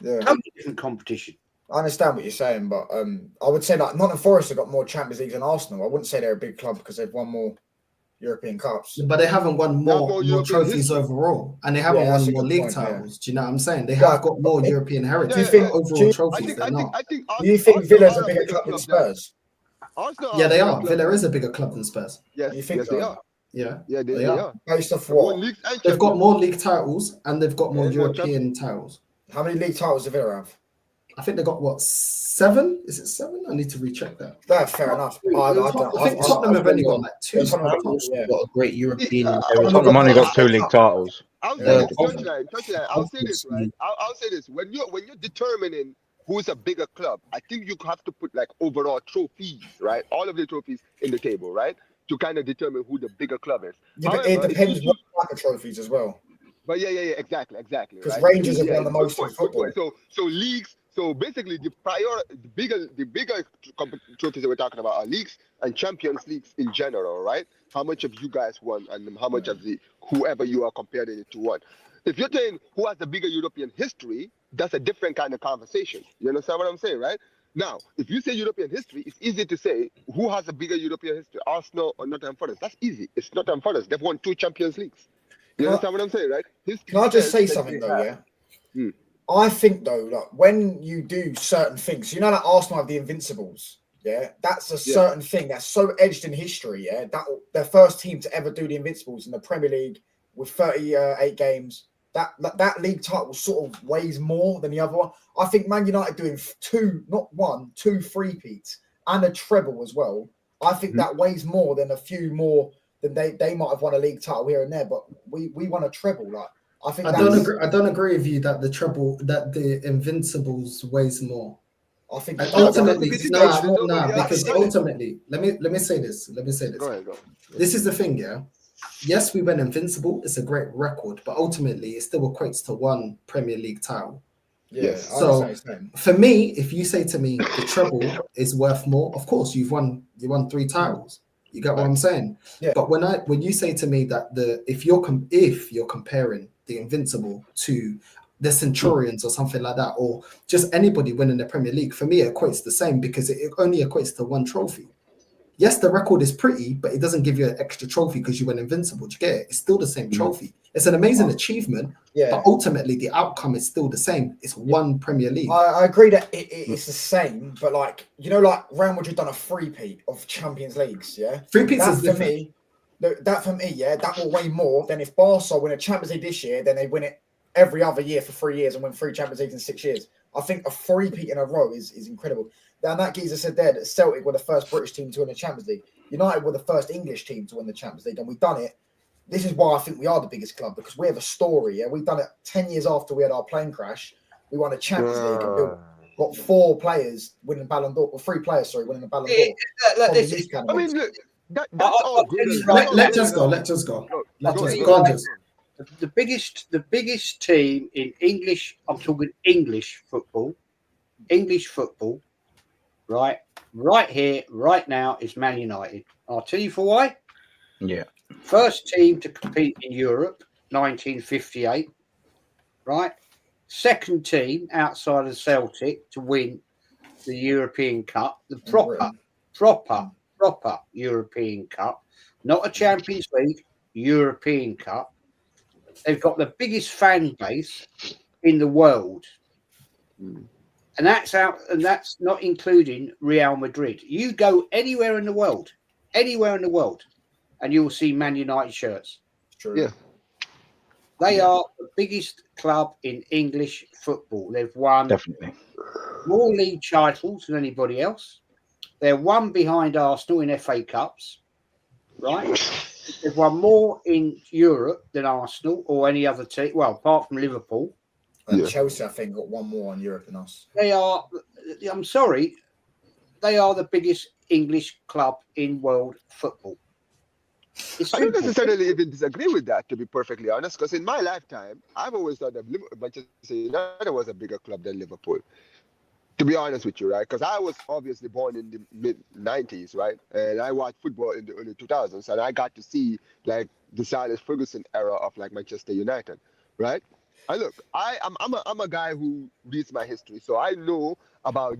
Yeah. Totally different competition. I understand what you're saying, but I would say like Nottingham Forest have got more Champions Leagues than Arsenal. I wouldn't say they're a big club because they've won more European Cups. but they haven't won more European trophies history. overall, and they haven't that's won a more good league point, yeah. titles. Do you know what I'm saying? They Yeah, have got more but- European heritage. Do you but think- overall I trophies? think They're not. Arsenal, Do you think Villa's are a bigger club than than- Spurs? Arsenal Yeah, they a bigger are. club Villa than- is a bigger club than Spurs. Yes, You think yes, they so? are. Yeah, Yeah, they they are. are. Based off They've won what? leagues and They've got champions. more league titles and they've got more Yeah, they've got European titles. How many league titles do Villa have? I think they got what, 7? Is it 7? I need to recheck that. That's fair enough. I think Tottenham have only got like 2. Yeah, Tottenham have Tottenham's yeah. got a great European Yeah, heritage. Tottenham only got 2 league titles. I'll say Yeah. this, touchline. I'll say this, right? I'll say this. When you're determining who's a bigger club, I think you have to put like overall trophies, right? All of the trophies in the table, right? To kind of determine who the bigger club is. Yeah, but it depends what type of trophies as well. But yeah, exactly. Because right? Rangers have won the good most in point, good football. point. So leagues. So basically, the bigger trophies that we're talking about are leagues and Champions Leagues in general, right? How much have you guys won, and how much of the whoever you are comparing it to won? If you're saying who has the bigger European history, that's a different kind of conversation. You understand what I'm saying, right? Now, if you say European history, it's easy to say who has a bigger European history, Arsenal or Nottingham Forest. That's easy. It's Nottingham Forest. They've won 2 Champions Leagues. You understand what I'm saying, right? Can I just say something though, yeah? I think though, like when you do certain things, you know, like Arsenal have the Invincibles, yeah. That's a certain thing that's so edged in history, yeah. That the first team to ever do the Invincibles in the Premier League with 38 games. That league title sort of weighs more than the other one. I think Man United doing 2, not 1, 2 three-peats and a treble as well. I think that weighs more than a few more than they might have won a league title here and there, but we won a treble. Like I think I don't agree with you that the Invincibles weighs more. I think And No, ultimately, because it nah, is. No, nah, yeah, because go ahead. ultimately, let me say this. Let me say this. Go ahead, go. This is the thing, yeah. Yes, we went invincible. It's a great record, but ultimately, it still equates to one Premier League title. yeah. Yes. I So understand. for me, if you say to me the treble is worth more, of course you won 3 titles. You get what I'm saying? Yeah. But when you say to me that if you're comparing the Invincible to the Centurions or something like that, or just anybody winning the Premier League, for me it equates the same because it only equates to one trophy. Yes, the record is pretty, but it doesn't give you an extra trophy because you went invincible. Do you get it? It's still the same trophy. It's an amazing achievement, but ultimately the outcome is still the same. It's one Premier League. I agree that it's the same, but like like Real Madrid done a three-peat of Champions Leagues, yeah. Three-peats That is for different. me, that will weigh more than if Barca win a Champions League this year, then they win it every other year for 3 years and win 3 Champions Leagues in 6 years. I think a three-peat in a row is incredible. And that geezer said there that Celtic were the first British team to win the Champions League. United were the first English team to win the Champions League, and we've done it. This is why I think we are the biggest club, because we have a story. Yeah, we've done it 10 years after we had our plane crash. We won a Champions League and got 4 players winning Ballon d'Or, or 3 players, sorry, winning the Ballon d'Or. I mean, look, that's all good. Let just go. Let just go. The biggest team in English. I'm talking English football. Right here, right now is Man United. I'll tell you for why. Yeah. First team to compete in Europe, 1958. Right. Second team outside of Celtic to win the European Cup, the proper European Cup, not a Champions League, European Cup. They've got the biggest fan base in the world. And that's not including Real Madrid. You go anywhere in the world, and you will see Man United shirts. True. Yeah. They are the biggest club in English football. They've won Definitely more league titles than anybody else. They're one behind Arsenal in FA Cups, right? They've won more in Europe than Arsenal or any other team. Well, apart from Liverpool. And Chelsea, I think, got 1 more in Europe than us. They are, I'm sorry, they are the biggest English club in world football. I don't necessarily even disagree with that, to be perfectly honest, because in my lifetime, I've always thought that Manchester United was a bigger club than Liverpool. To be honest with you, right? Because I was obviously born in the mid-90s, right? And I watched football in the early 2000s, and I got to see like the Silas Ferguson era of like Manchester United, right? And look, I'm a guy who reads my history, so I know about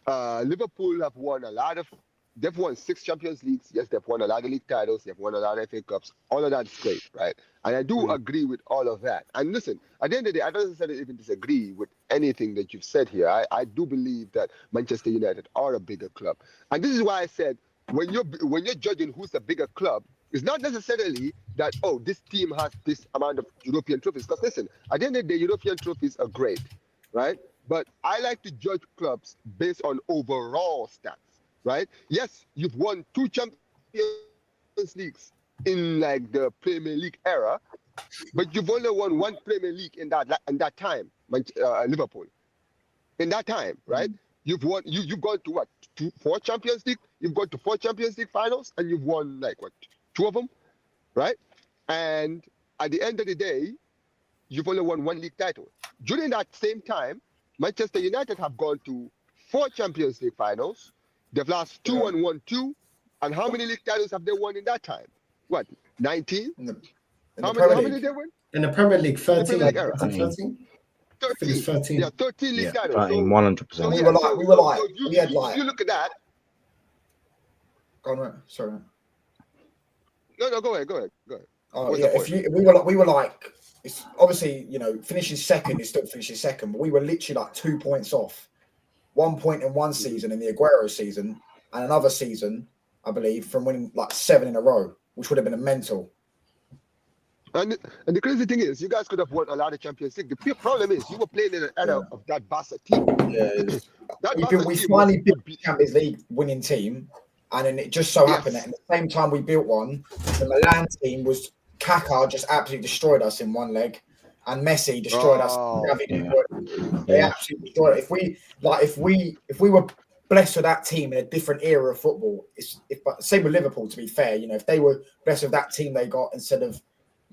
Liverpool have won a lot of. They've won 6 Champions Leagues. Yes, they've won a lot of league titles. They've won a lot of FA Cups. All of that is great, right? And I do agree with all of that. And listen, at the end of the day, I don't necessarily even disagree with anything that you've said here. I do believe that Manchester United are a bigger club. And this is why I said when you're judging who's a bigger club, it's not necessarily that, oh, this team has this amount of European trophies. Because listen, at the end of the day, European trophies are great, right? But I like to judge clubs based on overall stats. Right? Yes, you've won 2 Champions Leagues in like the Premier League era, but you've only won 1 Premier League in that time, Liverpool. In that time, right? You've gone to what? 4 Champions League. You've gone to 4 Champions League finals, and you've won like what? 2 of them, right? And at the end of the day, you've only won 1 league title. During that same time, Manchester United have gone to 4 Champions League finals. They've lost 2 and won 2. And how many league titles have they won in that time? What, 19? How many did they win? In the Premier League, 13. Premier League era. 13? 13. Yeah, 13 league titles. 100%. So we had like. If you look at that. Go on, right. Sorry. No, go ahead. Oh, yeah, we were like, it's obviously, finishing second is still finishing second, but we were literally like 2 points off. 1 point in one season in the Aguero season, and another season, I believe, from winning like 7 in a row, which would have been a mental. And the crazy thing is, you guys could have won a lot of Champions League. The problem is, you were playing in an era of that Barca team. Yeah, we finally beat the Champions League winning team, And then it just so happened that in the same time we built one, the Milan team was Kaká just absolutely destroyed us in one leg, and Messi destroyed us. They absolutely destroyed it. If we were blessed with that team in a different era of football, same with Liverpool. To be fair, if they were blessed with that team they got instead of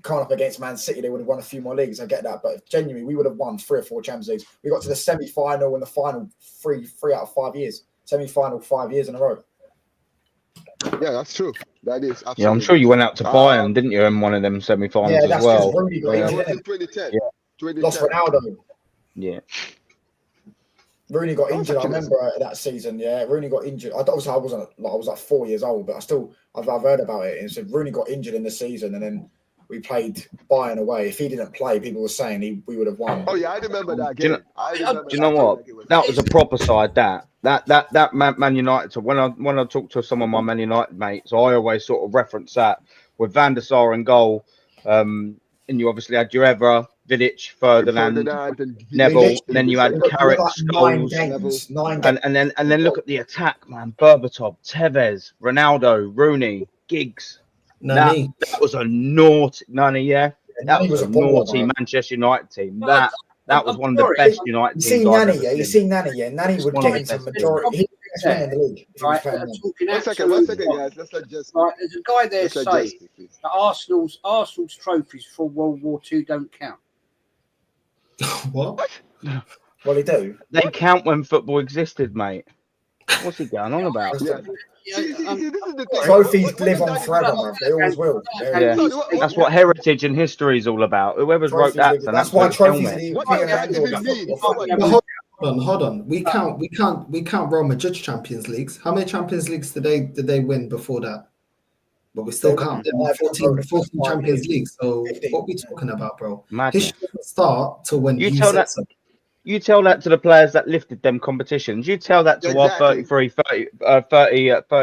coming up against Man City, they would have won a few more leagues. I get that, but genuinely, we would have won 3 or 4 Champions Leagues. We got to the semi-final and the final three out of 5 years. Semi-final 5 years in a row. Yeah, that's true. That is absolutely. Yeah, I'm sure you went out to Bayern, didn't you, in one of them semi-finals as well? Yeah, Rooney got injured in 2010. Yeah. 2010. Lost Ronaldo. Yeah. Rooney got injured. I remember that season. Yeah, Rooney got injured. I was like 4 years old, but I've heard about it. And so Rooney got injured in the season, and then we played Bayern away. If he didn't play, people were saying we would have won. Oh yeah, I remember that game. Do you know what? That was a proper side. That Man United. So when I talk to some of my Man United mates, I always sort of reference that with Van der Sar in goal. And you obviously had your Evra, Vidic, Ferdinand, Neville. Then you had Carrick, Scholes, and then look at the attack, man. Berbatov, Tevez, Ronaldo, Rooney, Giggs. Nani. That was a naughty Nani, yeah. That Nani was a baller, naughty man. Manchester United team. That was one of the best United You teams. see Nani, yeah? You see Nani, yeah? Nani would get into the majority. He'd win in the league. Right, one second, guys. Let's adjust. Right, there's a guy there saying that Arsenal's trophies for World War II don't count. What? Well, they do. They count when football existed, mate. What's he going on about? Yeah. See, this is the thing. Trophies live on forever, man. They always will. Yeah. That's what heritage and history is all about. Whoever's wrote that, that's why trophies are the Hold on. We count Real Madrid's Champions Leagues. How many Champions Leagues did they win before that? But we still count them 14 Champions Leagues. So what are we talking about, bro? History doesn't start to when you tell that. You tell that to the players that lifted them competitions. You tell that to our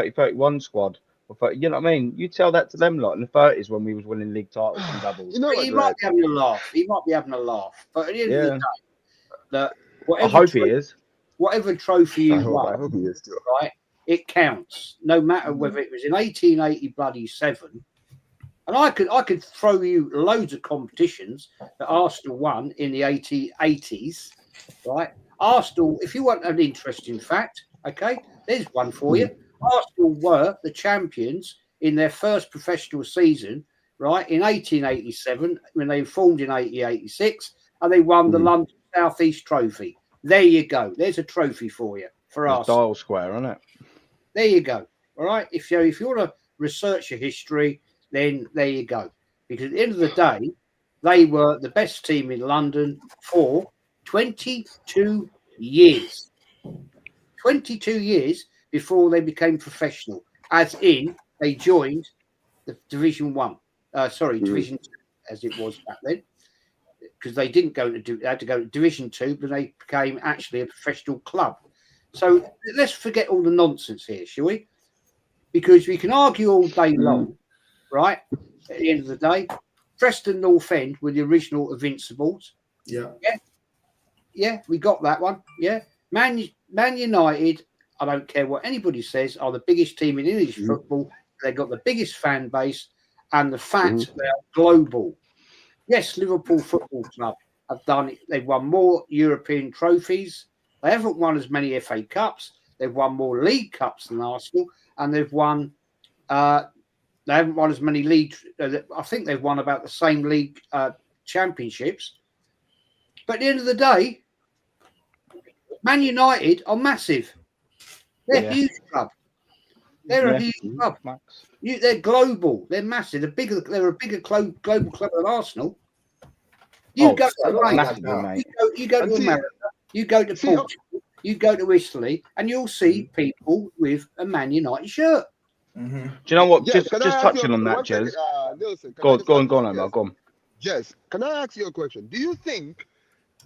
31 squad. You know what I mean? You tell that to them lot in the 30s when we was winning league titles and doubles. He might be having a laugh. But at the end of the day, I hope he is. Whatever trophy you won, I hope he is too. Right? It counts. No matter whether it was in 1887. And I could throw you loads of competitions that Arsenal won in the 80s. Right, Arsenal. If you want an interesting fact, okay, there's one for you. Arsenal were the champions in their first professional season, right, in 1887 when they formed in 1886, and they won the London South East Trophy. There you go. There's a trophy for you for Arsenal. Dial square, isn't it? There you go. All right. If you want to research your history, then there you go. Because at the end of the day, they were the best team in London for 22 years. 22 years before they became professional, as in they joined the Division 1. Division 2, as it was back then. Because they didn't they had to go to Division 2, but they became actually a professional club. So let's forget all the nonsense here, shall we? Because we can argue all day long, right? At the end of the day, Preston North End were the original Invincibles. Yeah, we got that one. Yeah. Man United, I don't care what anybody says, are the biggest team in English football. They've got the biggest fan base and the fact they are global. Yes, Liverpool Football Club have done it. They've won more European trophies. They haven't won as many FA Cups. They've won more League Cups than Arsenal, and they've won. They haven't won as many league. I think they've won about the same league championships. But at the end of the day, Man United are massive. They're a huge club. They're a huge club. They're global. They're massive. They're a bigger global club than Arsenal. You go to America. You go to Portugal. You go to Italy, and you'll see people with a Man United shirt. Do you know what? Just touching on that, Jez. Go on, Omar. Go on. Yes. Can I ask you a question? Do you think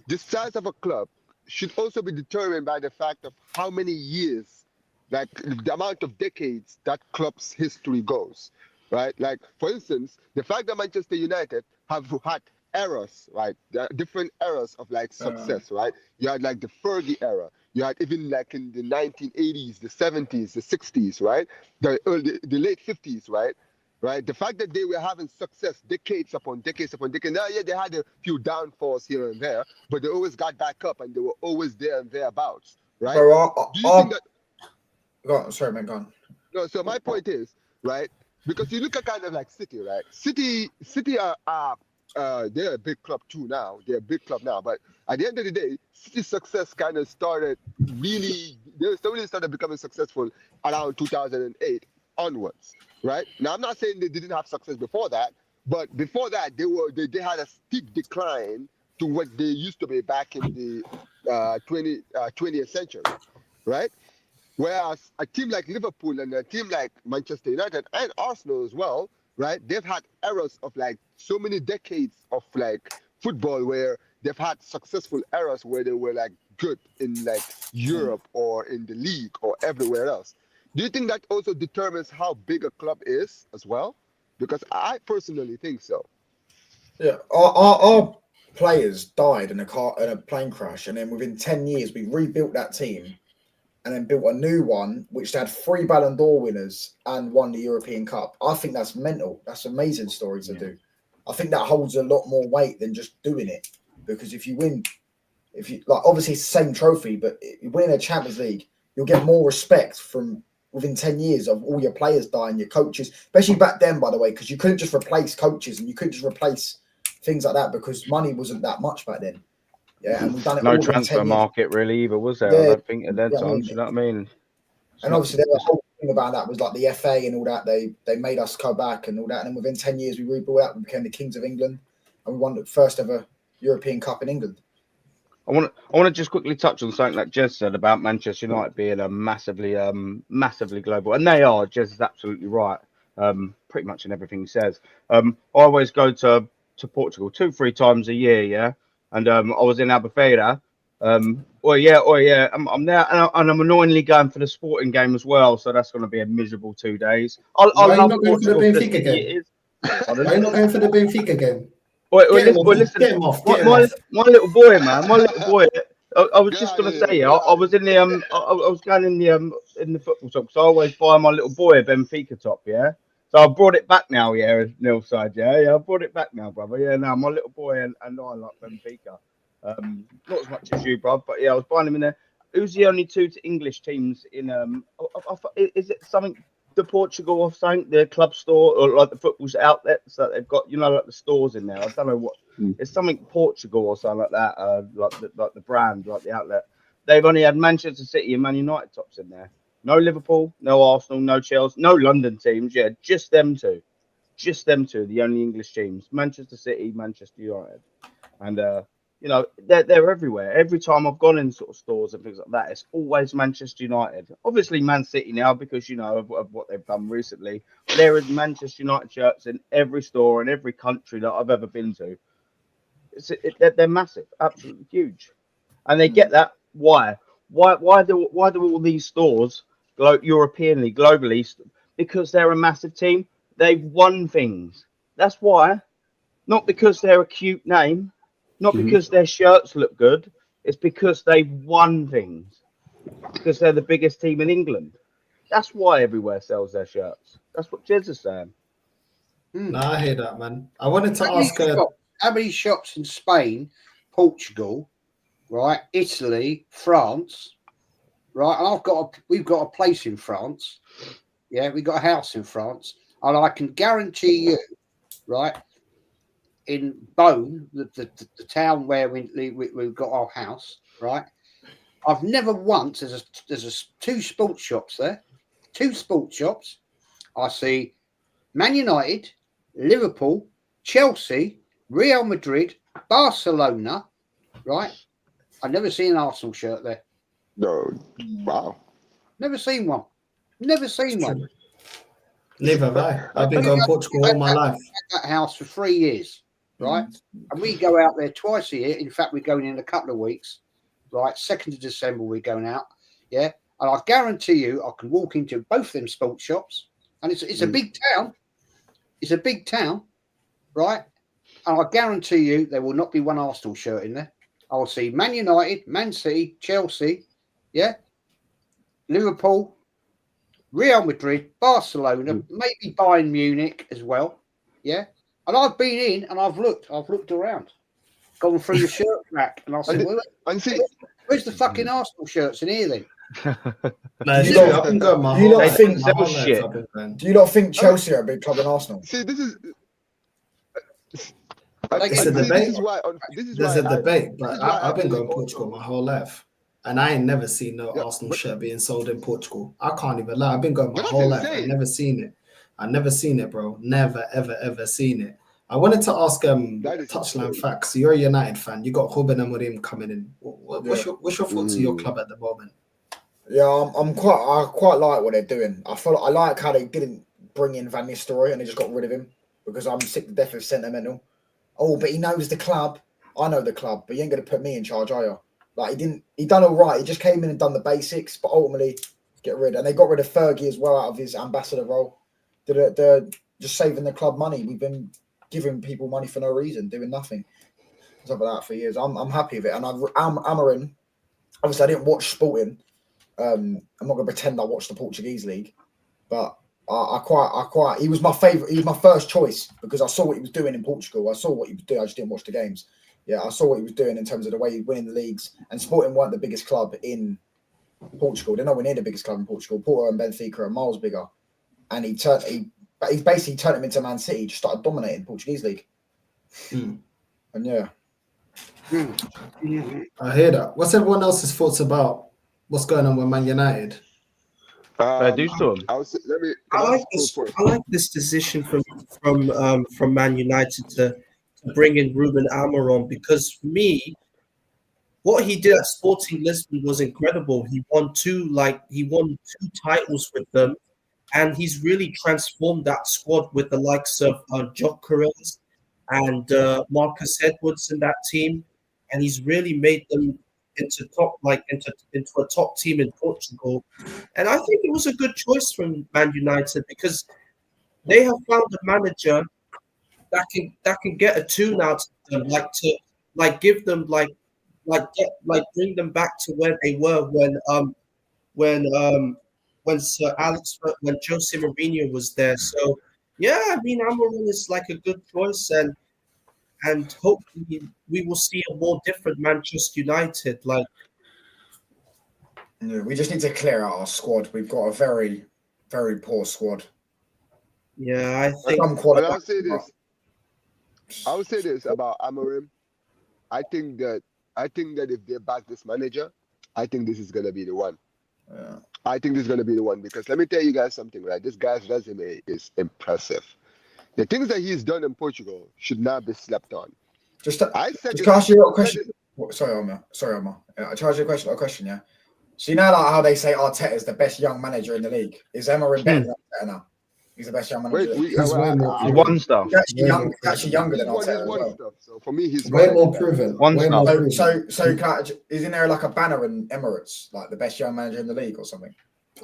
the size of a club should also be determined by the fact of how many years, like the amount of decades that club's history goes, right? Like, for instance, the fact that Manchester United have had eras, right? Different eras of like success, right? You had like the Fergie era, You had even like in the 1980s, the 70s, the 60s, right? The late 50s, right? Right. The fact that they were having success decades upon decades upon decades. Now, yeah, they had a few downfalls here and there, but they always got back up and they were always there and thereabouts, right? Bro, Do you think that? Go on, sorry, man, go on. No. So my point is, right? Because you look at kind of like City, right? City are they're a big club too now. They're a big club now, but at the end of the day, City's success kind of started really. They really started becoming successful around 2008 onwards, right? Now I'm not saying they didn't have success before that, but before that they had a steep decline to what they used to be back in the 20th century, right? Whereas a team like Liverpool and a team like Manchester United and Arsenal as well, right? They've had eras of like so many decades of like football where they've had successful eras where they were like good in like Europe or in the league or everywhere else. Do you think that also determines how big a club is as well? Because I personally think so. Yeah, our players died in a plane crash, and then within 10 years we rebuilt that team and then built a new one which had 3 Ballon d'Or winners and won the European Cup. I think that's mental. That's an amazing story to do. I think that holds a lot more weight than just doing it, because if you win, like, obviously it's the same trophy, but if you win a Champions League, you'll get more respect from within 10 years of all your players dying, your coaches, especially back then, by the way, because you couldn't just replace coaches and you couldn't just replace things like that because money wasn't that much back then. Yeah, and we've done it No all in 10 transfer years. market really either, was there? Yeah, I don't think at that yeah, time. Do you know what I mean? And obviously, the whole thing about that was like the FA and all that. They made us go back and all that. And then within 10 years, we rebuilt that. We became the Kings of England, and we won the first ever European Cup in England. I want to just quickly touch on something that Jez said about Manchester United being a massively global, and they are. Jez is absolutely right. Pretty much in everything he says. I always go to Portugal 2-3 times a year, yeah. And I was in Albufeira. I'm there, and I'm annoyingly going for the Sporting game as well. So that's going to be a miserable 2 days. Why are you not going for the Benfica game? Why are you not going for the Benfica game? Listen, get him off. My little boy, man, my little boy. I was just gonna say, I was in the I was going in the football shop, so I always buy my little boy a Benfica top, yeah. So I brought it back now, yeah, Neil side, yeah, I brought it back now, brother, yeah. Now my little boy and I like Benfica, not as much as you, bro, but yeah, I was buying them in there. Who's the only 2 English teams in is it something? The Portugal or something, the club store or like the football's outlets that they've got, you know, like the stores in there. I don't know what it's something Portugal or something like that, like the brand, like the outlet. They've only had Manchester City and Man United tops in there. No Liverpool, no Arsenal, no Chelsea, no London teams. Yeah, just them two, the only English teams: Manchester City, Manchester United, and you know, they're everywhere. Every time I've gone in sort of stores and things like that, it's always Manchester United. Obviously, Man City now because, you know, of what they've done recently. There is Manchester United shirts in every store in every country that I've ever been to. They're massive, absolutely huge, and they get that. Why? Why do all these stores Europeanly, globally? Because they're a massive team. They've won things. That's why, not because they're a cute name. Not because their shirts look good. It's because they've won things. Because they're the biggest team in England. That's why everywhere sells their shirts. That's what Jez is saying. No, I hear that, man. I wanted to How ask how many shops in Spain, Portugal, right, Italy, France, right? And we've got a place in France. Yeah, we've got a house in France. And I can guarantee you, right, in Beaune, the town where we've got our house, right? I've never once, there's 2 sports shops there, 2 sports shops. I see Man United, Liverpool, Chelsea, Real Madrid, Barcelona, right? I've never seen an Arsenal shirt there. No, wow. Never seen one. Never seen one. Neither have I. I've been going to Portugal all my life. That house for 3 years, right? And we go out there twice a year. In fact, we're going in a couple of weeks, right? 2nd of December, we're going out, yeah. And I guarantee you, I can walk into both them sports shops, and it's a big town. It's a big town, right? And I guarantee you, there will not be one Arsenal shirt in there. I will see Man United, Man City, Chelsea, Yeah, Liverpool, Real Madrid, Barcelona, maybe Bayern Munich as well. Yeah, and I've been in and I've looked around, gone through the shirt rack, and I said, well, where's the fucking Arsenal shirts in here then? No, it's true. I've been going my Do you whole not life. think- My whole shit. life I've been going. Do you not think Chelsea are a big club in Arsenal? See, this is. It's a debate. This is why. There's a debate, this but is why I've been believe going Portugal my whole life, and I ain't never seen no Arsenal shirt being sold in Portugal. I can't even lie. I've been going my But that's whole life. I've insane. never seen it. I've never seen it, bro. Never, ever seen it. I wanted to ask That is Touchline insane. Facts. So you're a United fan. You got Ruben Amorim coming in. What's your thoughts of your club at the moment? Yeah, I quite like what they're doing. I like how they didn't bring in Van Nistelrooy and they just got rid of him because I'm sick to death of sentimental. Oh, but he knows the club. I know the club, but you ain't gonna put me in charge, are you? Like he done all right. He just came in and done the basics, but ultimately get rid. And they got rid of Fergie as well out of his ambassador role. They're just saving the club money. We've been giving people money for no reason, doing nothing. Stuff like that for years. I'm happy with it. And Amorim, obviously I didn't watch Sporting. I'm not gonna pretend I watched the Portuguese league, but I quite. He was my favorite. He was my first choice because I saw what he was doing in Portugal. I saw what he was doing. I just didn't watch the games. Yeah, I saw what he was doing in terms of the way he was winning the leagues. And Sporting weren't the biggest club in Portugal. They're nowhere near the biggest club in Portugal. Porto and Benfica are miles bigger. And he's basically turned him into Man City. Just started dominating the Portuguese league. And yeah, I hear that. What's everyone else's thoughts about what's going on with Man United? Do to him. I like this decision from Man United to bring in Ruben Amorim because for me, what he did at Sporting Lisbon was incredible. He won two titles with them, and he's really transformed that squad with the likes of Gyökeres and Marcus Edwards in that team, and he's really made them into a top team in Portugal. And I think it was a good choice from Man United because they have found a manager that can get a tune out of them, give them bring them back to where they were when Sir Alex when Jose Mourinho was there. So yeah, I mean Amorim is like a good choice, and hopefully we will see a more different Manchester United. Like, we just need to clear out our squad. We've got a very, very poor squad. Yeah, I think. But I would say this about Amorim. I think that if they back this manager, I think this is gonna be the one. Yeah. I think this is gonna be the one because let me tell you guys something, right? This guy's resume is impressive. The things that he's done in Portugal should not be slept on. Can I ask you a question? Sorry, Omar. I charge you a question, yeah. So you know like how they say Arteta is the best young manager in the league. Is Emery better than Arteta now? He's the best young manager. One stuff. He's actually younger than Arteta as well. So for me, he's way more proven. So isn't there like a banner in Emirates, like the best young manager in the league or something?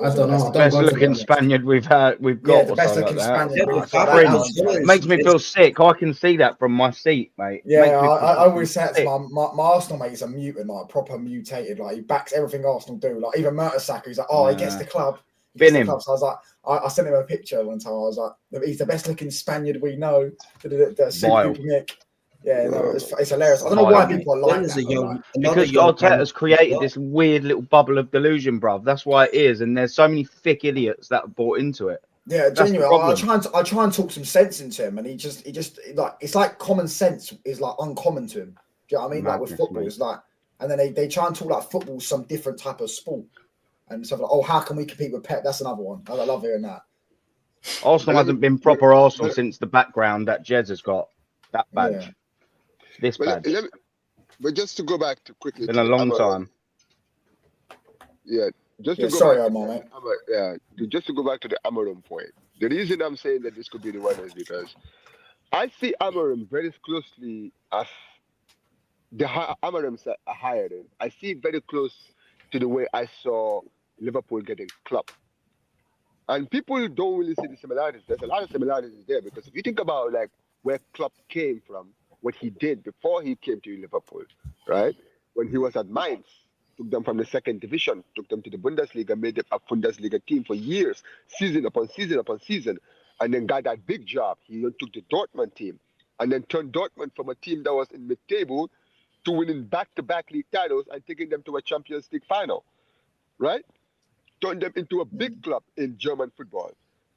I don't know. Best looking Spaniard we've got. Yeah, the best looking Spaniard. It makes me feel sick. I can see that from my seat, mate. Yeah, I always say it to my Arsenal mate is a mutant, like proper mutated. Like he backs everything Arsenal do. Like even Mertesacker, he's like, he gets the club. So I was like, I sent him a picture one time. I was like, he's the best looking Spaniard we know. Yeah, no, it's hilarious. I don't know why people are like that. Because Arteta's created this weird little bubble of delusion, bruv. That's why it is. And there's so many thick idiots that are bought into it. Yeah, genuinely. I try and talk some sense into him, and he just like it's like common sense is like uncommon to him. Do you know what I mean? Like with football, it's like, and then they try and talk like football's some different type of sport, and stuff like, how can we compete with Pep? That's another one. I love hearing that. Arsenal hasn't been proper Arsenal since the background that Jez has got. That badge. Yeah. This badge. But just to go back to quickly. Been a long time. Yeah. Just to go back to the Amorim point. The reason I'm saying that this could be the one is because I see Amorim very closely as the Amorim hired him. I see very close to the way I saw Liverpool getting Klopp. And people don't really see the similarities. There's a lot of similarities there because if you think about like where Klopp came from, what he did before he came to Liverpool, right? When he was at Mainz, took them from the second division, took them to the Bundesliga, made them a Bundesliga team for years, season upon season upon season, and then got that big job. He then took the Dortmund team and then turned Dortmund from a team that was in mid-table to winning back-to-back league titles and taking them to a Champions League final, right? Turned them into a big club in German football.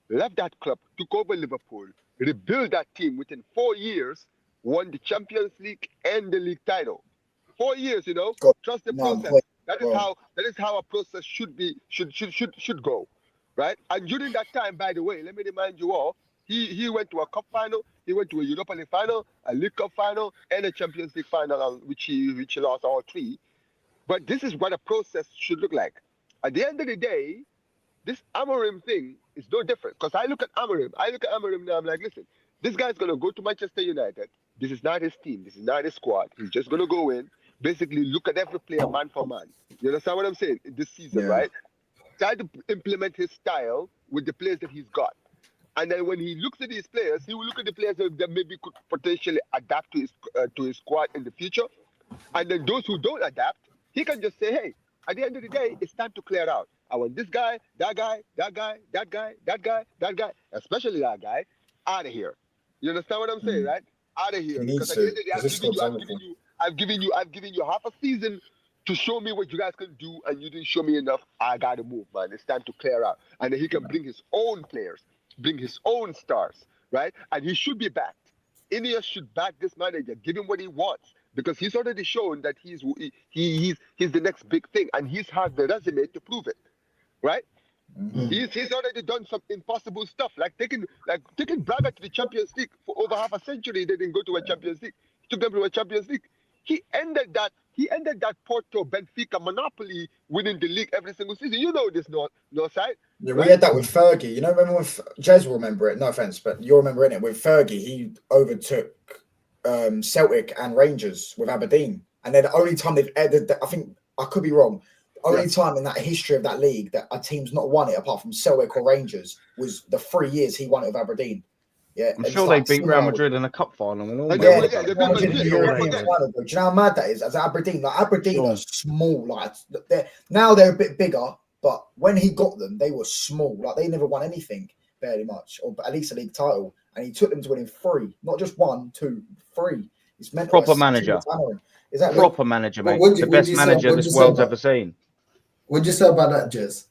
Left that club, took over Liverpool, rebuilt that team within 4 years, won the Champions League and the league title. 4 years, you know. Trust the process. That is how a process should go, right? And during that time, by the way, let me remind you all, he went to a cup final, he went to a Europa League final, a League Cup final, and a Champions League final, which he lost all three. But this is what a process should look like. At the end of the day, this Amorim thing is no different. Because I look at Amorim now, I'm like, listen, this guy's going to go to Manchester United. This is not his team. This is not his squad. He's just going to go in, basically look at every player man for man. You understand what I'm saying? This season, right? Try to implement his style with the players that he's got. And then when he looks at these players, he will look at the players that maybe could potentially adapt to his squad in the future. And then those who don't adapt, he can just say, hey, at the end of the day, it's time to clear out. I want this guy, that guy, that guy, that guy, that guy, that guy, especially that guy, out of here. You understand what I'm saying, right? Out of here. Because at the end of the day, I've given you half a season to show me what you guys can do, and you didn't show me enough. I gotta move, man. It's time to clear out. And then he can bring his own players, bring his own stars, right? And he should be backed. Ineos should back this manager, give him what he wants, because he's already shown that he's the next big thing, and he's had the resume to prove it, right? Mm-hmm. He's already done some impossible stuff, like taking Braga to the Champions League for over half a century. They didn't go to a Champions League. He took them to a Champions League. He ended that Porto Benfica monopoly, winning the league every single season. You know this, no side. Yeah, we had that with Fergie. You know, remember with Jez will remember it. No offense, but you'll remember it with Fergie. He overtook Celtic and Rangers with Aberdeen, and then the only time they've ended, I think I could be wrong. Only time in that history of that league that a team's not won it apart from Celtic or Rangers was the 3 years he won it with Aberdeen. Yeah, I'm sure they beat Real Madrid in a cup final. And all they beat Madrid in the European final. Do you know how mad that is? As Aberdeen, Aberdeen are small. Like they're a bit bigger, but when he got them, they were small. Like they never won anything, barely much, or at least a league title. And he took them to winning 3, not just 1, 2, 3. It's meant proper manager. Exactly. Proper manager, mate. The best manager this world's ever seen. What did you say about that, Jez?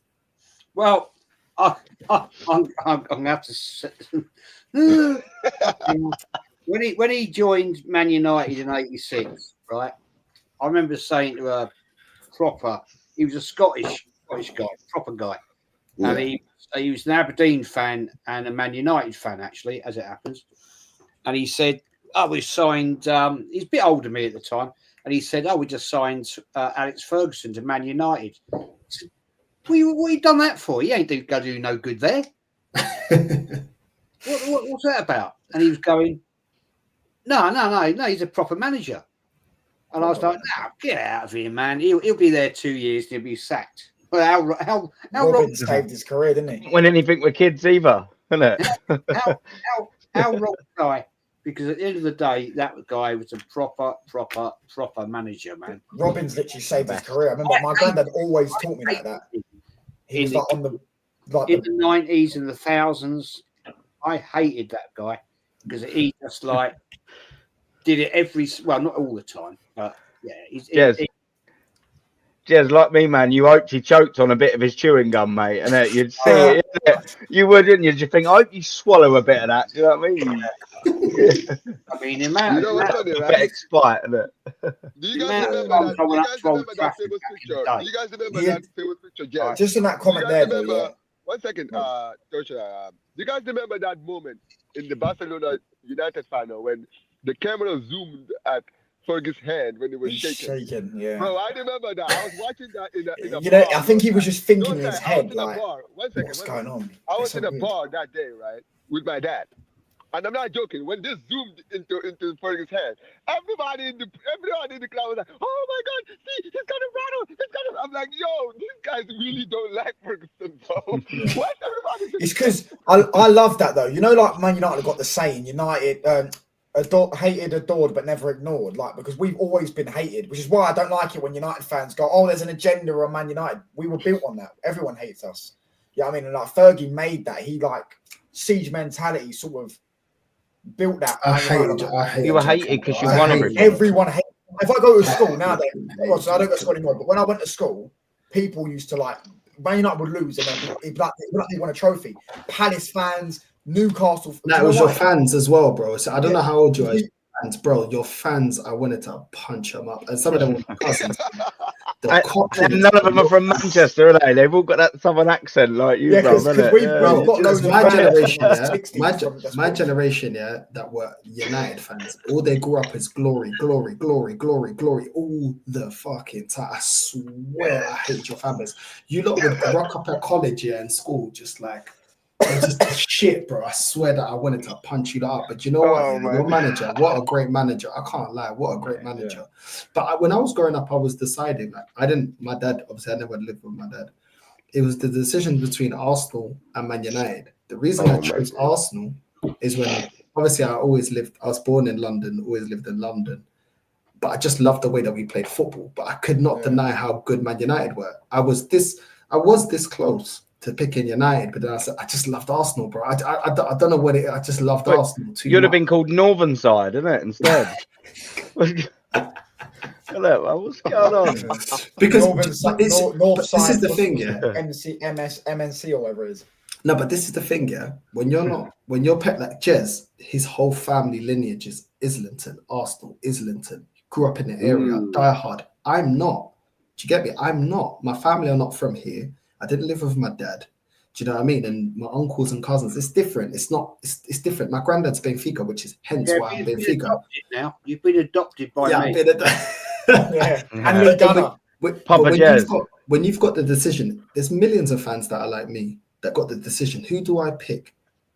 Well, I'm going to have to. when he joined Man United in '86, right? I remember saying to a he was a Scottish guy, proper guy, and he was an Aberdeen fan and a Man United fan, actually, as it happens. And he said, "Oh, we signed." He's a bit older than me at the time. And he said, "Oh, we just signed Alex Ferguson to Man United." I said, what you done that for? He ain't going to do no good there. What's that about? And he was going, no, he's a proper manager. And I was like, no, get out of here, man. He'll be there 2 years and he'll be sacked. Well, how Robin saved his career, didn't he? Win anything with kids either, isn't it? how wrong guy? Because at the end of the day, that guy was a proper manager, man. Robin's literally saved his career. I remember my granddad always taught me like that. He was in the 90s and the thousands. I hated that guy because he just did it not all the time, but yeah. Jez, like me, man, you hoped he choked on a bit of his chewing gum, mate, and you'd see it. You wouldn't you? You think, I hope you swallow a bit of that. Do you know what I mean? I mean, the amount what's funny, right? Expite, isn't it? Do you guys remember that famous picture? Do you guys remember that famous picture, Jez? Just in that comment there, though. Yeah. 1 second, Joshua. Do you guys remember that moment in the Barcelona United final when the camera zoomed at Fergie's hand when it was shaking? Yeah. Bro, I remember that. I was watching that in a bar. Know, I think he was just thinking in his head, like, what's going on? I was in a bar that day, right, with my dad. And I'm not joking. When this zoomed into Fergie's hand, everybody in the crowd was like, "Oh my God, see, he's gonna rattle! I'm like, "Yo, these guys really don't like Ferguson, bro." What's everybody? It's because I love that though. You know, like Man United got the saying, United. hated, adored, but never ignored. Like, because we've always been hated, which is why I don't like it when United fans go, "Oh, there's an agenda on Man United." We were built on that. Everyone hates us. Yeah, I mean, and like Fergie made that. He like siege mentality sort of built that. I hate. You were hated because you I won hate everything. Everyone hates. If I go to school nowadays, so I don't go to school anymore. But when I went to school, people used to like Man United would lose, and then it'd be like they won a trophy. Palace fans, Newcastle. No, it was your fans as well, bro. So I don't know how old you are. Fans, bro, your fans, I wanted to punch them up, and some of them were my cousins. And none of them are from Manchester, are they? They've all got that southern accent like you, bro. My generation, yeah, that were United fans. All they grew up is glory, glory, glory, glory, glory, all the fucking time. I swear, I hate your fan base. You lot would rock up at college, yeah, and school, just like. Just shit, bro. I swear that I wanted to punch you up, but you know what? Your manager, what a great manager. I can't lie, what a great manager. But when I was growing up, I was deciding, like, my dad, obviously, I never lived with my dad. It was the decision between Arsenal and Man United. The reason I chose Arsenal is when, obviously, I was born in London, always lived in London, but I just loved the way that we played football. But I could not deny how good Man United were. I was this close to picking United, but then I said I just loved Arsenal, bro. I don't know what it. I just loved Arsenal too. You'd have been called Northern Side, isn't it? Instead. Hello, what's going on? Because North Side, this is the thing, yeah. MNC or whatever it is. No, but this is the thing, yeah. When you're pet like Jez, his whole family lineage is Islington, Arsenal, Islington. Grew up in the area, die hard. I'm not. Do you get me? I'm not. My family are not from here. I didn't live with my dad. Do you know what I mean? And my uncles and cousins, it's different. It's not. It's different. My granddad's Benfica, which is hence why I'm Benfica. Now you've been adopted by me. I've been when you've got the decision, there's millions of fans that are like me that got the decision. Who do I pick?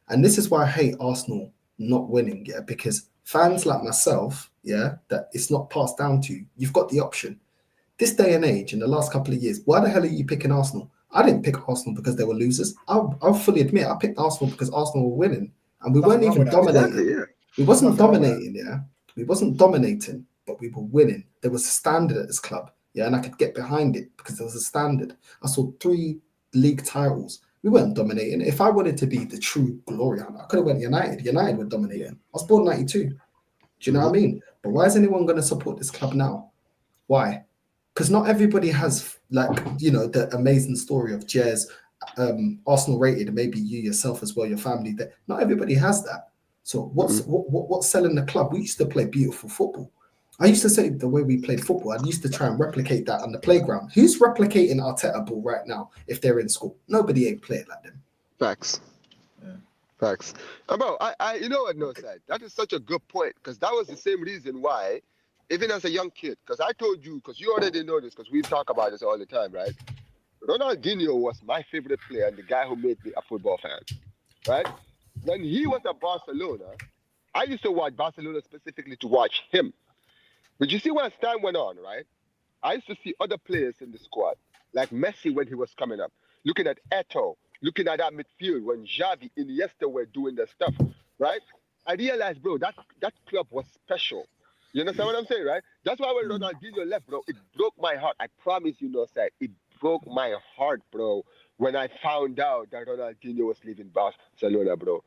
And this is why I hate Arsenal not winning. Yeah, because fans like myself, yeah, that it's not passed down to. You've got the option. This day and age, in the last couple of years, why the hell are you picking Arsenal? I didn't pick Arsenal because they were losers. I'll fully admit I picked Arsenal because Arsenal were winning, and we weren't even dominating. Exactly, we wasn't dominating, yeah. We wasn't dominating, but we were winning. There was a standard at this club, yeah, and I could get behind it because there was a standard. I saw 3 league titles. We weren't dominating. If I wanted to be the true glory hunter, I could have went United. United were dominating. I was born 92. Do you know what I mean? But why is anyone going to support this club now? Why? Because not everybody has, like, you know, the amazing story of Jez, Arsenal rated, maybe you yourself as well, your family. That not everybody has that. So what's selling the club? We used to play beautiful football. I used to say the way we played football, I used to try and replicate that on the playground. Who's replicating Arteta ball right now if they're in school? Nobody ain't playing like them. Facts. Yeah. Facts. Bro, I you know what, no side. That is such a good point, because that was the same reason why, even as a young kid, because I told you, because you already know this, because we talk about this all the time, right? Ronaldinho was my favorite player and the guy who made me a football fan, right? When he was at Barcelona, I used to watch Barcelona specifically to watch him. But you see, when as time went on, right? I used to see other players in the squad, like Messi when he was coming up, looking at Eto'o, looking at that midfield when Xavi, Iniesta were doing their stuff, right? I realized, bro, that club was special. You understand what I'm saying, right? That's why when Ronaldinho left, bro, it broke my heart. I promise you, no side. It broke my heart, bro, when I found out that Ronaldinho was leaving Barcelona, bro.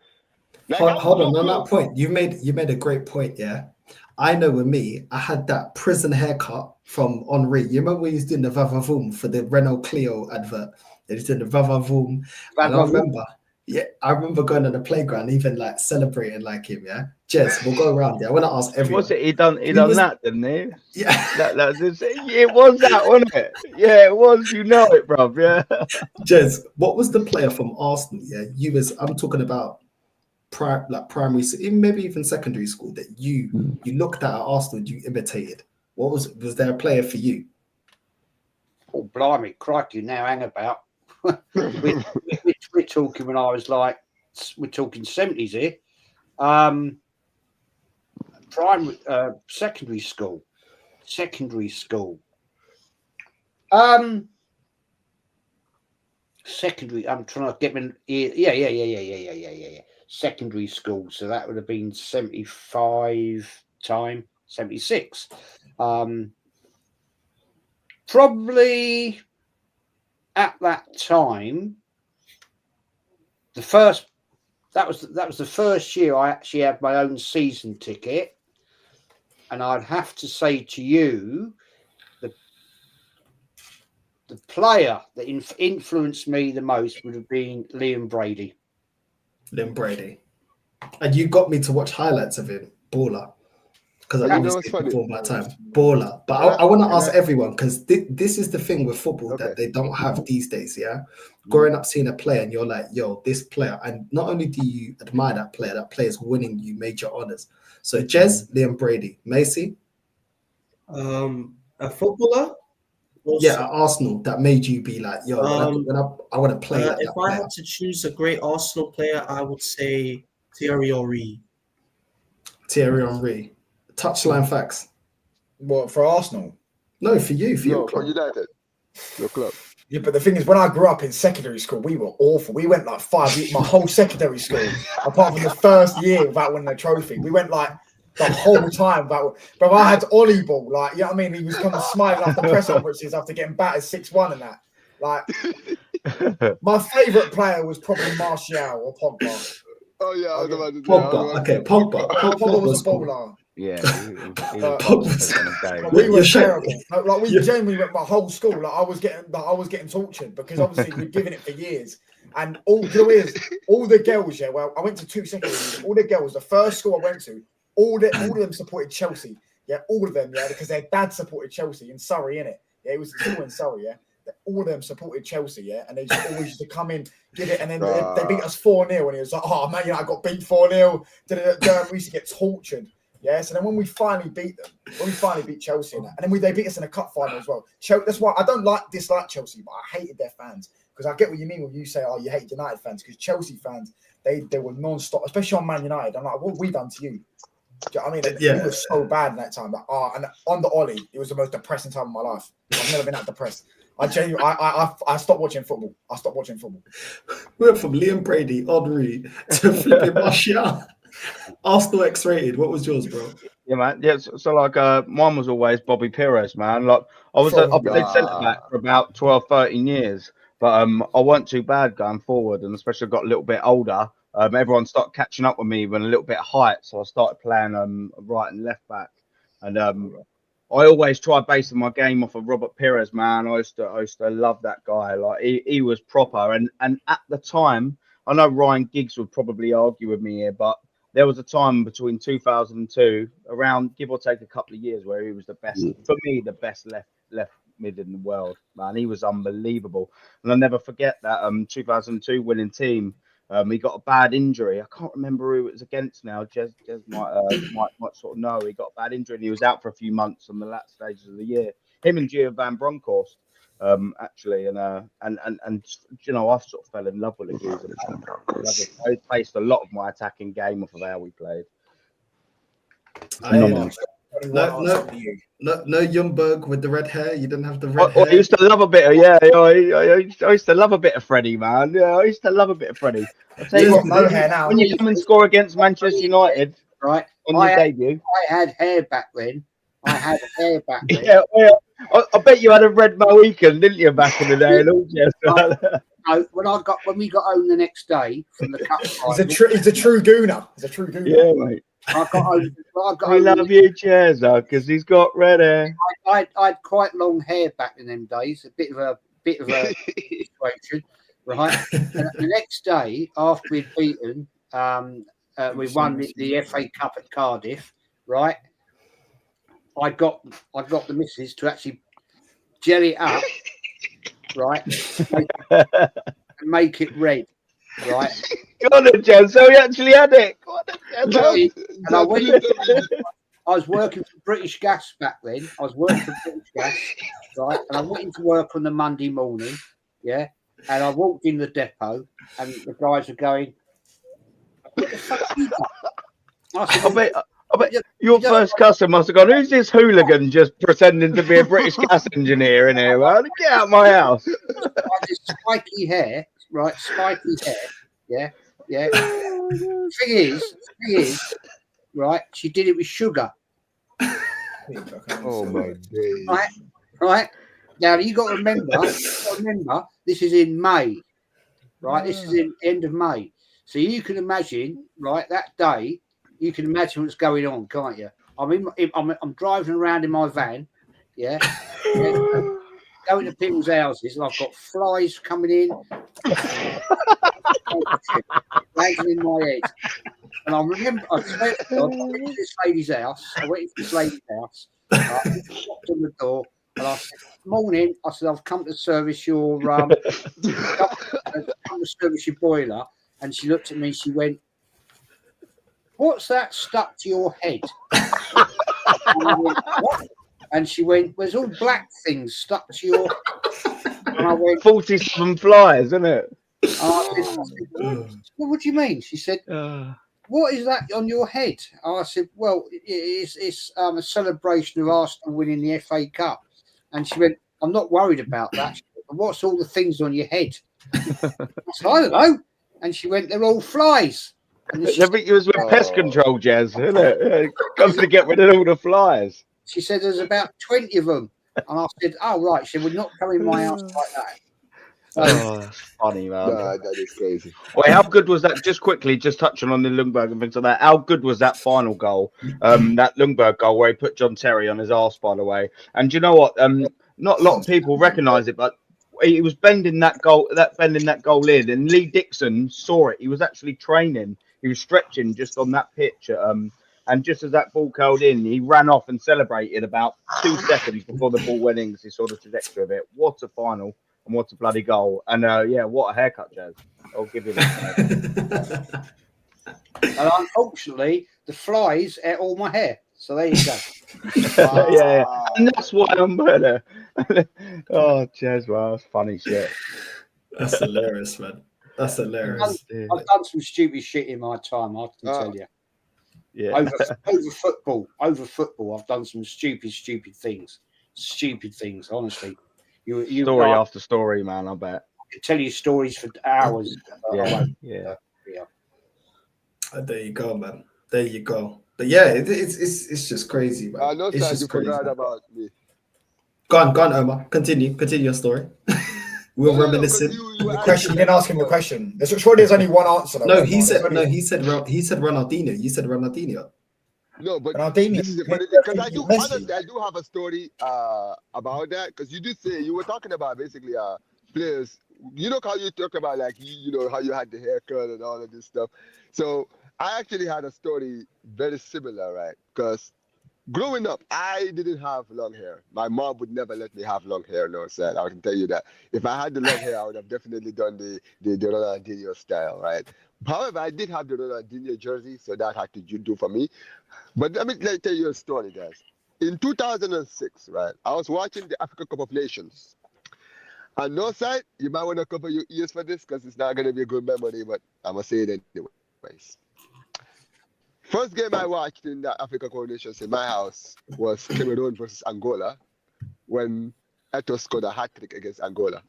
Like, hold on that point. You made a great point, yeah. I know with me, I had that prison haircut from Henri. You remember when he was doing the Vavavoom for the Renault Clio advert? He was doing the Vavavoom. And I remember going on the playground, even like celebrating like him, yeah. Jez, we'll go around. Yeah, I want to ask everyone. Was it? He done that, didn't he? Yeah. It was that, wasn't it? Yeah, it was. You know it, bruv. Yeah. Jez, what was the player from Arsenal? Yeah, I'm talking about primary, maybe even secondary school that you looked at Arsenal, you imitated. What was there a player for you? Oh, blimey, crikey! Now hang about. we're talking when I was like, we're talking 70s here. Secondary school. Secondary. I'm trying to get me. Yeah. secondary school. So that would have been 75 time, 76. Probably at that time, that was the first year I actually had my own season ticket, and I'd have to say to you, the player that influenced me the most would have been Liam Brady. Liam Brady. And you got me to watch highlights of him, baller. Because I You know always what's did funny? before my time, baller. But I want to ask everyone, because this is the thing with football that they don't have these days, yeah? Growing up seeing a player and you're like, yo, this player, and not only do you admire that player is winning you major honours. So Jez, Liam Brady, Macy? A footballer? Yeah, at Arsenal, that made you be like, yo, when I want to play like if that I player. had to choose a great Arsenal player, I would say Thierry Henry. Thierry Henry. Touchline facts. What, for Arsenal? No, for you, for your No, for club. United, your club. Yeah, but the thing is, when I grew up in secondary school, we were awful. We went like 5 years, my whole secondary school, apart from the first year without winning a trophy. We went like the whole time. But I had Ollie ball, like, you know what I mean? He was coming smiling after press conferences after getting battered 6-1 and that. Like, my favourite player was probably Martial or Pogba. Oh yeah, I was about to say, Pogba. Okay, Pogba. Pogba was a cool. baller. Yeah, he But- was in the day. But we were You're sure- terrible. Like we genuinely went my whole school. Like I was getting tortured because obviously we'd given it for years. And all the girls, yeah. Well, I went to 2 secondary schools. All the girls, the first school I went to, all of them supported Chelsea. Yeah, all of them, yeah, because their dad supported Chelsea in Surrey, innit? Yeah, it was still in Surrey, yeah. All of them supported Chelsea, yeah, and they just always used to come in, give it, and then they beat us 4-0, and it was like, oh man, I got beat 4-0. We used to get tortured. Yeah, so then when we finally beat Chelsea, and then they beat us in a cup final as well. That's why I don't dislike Chelsea, but I hated their fans, because I get what you mean when you say, oh, you hate United fans, because Chelsea fans, they were non-stop, especially on Man United. I'm like, what have we done to you? Do you know what I mean? Yeah. It was so bad in that time. Like, and on the Ollie, it was the most depressing time of my life. I've never been that depressed. I stopped watching football. We went from Liam Brady, Henry, to flipping Martial. Arsenal X-rated. What was yours, bro? Yeah, man. Yeah, so like mine was always Bobby Pires, man. Like I played centre back for about 12, 13 years, but I weren't too bad going forward, and especially got a little bit older. Everyone started catching up with me with a little bit of height, so I started playing right and left back, and I always tried basing my game off of Robert Pires, man. I used to love that guy. Like he was proper, and at the time, I know Ryan Giggs would probably argue with me here, but there was a time between 2002, around give or take a couple of years, where he was the best, for me, the best left mid in the world, man. He was unbelievable. And I'll never forget that 2002 winning team. He got a bad injury. I can't remember who it was against now. Jez might sort of know. He got a bad injury and he was out for a few months on the last stages of the year. Him and Gio Van Bronckhorst, actually, and you know, I sort of fell in love with the dude. I based a lot of my attacking game off of how we played. No Ljungberg with the red hair. You didn't have the red hair. I used to love a bit of I used to love a bit of Freddie, man. Yeah, I used to love a bit of Freddie. I'll tell you what, no hair now. when you come and score against Manchester United, right, on your debut, I had hair back then. Yeah, well, I bet you had a red Mohican, didn't you, back in the day? And all No, when we got home the next day from the cup final, he's a true gooner. Yeah, mate. I love you, Cheza, because he's got red hair. I had quite long hair back in them days. A bit of a situation, right? And the next day, after we'd beaten, we won the FA Cup at Cardiff, right? I got the missus to actually gel it up, right, and make it red, right. Go on, Jen. So he actually had it. And I was working for British Gas back then. Right? And I went into work on the Monday morning, yeah. And I walked in the depot, and the guys were going, "What the fuck are you doing?" I bet your first customer must have gone, "Who's this hooligan just pretending to be a British gas engineer in here, man? Get out of my house." I had this spiky hair, right? Spiky hair, yeah. Thing is, right? She did it with sugar. Oh my days. Right. Now you got to remember. This is in May, right? This is in end of May. So you can imagine, right? That day, you can imagine what's going on, can't you? I'm driving around in my van, yeah, going to people's houses, and I've got flies coming in, landing in my head. And I remember, I went to this lady's house. I knocked on the door, and I said, "Morning." I said, "I've come to service your come to service your boiler." And she looked at me. She went, "What's that stuck to your head?" And I went, "What?" And she went, "There's all black things stuck to your." And I went, 47 flies, isn't it? I said, what do you mean? She said, "What is that on your head?" I said, "Well, it's a celebration of Arsenal winning the FA Cup." And she went, "I'm not worried about that." She went, "What's all the things on your head?" I said, "I don't know." And she went, "They're all flies." And I think it was with pest control, Jazz, isn't it? Comes to get rid of all the flies. She said, "There's about 20 of them." And I said, "Oh, right." She said, "Would not come in my house like that." Oh, that's funny, man. Nah, that is crazy. Wait, how good was that? Just quickly, just touching on the Lundberg and things like that. How good was that final goal? That Lundberg goal where he put John Terry on his arse, by the way. And do you know what? Not a lot of people recognise it, but he was bending that goal in, and Lee Dixon saw it. He was actually training. He was stretching just on that pitch. And just as that ball curled in, he ran off and celebrated about 2 seconds before the ball went in because he saw the trajectory of it. What a final. And what a bloody goal. And yeah, what a haircut, Jazz. I'll give you that. And unfortunately, the flies ate all my hair. So there you go. Yeah. And that's why I'm better. Oh, Jazz, wow, that's funny shit. That's hilarious, man. That's hilarious. I've done some stupid shit in my time, I can tell you. Yeah. Over football, I've done some stupid things. Stupid things, honestly. Story after story, man, I bet. I could tell you stories for hours. Yeah. There you go, man. There you go. But yeah, it's just crazy, man. I know, it's sir, just you crazy. forgot about me. Go on, Omar. Continue your story. We're reminiscing. The question, you didn't ask him the question. Surely there's only one answer. No, he said Ronaldinho. You said Ronaldinho. No, but Ronaldinho. Because I do have a story about that. Because you did say you were talking about basically players. You know how you talk about like you know how you had the haircut and all of this stuff. So I actually had a story very similar, right? Because growing up, I didn't have long hair. My mom would never let me have long hair. No, sir. I can tell you that. If I had the long hair, I would have definitely done the Ronaldinho style, right? However, I did have the Ronaldinho jersey, so that had to do for me. But let me tell you a story, guys. In 2006, right, I was watching the Africa Cup of Nations. And no side, you might want to cover your ears for this because it's not going to be a good memory, but I'm going to say it anyways. First game I watched in the Africa Cup of Nations in my house was Cameroon versus Angola when Eto'o scored a hat-trick against Angola.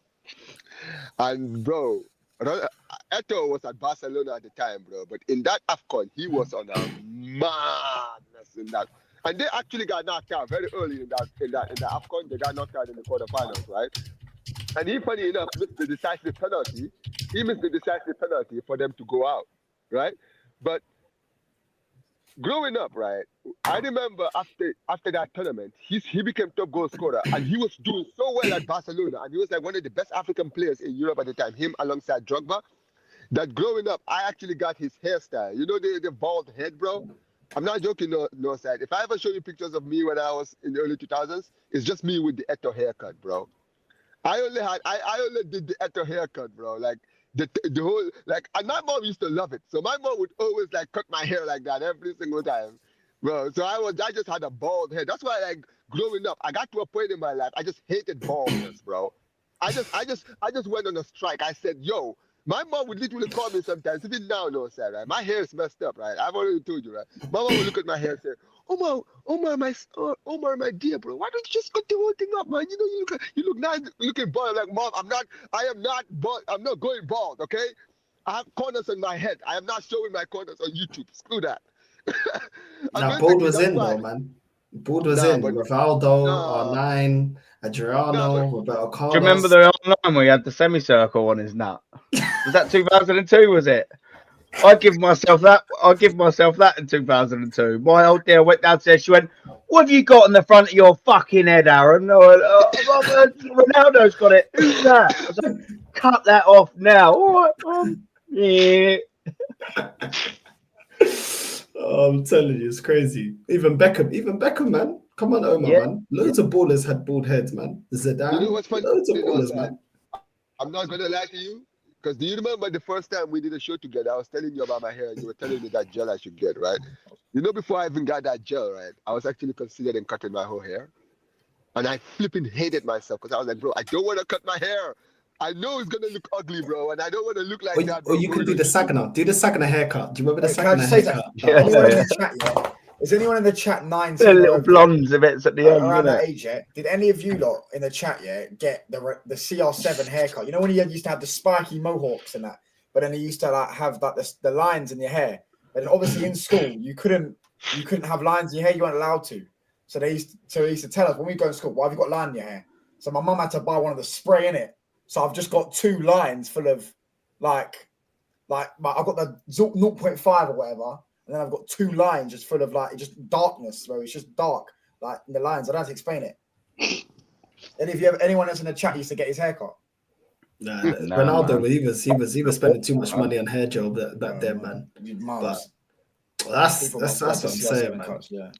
And, bro, Eto'o was at Barcelona at the time, bro. But in that AFCON, he was on a madness in that. And they actually got knocked out very early in the AFCON. They got knocked out in the quarterfinals, right? And he, funny enough, missed the decisive penalty. He missed the decisive penalty for them to go out, right? But growing up, right, I remember after that tournament, he became top goal scorer, and he was doing so well at Barcelona, and he was like one of the best African players in Europe at the time, him alongside Drogba, that growing up, I actually got his hairstyle. You know the bald head, bro? I'm not joking, no side. If I ever show you pictures of me when I was in the early 2000s, it's just me with the Eto'o haircut, bro. I only did the Eto'o haircut, bro. Like the whole and my mom used to love it. So my mom would always like cut my hair like that every single time, bro. So I just had a bald head. That's why like growing up, I got to a point in my life I just hated baldness, bro. I just went on a strike. I said, yo. My mom would literally call me sometimes, even now, no, sir, right? My hair is messed up, right? I've already told you, right? My mom would look at my hair and say, Omar, my dear, bro, why don't you just cut the whole thing up, man? You know, you look nice, looking bald. I'm like, Mom, I'm not going bald, okay? I have corners on my head. I am not showing my corners on YouTube. Screw that. Now, Bald was that's in why. though, man. Bald was Nah, in. but Rivaldo, nah, R9, nah, but Adriano, Roberto Do you remember Carlos. the online where he had the semicircle on his nut? Was that 2002? Was it? I give myself that. I give myself that in 2002. My old dear went downstairs. She went, "What have you got on the front of your fucking head, Aaron?" I went, Ronaldo's got it. Who's that? I was like, cut that off now. All right, yeah. Oh, I'm telling you, it's crazy. Even Beckham, man. Come on, Omar, Yeah. man. Loads of ballers had bald heads, man. Zidane, you know what's funny? loads of You know, ballers, sir? man. I'm not gonna lie to you, because do you remember the first time we did a show together? I was telling you about my hair, and you were telling me that gel I should get, right? You know, before I even got that gel, right, I was actually considering cutting my whole hair, and I flipping hated myself because I was like, bro, I don't want to cut my hair. I know it's gonna look ugly, bro, and I don't want to look like that, bro. Or you can do the Saginaw. Do the Saginaw haircut. Do you remember the Can I Saginaw just say haircut? that? Yeah, Anyone in yeah. the chat yet? Is anyone in the chat 19 The or little over blondes of it's at the end, around isn't that it? age yet? Did any of you lot in the chat yet get the CR7 haircut? You know when you used to have the spiky mohawks and that, but then you used to like have like the lines in your hair. But then obviously in school you couldn't have lines in your hair. You weren't allowed to. So they used to tell us when we go to school, why have you got line in your hair? So my mum had to buy one of the spray in it. So I've just got 2 lines full of like I've got the 0.5 or whatever, and then I've got 2 lines just full of like just darkness, bro. It's just dark, like in the lines. I don't have to explain it. Anyone else in the chat used to get his haircut? Nah, No, Ronaldo, man. he was spending too much money on hair gel back then, man. Mums. But that's People what love I'm the saying, CR7 man. cuts, yeah.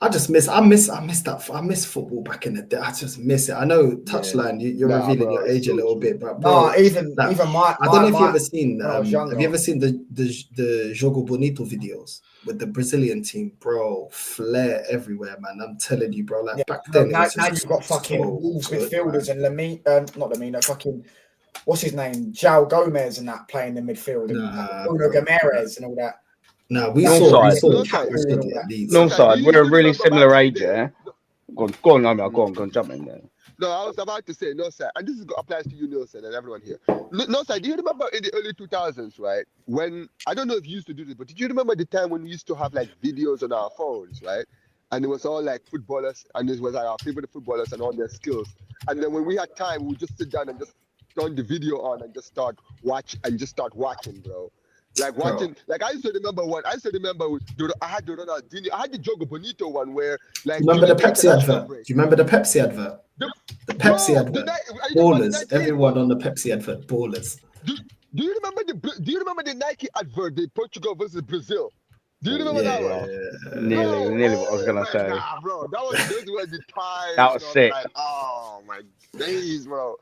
I miss football back in the day. I just miss it. I know touchline, you're Nah, revealing bro, your it's age a so little true. bit, but bro, No, even like, my I don't know if you my ever seen when I was younger. have you ever seen the Jogo Bonito videos with the Brazilian team, bro? Flair everywhere, man. I'm telling you, bro. Like back then, it now was just you've got fucking so Wolves good, midfielders man. and not Lamina, fucking what's his name, João Gomez and that playing in midfield and Nah, Bruno bro. Gomes and all that. Nah, we North saw side. North side. City at Leeds. North Northside, side. you We're a used to really remember back similar in the age, day. yeah. Go on, Omar. Go on, jump in there. No, I was about to say, no, sir, and this applies to you, Nelson, and everyone here. No, sir, do you remember in the early 2000s, right? When, I don't know if you used to do this, but did you remember the time when we used to have like videos on our phones, right? And it was all like footballers, and it was like our favorite footballers and all their skills. And then when we had time, we would just sit down and just turn the video on and just start watching, bro. Like watching, like I used to remember I had the Ronaldinho, I had the Jogo Bonito one where like Remember the during the Pepsi international advert? break. Do you remember the Pepsi advert? The, The Pepsi bro, advert. are you talking about the Ballers. 98 Everyone one? on the Pepsi advert. Ballers. Do you remember the Nike advert, the Portugal versus Brazil? Do you remember that one? Yeah. Nearly what I was gonna my say. God, bro. Those were the times. That was sick. Like, oh my days, bro.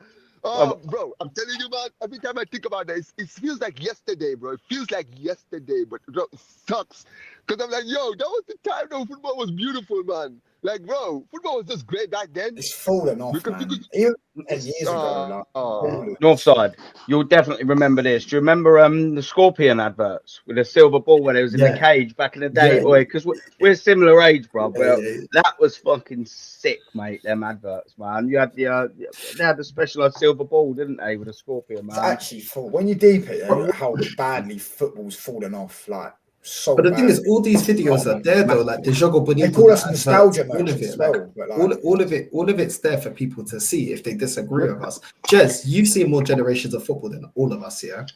Bro, I'm telling you, man, every time I think about that, it feels like yesterday, bro. It feels like yesterday, but bro, it sucks. Because I'm like, yo, that was the time though football was beautiful, man. Like, bro, football was just great back then. It's fallen off, man. Even 10 years ago, like, North side. You'll definitely remember this. Do you remember the Scorpion adverts with the silver ball when it was in the cage back in the day? Yeah. Because we're similar age, bro. Yeah. That was fucking sick, mate. Them adverts, man. You had they had the specialized silver ball, didn't they, with the Scorpion, man? it's actually full. When you deep it, look how badly football's fallen off. Like, so But the bad. thing is, all these videos are there though, like the Jogo Bonito. They call us adverts, nostalgia all of merchants it, as well, like, but like, all of it's there for people to see if they disagree with us. Jez, you've seen more generations of football than all of us here.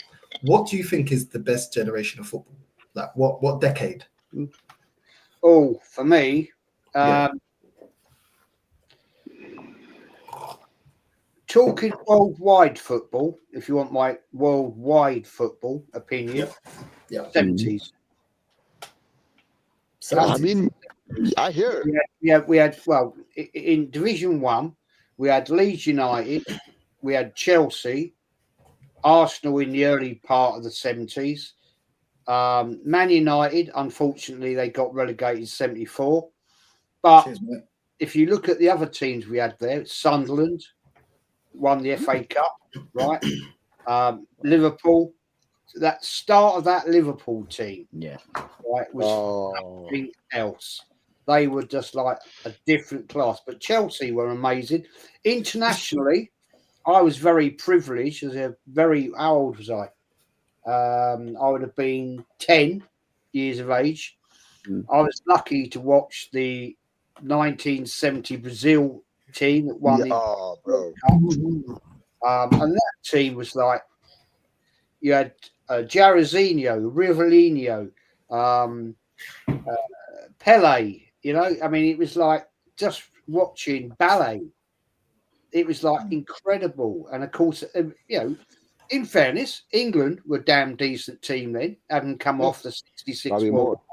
What do you think is the best generation of football? Like what decade? Oh, for me, talking worldwide football, if you want my worldwide football opinion, Yeah. 70s. I mean, I hear it. We had in Division 1, we had Leeds United, we had Chelsea, Arsenal in the early part of the 70s. Man United, unfortunately, they got relegated in 74. But if you look at the other teams we had there, Sunderland won the FA Cup, right? Liverpool, that start of that Liverpool team, right, was something else. They were just like a different class. But Chelsea were amazing. Internationally, I was very privileged as how old was I? I would have been 10 years of age. I was lucky to watch the 1970 Brazil team that won the bro. and that team was like, you had Jairzinho, Rivellino, Pele. You know, I mean, it was like just watching ballet. It was like incredible, and of course, you know, in fairness, England were a damn decent team then, having come off the '66 World Cup.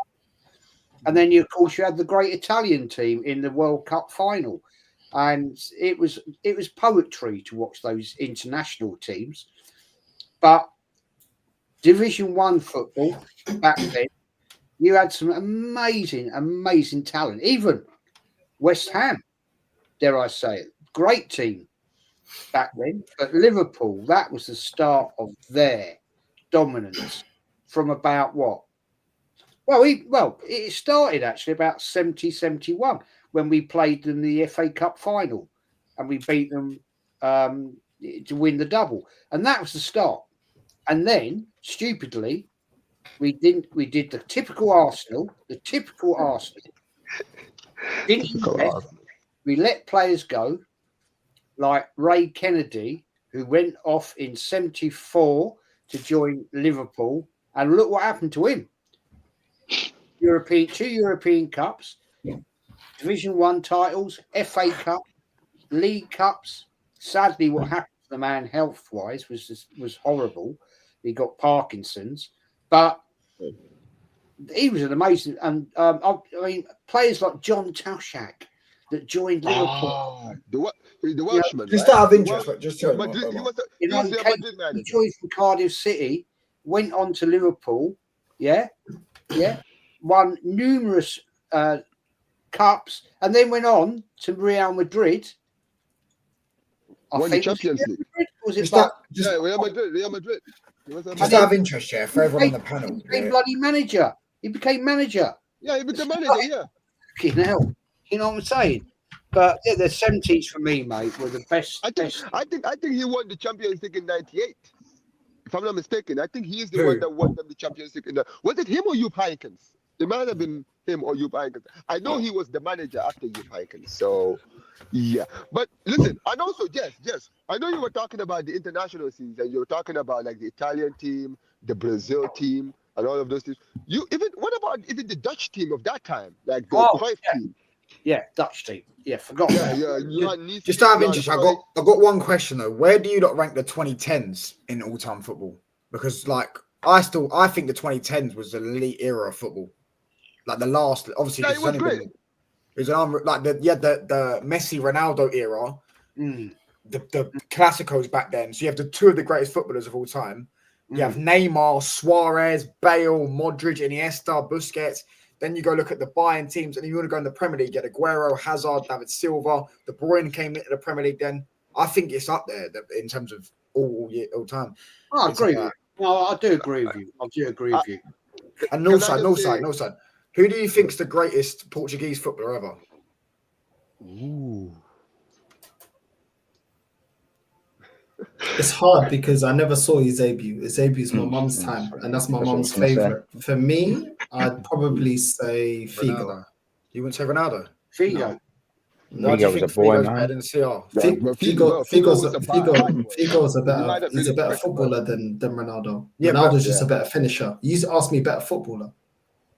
And then, of course, you had the great Italian team in the World Cup final, and it was poetry to watch those international teams. But Division 1 football back then, you had some amazing talent. Even West Ham, dare I say it, great team back then. But Liverpool, that was the start of their dominance from about what? Well, it started actually about 70-71 when we played them in the FA Cup final, and we beat them to win the double, and that was the start. And then, stupidly, we did the typical Arsenal. We let players go, like Ray Kennedy, who went off in '74 to join Liverpool, and look what happened to him. Two European Cups, Division 1 titles, FA Cup, League Cups. Sadly, what happened to the man health-wise was horrible. He got Parkinson's, but he was an amazing. And I mean, players like John Tauschak that joined Liverpool. The Welshman. Just out of interest, just tell me. He joined from Cardiff City, went on to Liverpool. Yeah. Won numerous cups, and then went on to Real Madrid. Won the Champions League. Real Madrid. Just out of interest, yeah, for everyone on the panel. He became bloody manager. He became manager. Yeah, he became manager, yeah. Fucking hell. You know what I'm saying? But yeah, the 70s for me, mate, were the best. I think he won the Champions League in '98. If I'm not mistaken, I think he is the one that won them the Champions League. Was it him or Jupp Heynckes? It might have been him or Jupp Heynckes. I know he was the manager after Jupp Heynckes. So, yeah. But listen, and also, yes, I know you were talking about the international scenes, and you were talking about like the Italian team, the Brazil team, and all of those teams. What about even the Dutch team of that time, like the Cruyff team? Yeah, Dutch team. Yeah, forgot. Just out of interest, I got one question though. Where do you not rank the 2010s in all-time football? Because like I think the 2010s was the elite era of football. Like the last, obviously, it was great. It was the Messi Ronaldo era, the Classicos back then. So you have the two of the greatest footballers of all time. You have Neymar, Suarez, Bale, Modric, Iniesta, Busquets. Then you go look at the Bayern teams, and if you want to go in the Premier League, you get Aguero, Hazard, David Silva. De Bruyne came into the Premier League then. I think it's up there in terms of all time. I agree with you. No, I do agree with you. And no side. Who do you think's the greatest Portuguese footballer ever? Ooh. It's hard because I never saw Eusebio. Eusebio is my mum's time, and that's my mum's favorite. For me, I'd probably say Figo. Ronaldo. You wouldn't say Ronaldo? Figo. No. Why do you think Figo's better than CR? He's a better footballer than Ronaldo. Yeah, Ronaldo's just a better finisher. You asked me better footballer.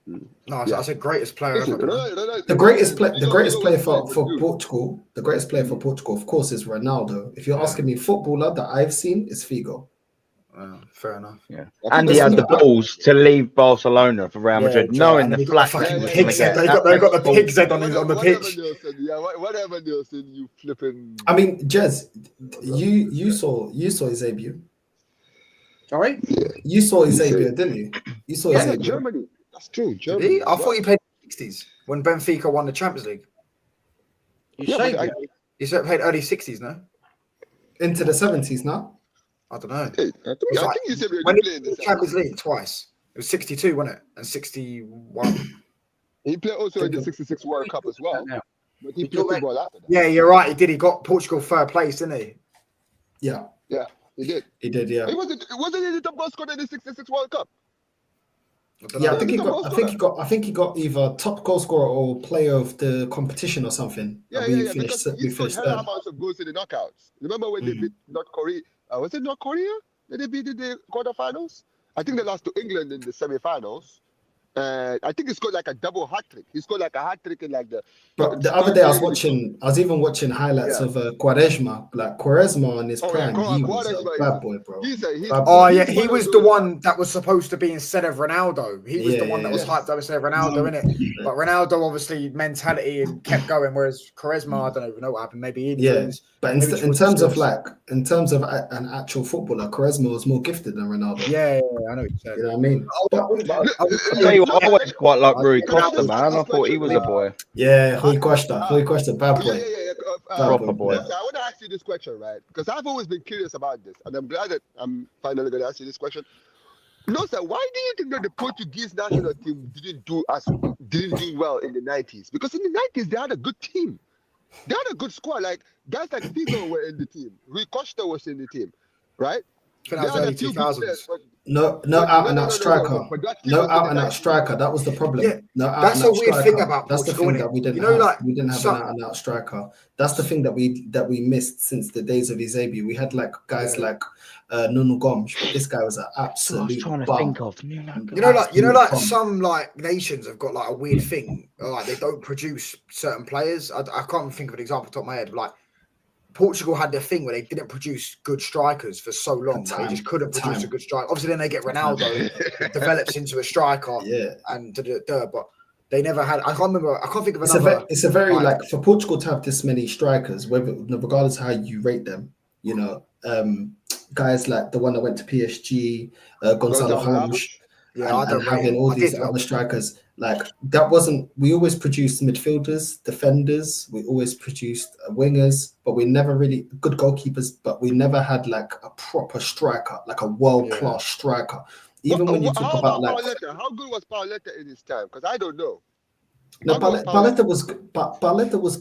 No, I said greatest player ever. The greatest player for Portugal. The greatest player for Portugal, of course, is Ronaldo. If you're asking me footballer that I've seen, is Figo. Fair enough. Yeah, and he had the balls to leave Barcelona for Real Madrid, knowing the flash. They got the pig's head on the pitch. Whatever Nielsen, you flipping. I mean, Jez, you saw Eusebio. Sorry, you saw Eusebio, didn't you? You saw Eusebio. Germany. That's true. Germany. I thought he played in the 60s when Benfica won the Champions League. He played early 60s, no? Into the 70s, no? I don't know. I think you said when he played the Champions League twice. It was 62, wasn't it? And 61. He played also in the 66 World Cup as well. But he played football after that. Yeah, you're right. He did. He got Portugal third place, didn't he? Yeah. He did. He did, yeah. He wasn't he the top goal scorer in the 66 World Cup? Yeah, I think he got either top goal scorer or player of the competition or something. Yeah, because he scored hella amounts of goals in the knockouts. Remember when they beat North Korea? Was it North Korea that they beat in the quarterfinals? I think they lost to England in the semifinals. I think he scored like a double hat trick. He scored like a hat trick in like the. But the other day I was even watching highlights of Quaresma, like Quaresma on his prime. He was a bad boy, bro. He was the one that was supposed to be instead of Ronaldo. He was the one that was hyped up instead of Ronaldo, innit? But Ronaldo obviously mentality and kept going, whereas Quaresma, I don't even know what happened. Maybe injuries. But in terms of an actual footballer, Quaresma was more gifted than Ronaldo. Yeah, I know what you said. You know what I mean? I'll tell you what, I always quite like Rui Costa, man. I thought he was a boy. Yeah, Rui Costa, bad boy. Proper boy. I want to ask you this question, right? Because I've always been curious about this, and I'm glad that I'm finally going to ask you this question. No, sir. Why do you think that the Portuguese national team didn't do well in the 90s? Because in the 90s they had a good team. They had a good squad. Like guys like Figo were in the team. Rui Costa was in the team, right? That was early 2000s. No out and out striker. No out and out striker. That was the problem. Yeah, no out that's and out a weird striker. thing about That's the Portugal, thing that we didn't have. Like, we didn't have an out and out striker. That's the thing that we missed since the days of Eusebio. We had like guys like Nuno Gomes, but this guy was an absolute bum. Some like nations have got like a weird thing, like they don't produce certain players. I can't think of an example off the top of my head, but like Portugal had the thing where they didn't produce good strikers for so long. They just couldn't produce a good striker. Obviously, then they get Ronaldo, develops into a striker, but they never had. I can't think of another. It's a very like for Portugal to have this many strikers, regardless of how you rate them, you know, guys like the one that went to PSG, Gonzalo Ramos, and having all these other strikers. Like that wasn't. We always produced midfielders, defenders. We always produced wingers, but we never really good goalkeepers. But we never had like a proper striker, like a world class striker. Even when you talk about like, how good was Pauleta in his time? Because I don't know. No, Pauleta was good. Pauleta was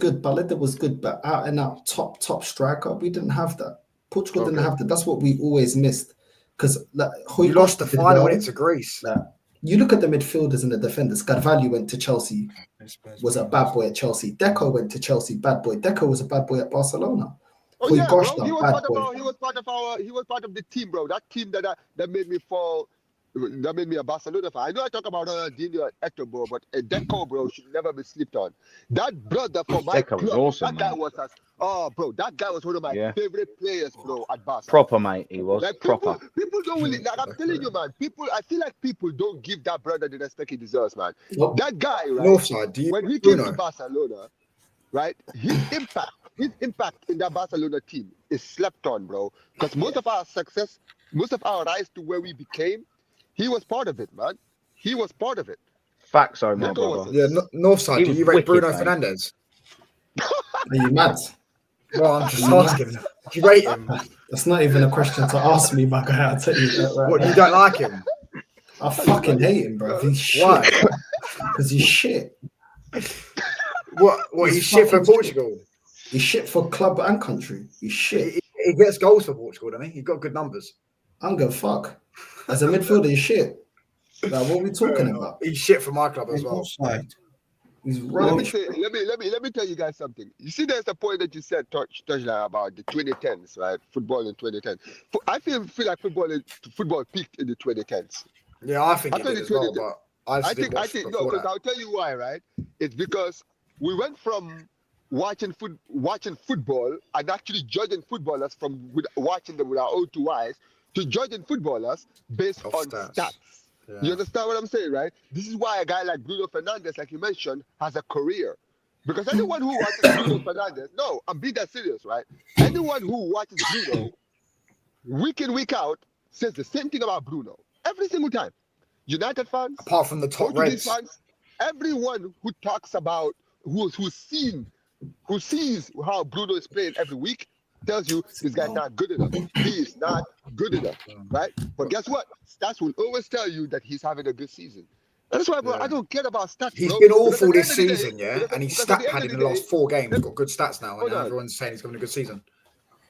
good, but out and out top striker, we didn't have that. Portugal didn't have that. That's what we always missed. Because like, you lost the final when it's a Greece. You look at the midfielders and the defenders. Carvalho went to Chelsea, was a bad boy at Chelsea. Deco went to Chelsea, bad boy. Deco was a bad boy at Barcelona. Oh yeah, bro. He was part of the team, bro. That team that made me fall. That made me a Barcelona fan. I know I talk about Ronaldinho and Eto'o, but Deco, bro, should never be slept on. That brother for my club, awesome, that guy was that guy was one of my favorite players, bro, at Barca. Proper, mate. He was like, proper. People don't really. Like, I'm telling you, man. I feel like people don't give that brother the respect he deserves, man. That guy, right? Northside, when he came to Barcelona, right? His impact in that Barcelona team is slept on, bro. Because most of our success, most of our rise to where we became. He was part of it, man. He was part of it. Facts are my brother. Yeah, Northside. Do you rate Bruno Fernandes? Are you mad? Well, I'm just asking. Do you rate him? That's not even a question to ask me, my guy. I'll tell you that right What, now. you don't like him? I fucking hate him, bro. He's shit. Why? Because he's shit. What? He's shit for Portugal? He's shit for club and country. He's shit. He gets goals for Portugal, doesn't he? He's got good numbers. I don't give a fuck. As a midfielder, he's shit. Like, what are we talking about? He's shit for my club as well. He's rubbish. Let me tell you guys something. You see, there's a point that you said, Touchline, about the 2010s, right? Football in 2010. I feel like football peaked in the 2010s. Yeah, I think it did as well, but I think no, because I'll tell you why, right? It's because we went from watching football and actually judging footballers watching them with our own two eyes to judging footballers based on stats. Yeah. You understand what I'm saying, right? This is why a guy like Bruno Fernandes, like you mentioned, has a career. Because anyone who watches Bruno Fernandes, no, I'm being that serious, right? Anyone who watches Bruno week in, week out says the same thing about Bruno every single time. United fans, apart from the top Reds fans, everyone who talks about who sees how Bruno is playing every week tells you this guy's not good enough. He is not good enough, right? But guess what? Stats will always tell you that he's having a good season. That's why, bro, I don't care about stats. He's been awful this season, and he's stat padded in the last 4 games. He's got good stats now, and everyone's saying he's having a good season.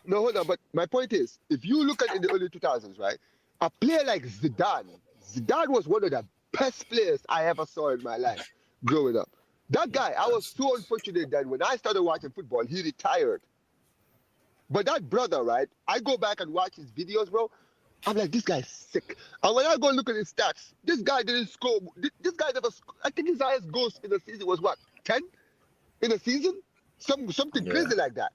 No, hold on. But my point is, if you look at in the early 2000s, right, a player like Zidane was one of the best players I ever saw in my life growing up. That guy, I was so unfortunate that when I started watching football, he retired. But that brother, right, I go back and watch his videos, bro. I'm like, this guy's sick. And when I go look at his stats, this guy didn't score. This guy never. I think his highest goals in the season was what, 10 in a season, something crazy like that.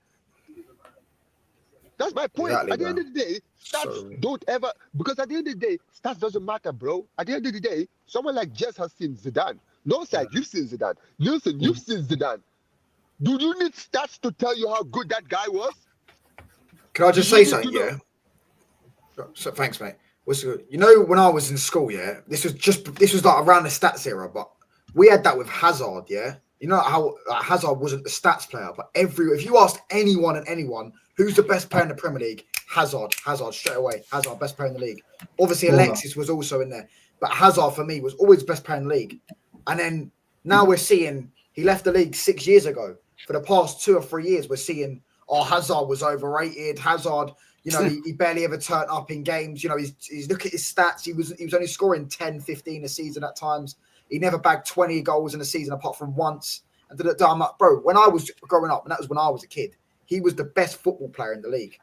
That's my point. Exactly, at the end of the day, stats don't ever, because at the end of the day, stats doesn't matter, bro. At the end of the day, someone like Jess has seen Zidane. No side, you've seen Zidane. Nielsen, you've seen Zidane. Do you need stats to tell you how good that guy was? Can I just say something? Yeah. So, thanks, mate. You know, when I was in school, yeah, this was like around the stats era, but we had that with Hazard, yeah. You know how Hazard wasn't the stats player, but if you asked anyone who's the best player in the Premier League, Hazard straight away. Hazard, best player in the league. Obviously, Alexis was also in there, but Hazard for me was always best player in the league. And then now we're seeing he left the league 6 years ago. For the past 2 or 3 years, we're seeing Hazard was overrated. Hazard, you know, he barely ever turned up in games. You know, he's look at his stats. He was only scoring 10, 15 a season at times. He never bagged 20 goals in a season apart from once. And I'm like, bro, when I was growing up, and that was when I was a kid, he was the best football player in the league.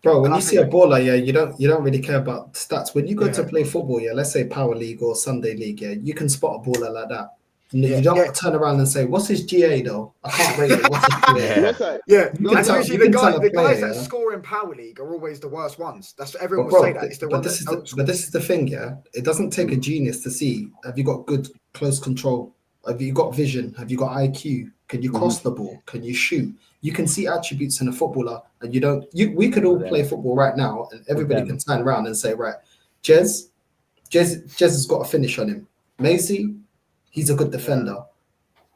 Bro, when you see a baller, yeah, you don't really care about stats. When you go to play football, yeah, let's say Power League or Sunday League, yeah, you can spot a baller like that. You don't turn around and say, "What's his GA though?" I can't rate it. What's his GA? The guys that score in Power League are always the worst ones. That's what everyone will say. That it's the one. But this is the thing, yeah. It doesn't take a genius to see. Have you got good close control? Have you got vision? Have you got IQ? Can you cross the ball? Can you shoot? You can see attributes in a footballer, and you don't. We could all play football right now, and everybody can turn around and say, "Right, Jez has got a finish on him. Maisie, he's a good defender."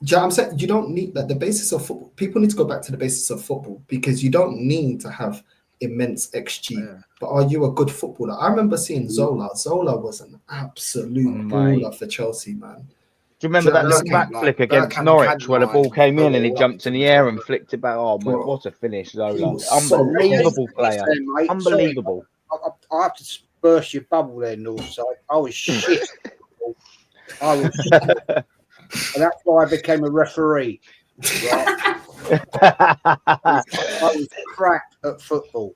Do you know what I'm saying? You don't need that. The basis of football. People need to go back to the basis of football because you don't need to have immense XG. But are you a good footballer? I remember seeing Zola. Zola was an absolute baller for Chelsea, man. Do you remember that little back flick against Norwich where the ball came in and he jumped in the air and flicked it back? Oh, my, what a finish, Zola. Unbelievable player. Unbelievable. I have to burst your bubble there, Northside. I was shit. I was shit. And that's why I became a referee. Right? I was crap at football.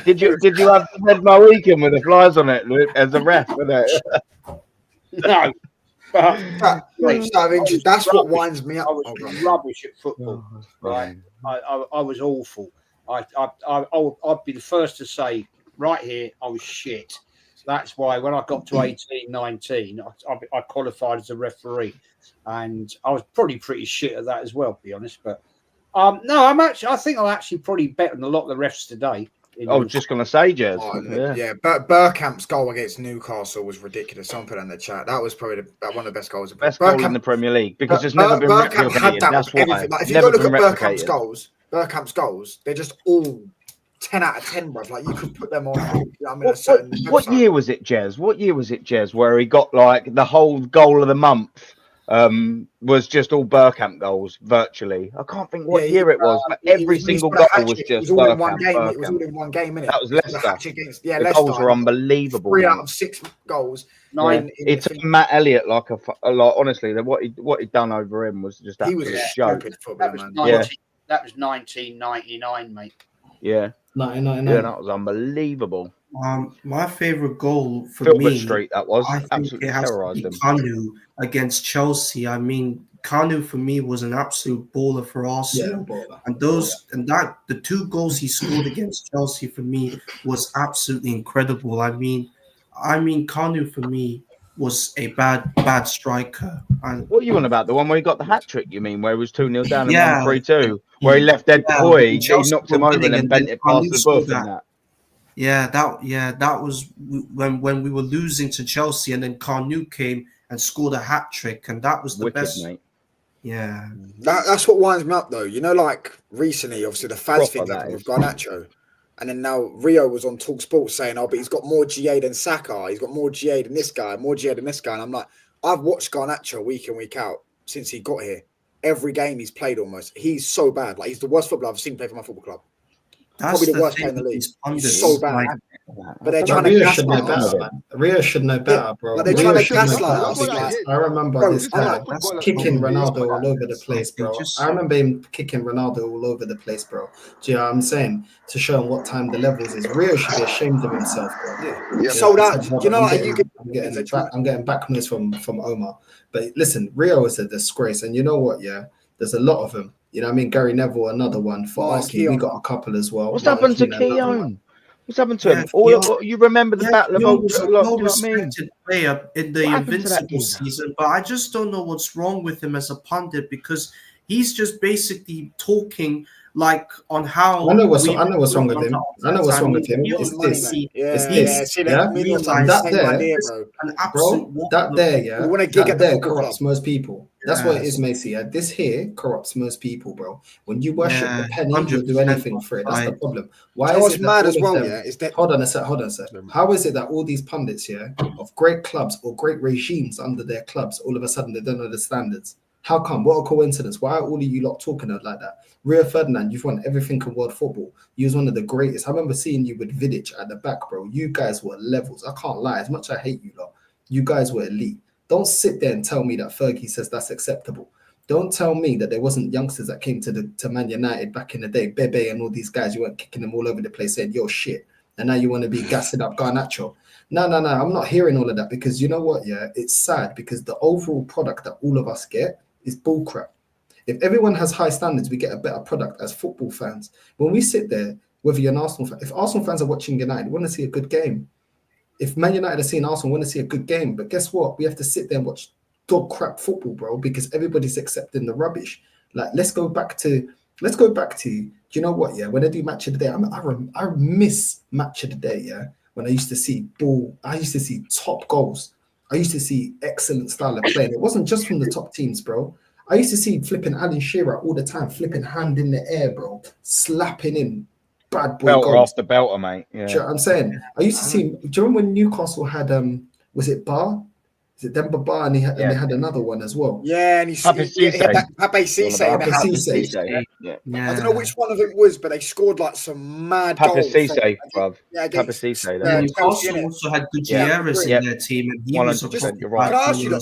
Did you have Red Mohican with the flies on it as a ref? No. That's what winds me up. I was rubbish at football. Right? I was awful. I'd be the first to say right here I was shit. That's why when I got to 18, 19, I qualified as a referee, and I was probably pretty shit at that as well, to be honest. But no, I think I'm actually probably better than a lot of the refs today. I was just going to say, Jez. But Bergkamp's goal against Newcastle was ridiculous. Someone put it in the chat. That was probably one of the best goals. Best goal in the Premier League because there's never been replicated. That's why. Like, if you go look at Bergkamp's goals, they're just all 10 out of 10, bro. Like you could put them on. What year was it, Jez? Where he got like the whole goal of the month? Was just all Bergkamp goals virtually. I can't think what year it was, but every single goal was just Bergkamp. It was all in one game, innit? That was Leicester. The Leicester. Goals were unbelievable. 3 out of 6 goals. It took Matt Elliott like honestly, what he'd done over him was just absolute joke. That was 1999, mate. Yeah. 1999. Yeah, that was unbelievable. My favorite goal for Filbert me, Street, that was I think absolutely it has terrorized to him. be Kanu against Chelsea. I mean, Kanu for me was an absolute baller for Arsenal, and the 2 goals he scored against Chelsea for me was absolutely incredible. I mean, Kanu for me was a bad striker. What are you on about? The one where he got the hat trick? You mean where he was 2-0 down and won 3-2, where he left Ed Coy, he knocked him over and then bent it past the buff and that. That was when we were losing to Chelsea, and then Kanu came and scored a hat trick, and that was the best. Mate. Yeah, that's what winds me up though. You know, like recently, obviously the Faz thing happened with Garnacho, and then now Rio was on Talk Sports saying, "Oh, but he's got more GA than Saka. He's got more GA than this guy, more GA than this guy." And I'm like, I've watched Garnacho week in week out since he got here. Every game he's played almost. He's so bad. Like he's the worst footballer I've seen play for my football club. Probably the worst player in the league. He's so bad. But they're trying to Rio gaslight should know us. better, man. Rio should know better, bro. Like they're Rio trying to should know gaslight better us. That's what I because hate. I remember Bro, this This is guy not football. kicking problem. Ronaldo all over the place, They bro. just- I remember him kicking Ronaldo all over the place, bro. Do you know what I'm saying? To show him what time the levels is. Rio should be ashamed of himself, bro. Yeah. Sold out. Hold You on, know, I'm like getting, I'm getting back news from Omar. But listen, Rio is a disgrace, and you know what? Yeah, there's a lot of them. You know what I mean? Gary Neville, another one. For Martin Arsenal, we Keown. got a couple as well. What's Martin happened to Keown, another one. Keown? What's happened to Yeah, him? All Keown- you remember the Battle of Keown Old was a Lot, do you know what I mean? well-respected player in the What happened to that Invincible geezer? season, but I just don't know what's wrong with him as a pundit because he's just basically talking like on how I know what's wrong with him. I know what's I wrong mean, with him. he It's was Money, this. mate. It's Yeah, this, See, yeah? me and Realize that same there- idea, bro. an absolute Bro, that there, yeah, We wanna gig that at the there football corrupts club. most people. That's what it Yes. is, Macy. Yeah? This here corrupts most people, bro. When you worship Yeah, the penny, you'll do 100% anything for it. That's the right. problem. Do Why you know is what's it that mad all as of well? them- Yeah, is that Hold on a sec. How is it that all these pundits, yeah, of great clubs or great regimes under their clubs, all of a sudden they don't know the standards? How come? What a coincidence. Why are all of you lot talking like that? Rio Ferdinand, you've won everything in world football. You was one of the greatest. I remember seeing you with VIDS at the back, bro. You guys were levels. I can't lie. As much as I hate you lot, you guys were elite. Don't sit there and tell me that Fergie says that's acceptable. Don't tell me that there wasn't youngsters that came to Man United back in the day, Bebe and all these guys. You weren't kicking them all over the place saying, yo, shit. And now you want to be gassing up Garnacho. No. I'm not hearing all of that because you know what? Yeah, it's sad because the overall product that all of us get is bullcrap. If everyone has high standards, we get a better product as football fans. When we sit there, whether you're an Arsenal fan, if Arsenal fans are watching United, we want to see a good game. If Man United are seeing Arsenal, we want to see a good game. But guess what? We have to sit there and watch dog crap football, bro, because everybody's accepting the rubbish. Like, let's go back to, do you know what? Yeah, when I do match of the day, I miss match of the day. Yeah, when I used to see ball, I used to see top goals. I used to see excellent style of play. And it wasn't just from the top teams, bro. I used to see flipping Alan Shearer all the time, flipping hand in the air, bro, slapping in bad boy Belter goals. after belter, mate. Yeah. Do you know what I'm saying? I used to see. Do you remember when Newcastle had was it Bar? Is it Demba Bar? And they had another one as well. Yeah, and he had that Pape Cisse in the house. Cisse. Yeah. I don't know which one of it was, but they scored like some mad goals. Pape Cisse, bruv. Yeah, Pape Cisse. Newcastle also had Gutierrez in their team, and he was 100%. You're right. Can I ask you,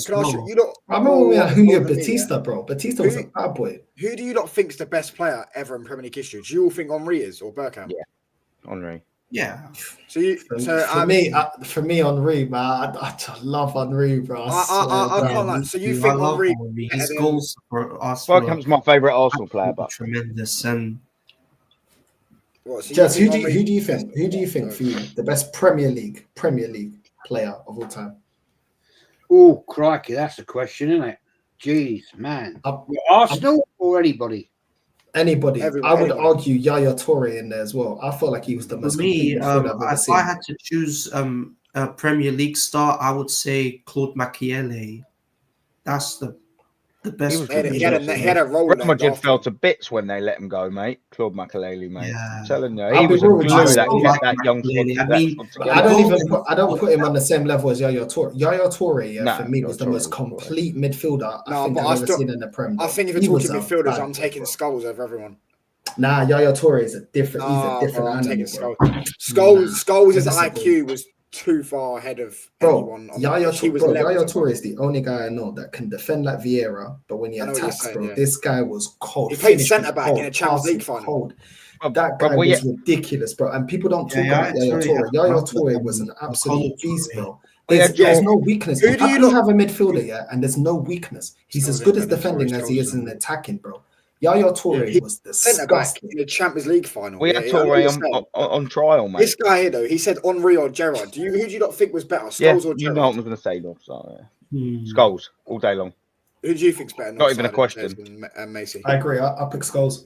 I remember we had Julio Batista, bro. Batista was a bad boy. Who do you lot think's the best player ever in Premier League history? Do you all think Henry is or Bergkamp? Yeah, Henry. Yeah. For me, Henry, man, I love Henry, bro. I can't lie. So you think Henry? His goals for Arsenal. Bergkamp's my favourite Arsenal player, but tremendous. And Jess, who do you think? Who do you think for you the best Premier League player of all time? Oh, crikey, that's a question, isn't it? Jeez, man. Arsenal or anybody? Anybody. I would argue Yaya Toure in there as well. I felt like he was the most complete midfielder I've ever seen. If I had to choose a Premier League star, I would say Claude Makelele. That's the best. He had a role. Real Madrid fell to bits when they let him go, mate. Claude Makelele, mate. Yeah. I'm telling you, he was a glue that kept that young squad together. I don't put him on the same level as Yaya Toure. Yaya Toure, for me, was the most complete midfielder I think I've ever seen in the Prem. I think if you're talking midfielders, I'm taking Scholes over everyone. Nah, Yaya Toure is a different. He's a different animal. Scholes' IQ was too far ahead of anyone. Yaya Toure is the only guy I know that can defend like Vieira, but when he attacks, this guy was cold. He played centre back in a Champions League final. That guy was ridiculous, bro. And people don't talk about Yaya Toure. Yaya Toure was an absolute beast, bro. There's no weakness. How do you have a midfielder, and there's no weakness? He's as good as defending as he is in attacking, bro. Yaya Toure was disgusting in the Champions League final. We had Toure on trial, mate. This guy here, though, he said Henry or Gerrard. Who do you not think was better, Scholes or Gerrard? You know what I was going to say, though. So, Scholes all day long. Who do you think's better? Not even a question. Macy. I agree. I'll pick Scholes.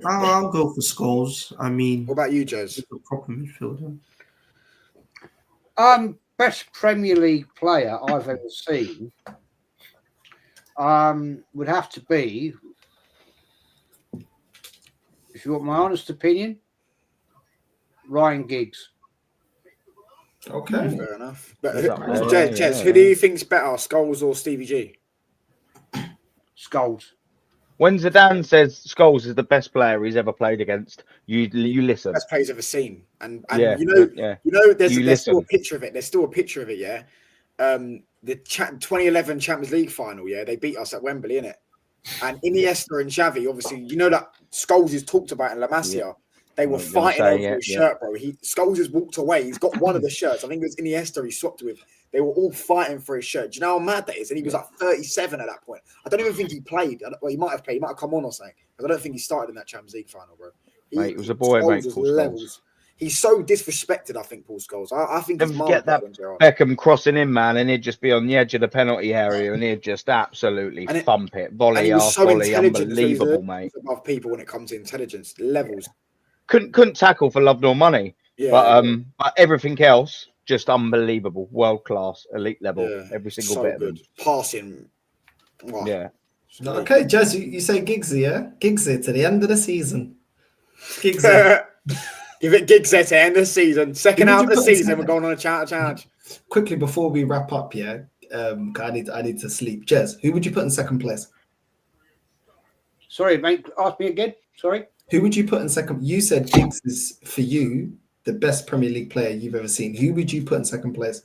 I'll go for Scholes. I mean, what about you, Jez? A proper midfielder. Best Premier League player I've ever seen would have to be, if you want my honest opinion, Ryan Giggs. Okay, fair enough. But Jez, who do you think's better, Scholes or Stevie G? Scholes. When Zidane says Scholes is the best player he's ever played against, you listen. Best players ever seen, and Yeah, you know, yeah. there's You still a listen. picture of it. There's still a picture of it. Yeah, the 2011 Champions League final. Yeah, they beat us at Wembley, innit? And Iniesta and Xavi, obviously, you know that Scholes is talked about in La Masia. Yeah. They were I was gonna fighting say, over yeah, his yeah. shirt, bro. Scholes has walked away. He's got one of the shirts. I think it was Iniesta he swapped with. They were all fighting for his shirt. Do you know how mad that is? And he was like 37 at that point. I don't even think he played. Well, he might have played. He might have come on or something. Because I don't think he started in that Champions League final, bro. Mate, it was a boy, mate, was Paul Scholes. levels. He's so disrespected, I think, Paul Scholes. I think he's Don't forget miles that than Gerrard. Beckham crossing in, man, and he'd just be on the edge of the penalty area, and he'd just absolutely thump it, And volley he was after so volley, intelligent. unbelievable, He's mate. above people when it comes to intelligence levels. Couldn't tackle for love nor money, Yeah, but everything else just unbelievable, world class, elite level, every single so bit good. of him. Passing. Wow. Yeah. Okay, Jez, you say Giggsy, yeah? Giggsy to the end of the season. Giggsy. Give it gigs at the end of the season. Second Who would half you of the put in season, second? we're going on a challenge. Quickly before we wrap up, yeah. I need to sleep. Jez, who would you put in second place? Sorry, mate. Ask me again. Sorry. Who would you put in second? You said Giggs is for you the best Premier League player you've ever seen. Who would you put in second place?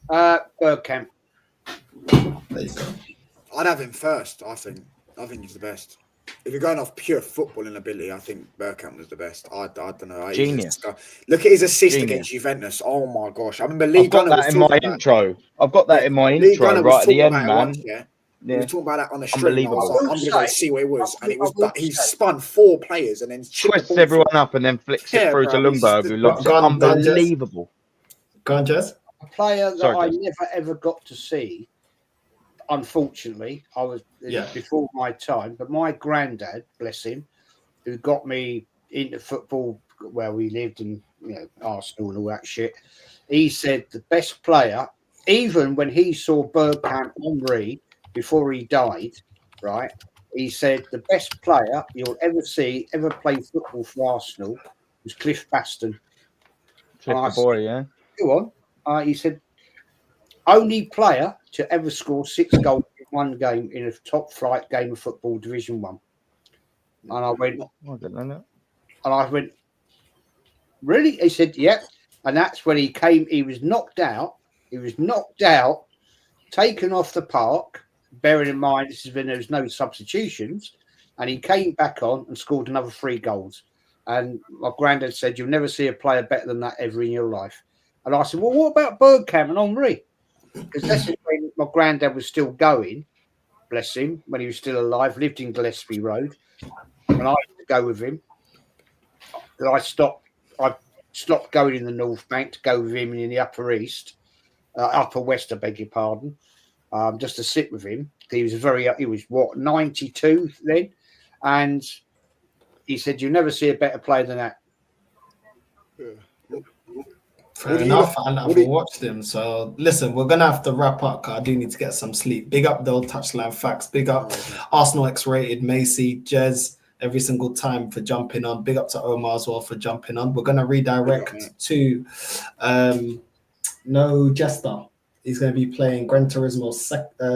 Bergkamp. There you go. I'd have him first, I think. I think he's the best. If you're going off pure footballing ability, I think Bergkamp was the best. I don't know. Genius. Look at his assist Genius. against Juventus. Oh my gosh. I remember Lee I've got Gunner was that in my talking about intro. I've got that in my Lee intro Gunner was right at the talking end, about it man. once, yeah. He Yeah. was talking about that on the stream. I was Unbelievable. like, I'm going to go see what it was. And it was that he spun 4 players and then chipped the Twists ball everyone up and then flicks it through to bro, Lundberg, who looks Go on, Jez. unbelievable. Go on, Jez. A player that Sorry, I Jez. never ever got to see. Unfortunately, it was before my time. But my granddad, bless him, who got me into football where we lived in, Arsenal and all that shit. He said the best player, even when he saw Bergkamp Henry before he died, right? He said the best player you'll ever see ever play football for Arsenal was Cliff Baston. Cliff the boy, yeah. Go on. He said only player to ever score 6 goals in one game in a top flight game of football, Division 1. And I went, I don't know that. and I went, really? He said, yep. And that's when he came. He was knocked out. Taken off the park. Bearing in mind, this is when there was no substitutions. And he came back on and scored another 3 goals. And my granddad said, you'll never see a player better than that ever in your life. And I said, well, what about Bergkamp and Henry? Because that's when my granddad was still going, bless him, when he was still alive, lived in Gillespie Road. And I used to go with him. And I stopped going in the North Bank to go with him in the Upper East, Upper West, I beg your pardon, just to sit with him. He was 92 then? And he said, you'll never see a better player than that. Fair enough, and I've watched him. So listen, we're gonna have to wrap up. I do need to get some sleep. Big up the old touchline facts. Big up Arsenal X-rated Macy, Jez, every single time for jumping on. Big up to Omar as well for jumping on. We're gonna redirect to No Jester. He's gonna be playing Gran Turismo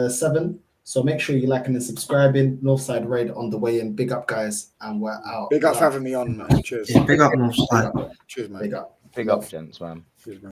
7. So make sure you're liking and subscribing. Northside Raid on the way in. Big up, guys, and we're out. Big up for having me on, man. Cheers. Yeah, big up Northside. Cheers, man. Big up. Big up, gents, man. Cheers, man.